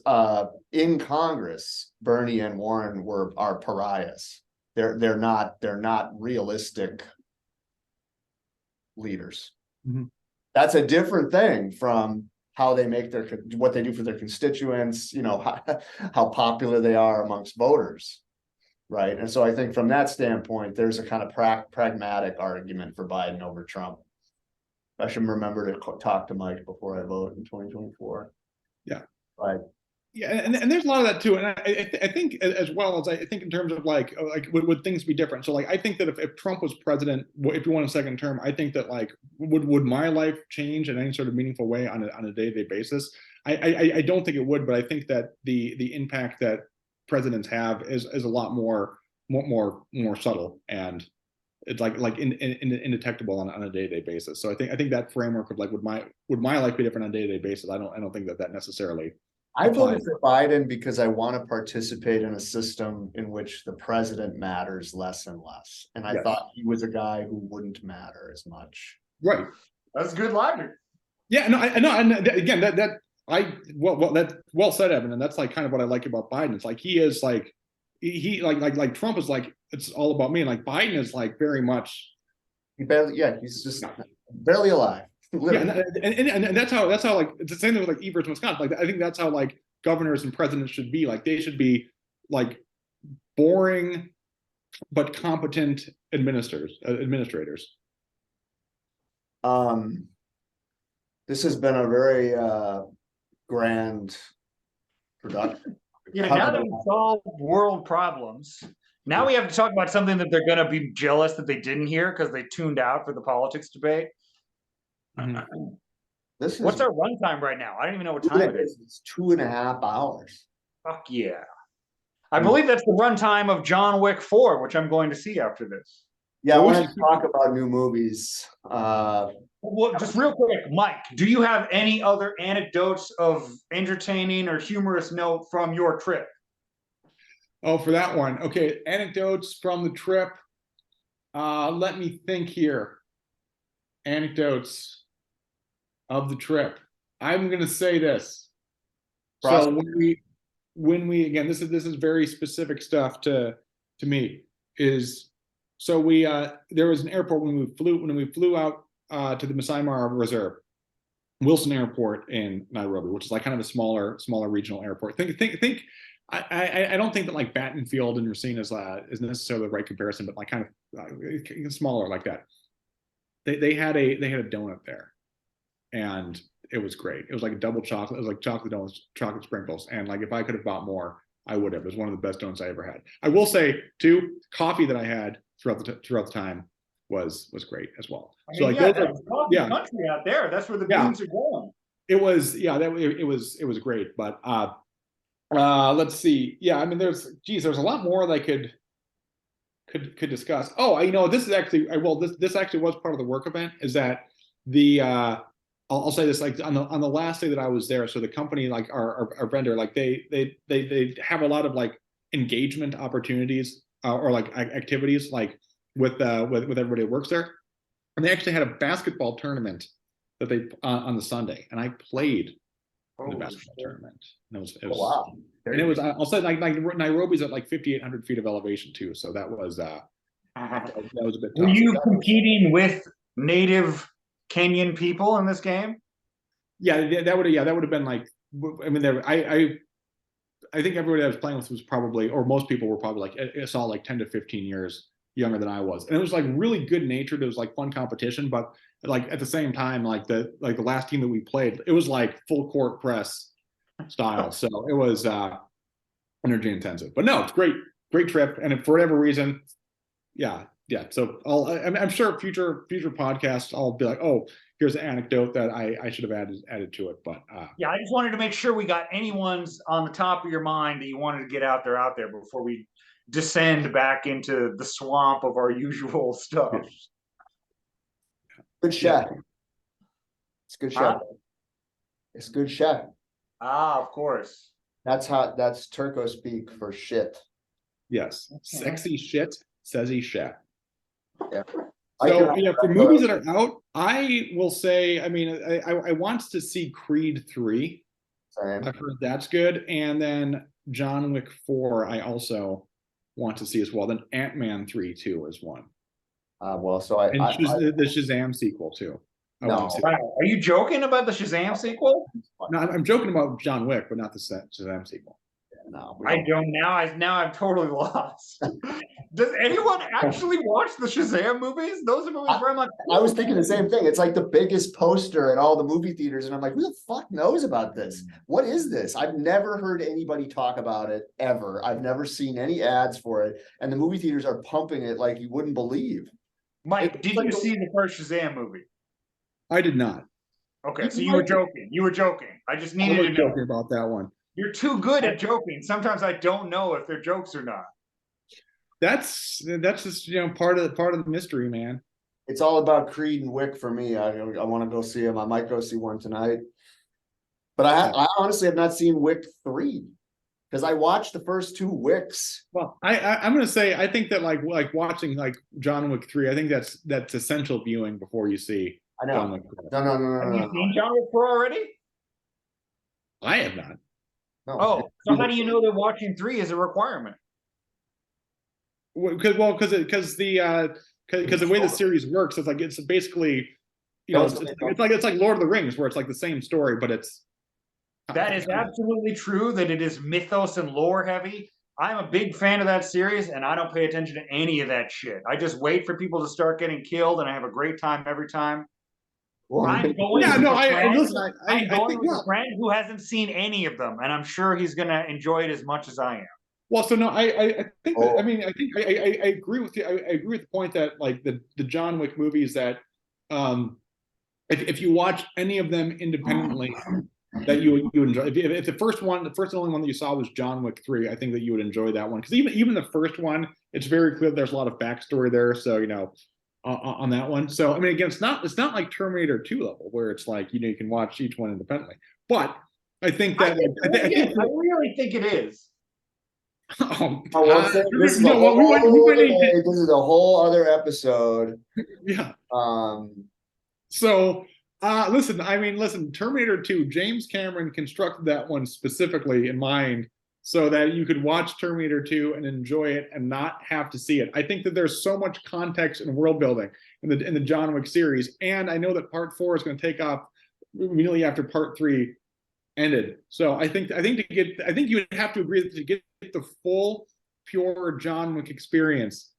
D: in Congress Bernie and Warren are pariahs. They're not realistic leaders. Mm-hmm. That's a different thing from how they make what they do for their constituents, how popular they are amongst voters, right? And so I think from that standpoint, there's a kind of pragmatic argument for Biden over Trump. I should remember to talk to Mike before I vote in 2024.
A: Yeah.
D: Right.
A: Yeah, and there's a lot of that too, and I think as well as I think in terms of like would things be different? So like I think that if Trump was president, if you want a second term, I think that like would my life change in any sort of meaningful way on a day-to-day basis? I don't think it would, but I think that the impact that presidents have is a lot more subtle, and it's like indetectable on a day-to-day basis. So I think that framework of like would my life be different on a day-to-day basis? I don't think that necessarily.
D: I voted for Biden because I want to participate in a system in which the president matters less and less. And I thought he was a guy who wouldn't matter as much.
A: Right.
B: That's good logic.
A: Yeah, no, I know. And again, that's well said, Evan. And that's like kind of what I like about Biden. It's like he is like like Trump is like it's all about me. And like Biden is like very much
D: he's just barely alive.
A: Yeah, and that's how like it's the same thing with like Evers, Wisconsin. Like I think that's how like governors and presidents should be. Like they should be like boring but competent administrators.
D: This has been a very grand production.
B: Yeah, now that we've solved world problems, now we have to talk about something that they're going to be jealous that they didn't hear because they tuned out for the politics debate.
D: Mm-hmm.
B: What's our runtime right now? I don't even know what time it is.
D: It's 2.5 hours.
B: Fuck yeah. I believe that's the runtime of John Wick 4, which I'm going to see after this.
D: Yeah, I
A: Well, we
D: wanted
A: should
D: to talk about new movies.
B: Well, just real quick, Mike, do you have any other anecdotes of entertaining or humorous note from your trip?
A: Oh, for that one. Okay, anecdotes from the trip. Let me think here. Anecdotes of the trip. I'm gonna say this. So when we again, this is very specific stuff to me. Is so we there was an airport when we flew out to the Masai Mara Reserve, Wilson Airport in Nairobi, which is like kind of a smaller regional airport. Think. I don't think that like Battenfield and Racine is necessarily the right comparison, but like kind of smaller like that. They had a donut there, and it was great. It was like a double chocolate. It was like chocolate donuts, chocolate sprinkles, and like if I could have bought more, I would have. It was one of the best donuts I ever had. I will say too, coffee that I had throughout the time was great as well.
B: I mean,
A: So like
B: yeah,
A: those
B: that's coffee country out there. That's where the beans are going.
A: It was it was great, but let's see. Yeah, I mean, there's a lot more that I could discuss. Oh, this is actually this actually was part of the work event. Is that the I'll say this, like on the last day that I was there. So the company, like our vendor, like they have a lot of like engagement opportunities or like activities like with everybody that works there, and they actually had a basketball tournament that they on the Sunday, and I played in the basketball tournament. And it was
D: wow.
A: And it was, I'll say, like Nairobi's at like 5,800 feet of elevation too, so that was a bit tough.
B: Were you competing with native Kenyan people in this game?
A: Yeah, that would have been like, I mean, I think everybody I was playing with was probably, or most people were probably like, it's all like 10 to 15 years younger than I was, and it was like really good natured. It was like fun competition, but like at the same time, like the last team that we played, it was like full court press style, so it was energy intensive. But no, it's great trip, and for whatever reason, yeah. So I'm sure future podcasts I'll be like, oh, here's an anecdote that I should have added to it. But
B: yeah, I just wanted to make sure we got anyone's on the top of your mind that you wanted to get out there before we descend back into the swamp of our usual stuff.
A: Yeah.
D: Good chef. It's good chef. It's good chef.
B: Ah, of course.
D: That's Turco speak for shit.
A: Yes, sexy shit, says he chef.
D: Yeah.
A: So for movies that are out, I will say, I mean, I want to see Creed 3.
D: Same.
A: I've heard that's good, and then John Wick 4. I also want to see as well. Then Ant-Man 3 too is one.
D: The
A: Shazam sequel too.
B: Wow. Are you joking about the Shazam sequel?
A: No, I'm joking about John Wick, but not the Shazam sequel.
D: No,
B: I don't now. I'm totally lost. Does anyone actually watch the Shazam movies? Those are movies where I'm like,
D: I was thinking the same thing. It's like the biggest poster at all the movie theaters, and I'm like, who the fuck knows about this? What is this? I've never heard anybody talk about it ever. I've never seen any ads for it, and the movie theaters are pumping it like you wouldn't believe.
B: Mike, did you see the first Shazam movie?
A: I did not.
B: Okay, so you were joking. You were joking. I just needed to know.
A: Joking about that one.
B: You're too good at joking. Sometimes I don't know if they're jokes or not.
A: That's just part of the mystery, man.
D: It's all about Creed and Wick for me. I want to go see them. I might go see one tonight. But I honestly have not seen Wick 3 because I watched the first 2 Wicks.
A: Well, I'm gonna say I think that like watching like John Wick 3, I think that's essential viewing before you see.
D: I know.
A: John Wick 4.
D: No.
B: Have you seen John Wick 4 already?
A: I have not.
D: No.
B: Oh, so how do you know that watching 3 is a requirement?
A: Because the way the series works, it's basically it's like Lord of the Rings, where it's like the same story, but it's
B: that is absolutely true that it is mythos and lore heavy. I'm a big fan of that series, and I don't pay attention to any of that shit. I just wait for people to start getting killed, and I have a great time every time. I'm going with a friend who hasn't seen any of them, and I'm sure he's going to enjoy it as much as I am.
A: Well, so no, I think that, I agree with you. I agree with the point that like the John Wick movies that if you watch any of them independently, that you enjoy. If the first and only one that you saw was John Wick 3, I think that you would enjoy that one, because even the first one, it's very clear there's a lot of backstory there. So on that one. So I mean, again, it's not like Terminator 2 level where it's like you can watch each one independently. But I think that
B: I really think it is.
D: This is a whole other episode.
A: Yeah.
D: So
A: listen, Terminator 2, James Cameron constructed that one specifically in mind so that you could watch Terminator 2 and enjoy it and not have to see it. I think that there's so much context and world building in the John Wick series, and I know that Part 4 is going to take off immediately after Part 3 ended. So I think you would have to agree that to get the full pure John Wick experience,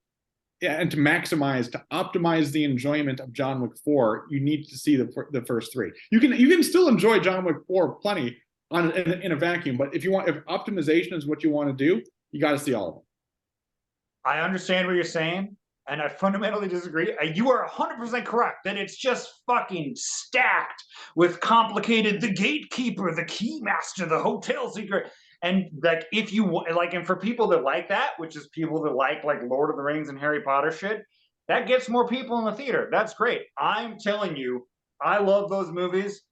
A: and to optimize the enjoyment of John Wick 4, you need to see the first 3. You can still enjoy John Wick 4 plenty in a vacuum, but if optimization is what you want to do, you got to see all of them.
B: I understand what you're saying, and I fundamentally disagree. You are 100% correct that it's just fucking stacked with complicated, the gatekeeper, the keymaster, the hotel secret. And like, if you like, and for people that like that, which is people that like Lord of the Rings and Harry Potter shit, that gets more people in the theater. That's great. I'm telling you, I love those movies.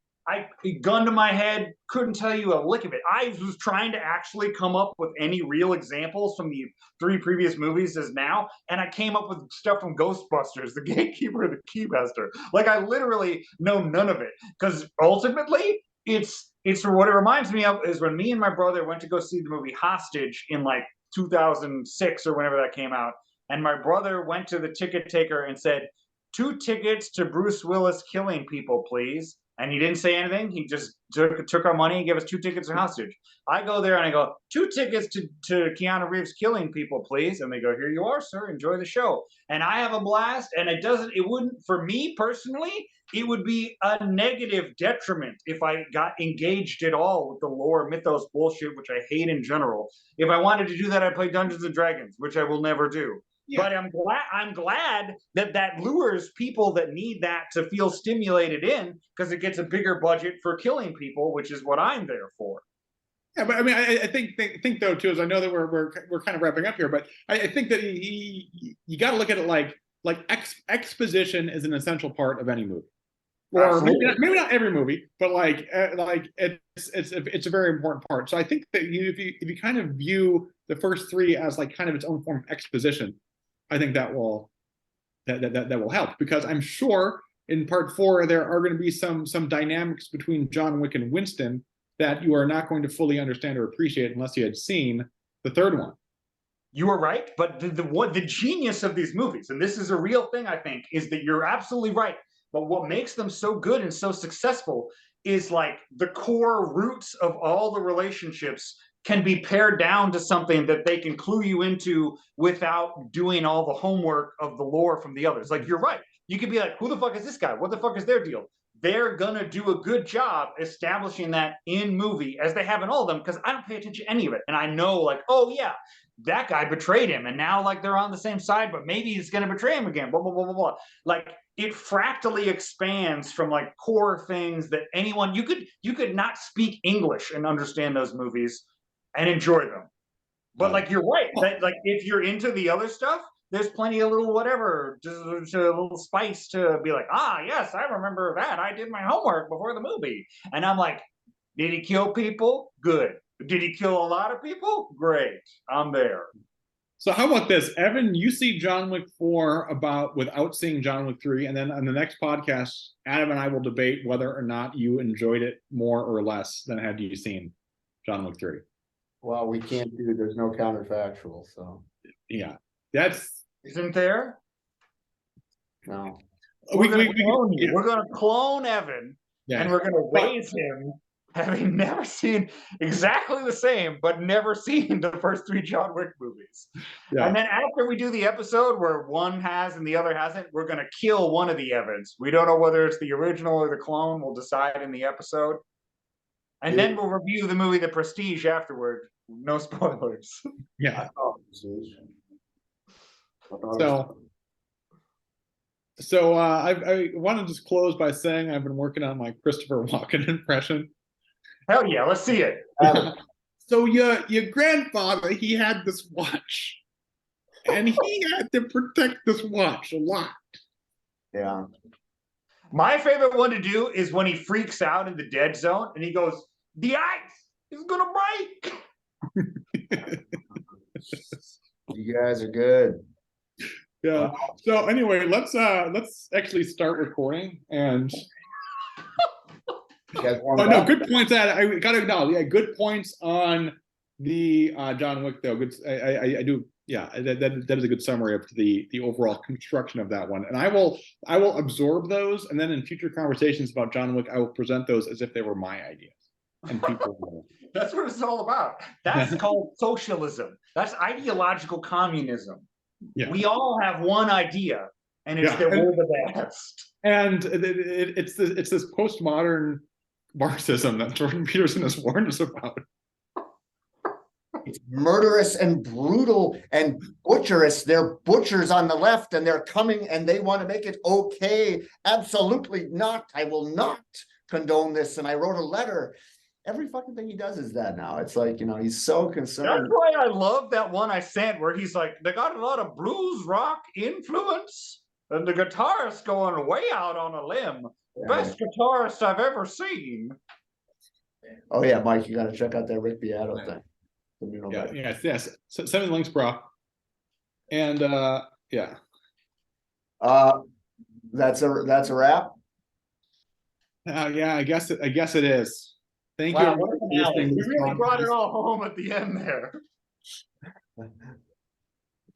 B: Gun to my head, couldn't tell you a lick of it. I was trying to actually come up with any real examples from the 3 previous movies as now, and I came up with stuff from Ghostbusters, the gatekeeper, the keymaster. Like, I literally know none of it, because ultimately, it's what it reminds me of is when me and my brother went to go see the movie Hostage in 2006 or whenever that came out, and my brother went to the ticket taker and said, 2 tickets to Bruce Willis killing people, please. And he didn't say anything. He just took our money and gave us 2 tickets to Hostage. I go there and I go, 2 tickets to Keanu Reeves killing people, please. And they go, here you are, sir. Enjoy the show. And I have a blast. And it wouldn't, for me personally, it would be a negative detriment if I got engaged at all with the lore mythos bullshit, which I hate in general. If I wanted to do that, I'd play Dungeons and Dragons, which I will never do. Yeah. But I'm glad that lures people that need that to feel stimulated in, because it gets a bigger budget for killing people, which is what I'm there for.
A: Yeah, but I mean, I think though too, as I know that we're kind of wrapping up here, but I think that you got to look at it like exposition is an essential part of any movie, or maybe not every movie, but it's a very important part. So I think that if you kind of view the first 3 as kind of its own form of exposition, I think that will help, because I'm sure in Part 4 there are going to be some dynamics between John Wick and Winston that you are not going to fully understand or appreciate unless you had seen the 3rd one.
B: You are right, but the genius of these movies, and this is a real thing, I think, is that you're absolutely right. But what makes them so good and so successful is the core roots of all the relationships can be pared down to something that they can clue you into without doing all the homework of the lore from the others. You're right. You could be like, who the fuck is this guy? What the fuck is their deal? They're going to do a good job establishing that in movie, as they have in all of them, because I don't pay attention to any of it. And I know, oh, yeah, that guy betrayed him. And now, they're on the same side, but maybe he's going to betray him again, blah, blah, blah, blah, blah. It fractally expands from core things that anyone, you could not speak English and understand those movies and enjoy them. But you're right, that if you're into the other stuff, there's plenty of little whatever, just a little spice to be like, yes, I remember that. I did my homework before the movie. And I'm like, did he kill people? Good. Did he kill a lot of people? Great. I'm there.
A: So how about this, Evan? You see John Wick 4 without seeing John Wick 3, and then on the next podcast, Adam and I will debate whether or not you enjoyed it more or less than had you seen John Wick 3.
D: Well, we can't there's no counterfactual, so.
A: Yeah.
B: Isn't there?
D: No.
B: We're going to clone Evan, and we're going to raise him having never seen exactly the same, but never seen the first 3 John Wick movies. Yeah. And then after we do the episode where one has and the other hasn't, we're going to kill one of the Evans. We don't know whether it's the original or the clone. We'll decide in the episode. And then we'll review the movie The Prestige afterward. No spoilers.
A: Yeah. So I want to just close by saying I've been working on my Christopher Walken impression.
B: Hell yeah, let's see it.
A: So your grandfather, he had this watch, and he had to protect this watch a lot.
D: Yeah.
B: My favorite one to do is when he freaks out in the dead zone and he goes, "The ice is gonna break."
D: You guys are good.
A: Yeah. So anyway, let's actually start recording. And
D: You guys warm
A: oh
D: it
A: no,
D: up?
A: good points. I gotta acknowledge, yeah, good points on the John Wick though. Good, I do. Yeah, that is a good summary of the overall construction of that one. And I will absorb those, and then in future conversations about John Wick, I will present those as if they were my ideas. And people will.
B: That's what it's all about. That's called socialism. That's ideological communism.
A: Yeah.
B: We all have one idea, and it's
A: Yeah,
B: that we're the best.
A: And it's this postmodern Marxism that Jordan Peterson has warned us about.
D: It's murderous and brutal and butcherous. They're butchers on the left, and they're coming and they want to make it okay. Absolutely not. I will not condone this. And I wrote a letter. Every fucking thing he does is that now. It's like, you know, he's so concerned.
B: That's why I love that one I sent where he's like, they got a lot of blues rock influence, and the guitarist going way out on a limb.
D: Yeah.
B: Best guitarist I've ever seen.
D: Oh yeah, Mike, you got to check out that Rick Beato thing.
A: Yeah, yes. So, send me the links, bro. And yeah.
D: That's a wrap.
A: Yeah, I guess it is. Thank
B: Wow,
A: you.
B: what an alley. You really brought it all home at the end there.